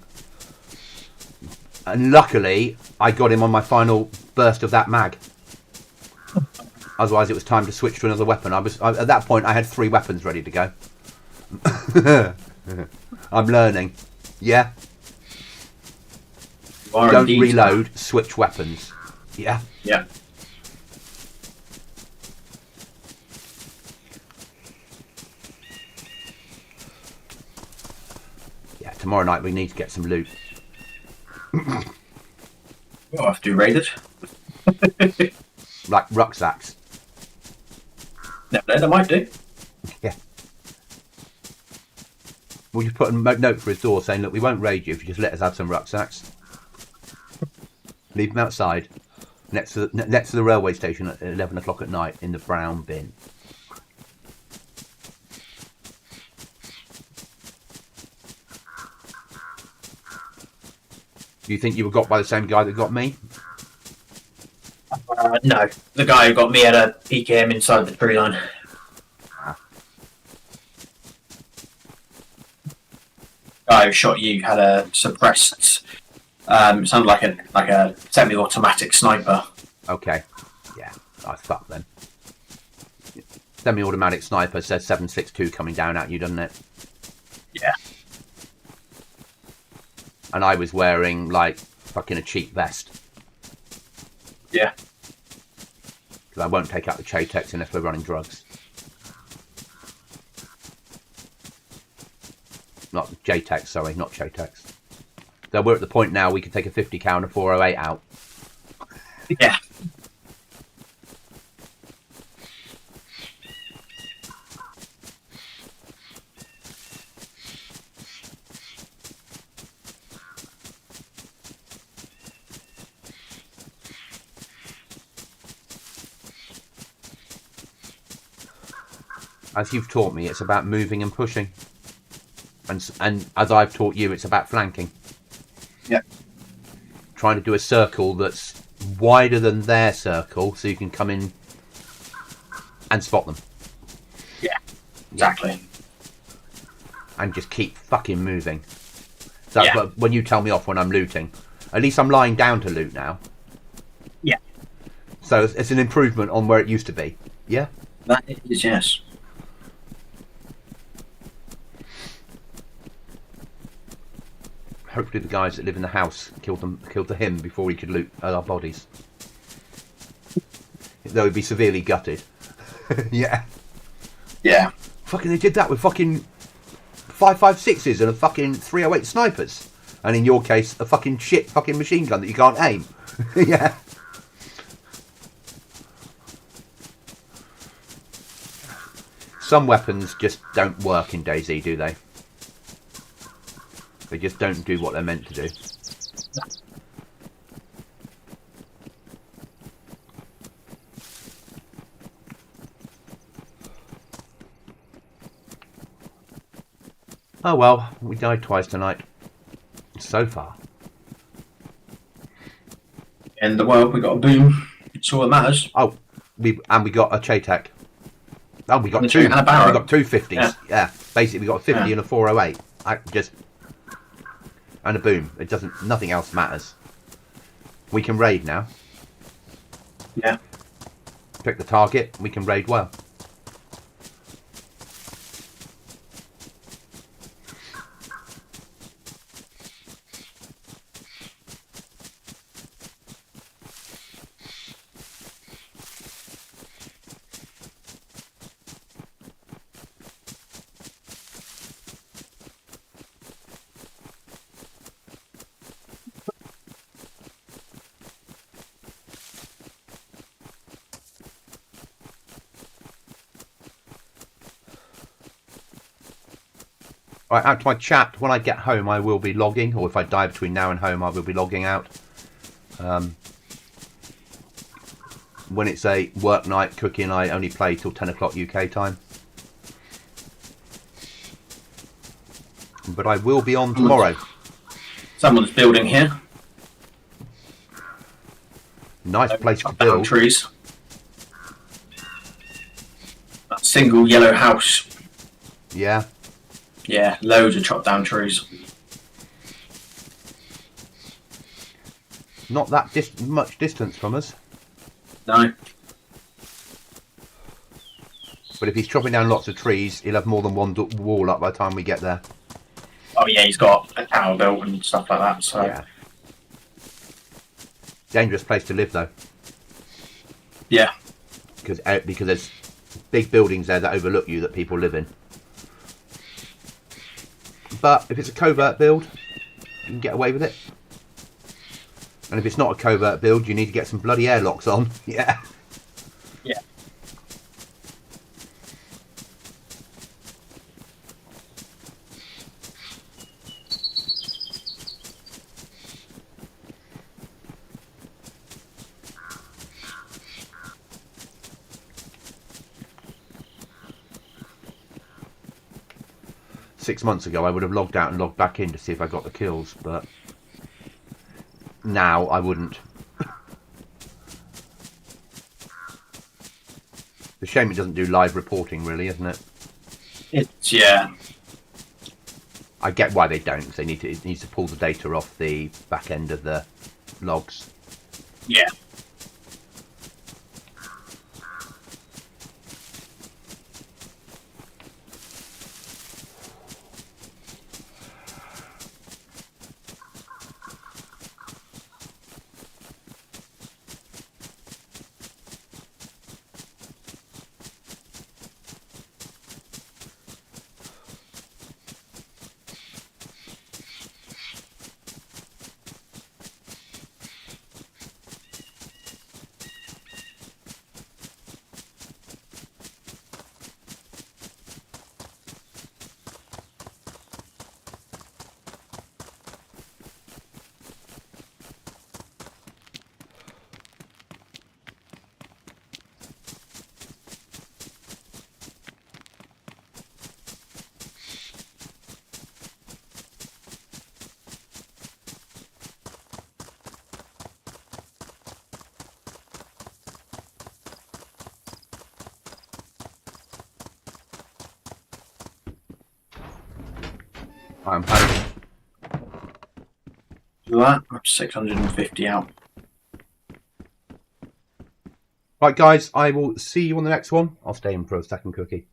And luckily, I got him on my final burst of that mag. Otherwise, it was time to switch to another weapon. At that point, I had 3 weapons ready to go. I'm learning. Yeah? Don't reload, switch weapons. Yeah? Yeah. Yeah, tomorrow night we need to get some loot. We'll have to do raided. Like rucksacks. No, they might do. Yeah. We'll just put a note for his door saying, look, we won't raid you if you just let us have some rucksacks. Leave them outside, next to the railway station at 11 o'clock at night in the brown bin. Do you think you were got by the same guy that got me? No, the guy who got me had a PKM inside the tree line. Guy who shot you had a suppressed, sounded like a semi-automatic sniper. Okay, yeah, I fucked then. Semi-automatic sniper says 7.62 coming down at you, doesn't it? Yeah. And I was wearing like fucking a cheap vest. Yeah. Because I won't take out the Chatex unless we're running drugs. Not JTEX, sorry, not Chatex. So we're at the point now we can take a 50 cal and a 408 out. Yeah. As you've taught me, it's about moving and pushing. And as I've taught you, it's about flanking. Yeah. Trying to do a circle that's wider than their circle so you can come in and spot them. Yeah, exactly. And just keep fucking moving. So Yeah. when you tell me off when I'm looting, at least I'm lying down to loot now. Yeah. So it's an improvement on where it used to be. Yeah? That is, yes. Hopefully the guys that live in the house killed the him before he could loot our bodies. They would be severely gutted. Yeah. Yeah. Fucking they did that with fucking 5.56s and a fucking 308 snipers. And in your case, a fucking shit fucking machine gun that you can't aim. Yeah. Some weapons just don't work in DayZ, do they? They just don't do what they're meant to do. Oh well, we died twice tonight. So far. In the world, we got a boom. It's all that matters. Oh, we got a Chaytek. Oh, we got And two. and a barrel. We got two 50s. Yeah. Basically, we got a 50 Yeah. and a 408. And a boom. It doesn't. Nothing else matters. We can raid now. Yeah. Pick the target. We can raid well. Right, out to my chat. When I get home, I will be logging, or if I die between now and home, I will be logging out. When it's a work night, cooking, I only play till 10 o'clock UK time. But I will be on tomorrow. Someone's building here. Nice place to Up down build. trees. A single yellow house. Yeah. Yeah, loads of chopped down trees. Not that much distance from us. No. But if he's chopping down lots of trees, he'll have more than one wall up by the time we get there. Oh yeah, he's got a tower built and stuff like that. So Yeah. Dangerous place to live, though. yeah, Because there's big buildings there that overlook you that people live in. But if it's a covert build, you can get away with it. And if it's not a covert build, you need to get some bloody airlocks on. Yeah. yeah. 6 months ago, I would have logged out and logged back in to see if I got the kills, but now I wouldn't. It's a shame it doesn't do live reporting, really, isn't it? It's yeah. I get why they don't, because it needs to pull the data off the back end of the logs. Yeah. I'm home. That, I'm 650 out. Right, guys, I will see you on the next one. I'll stay in for a second cookie.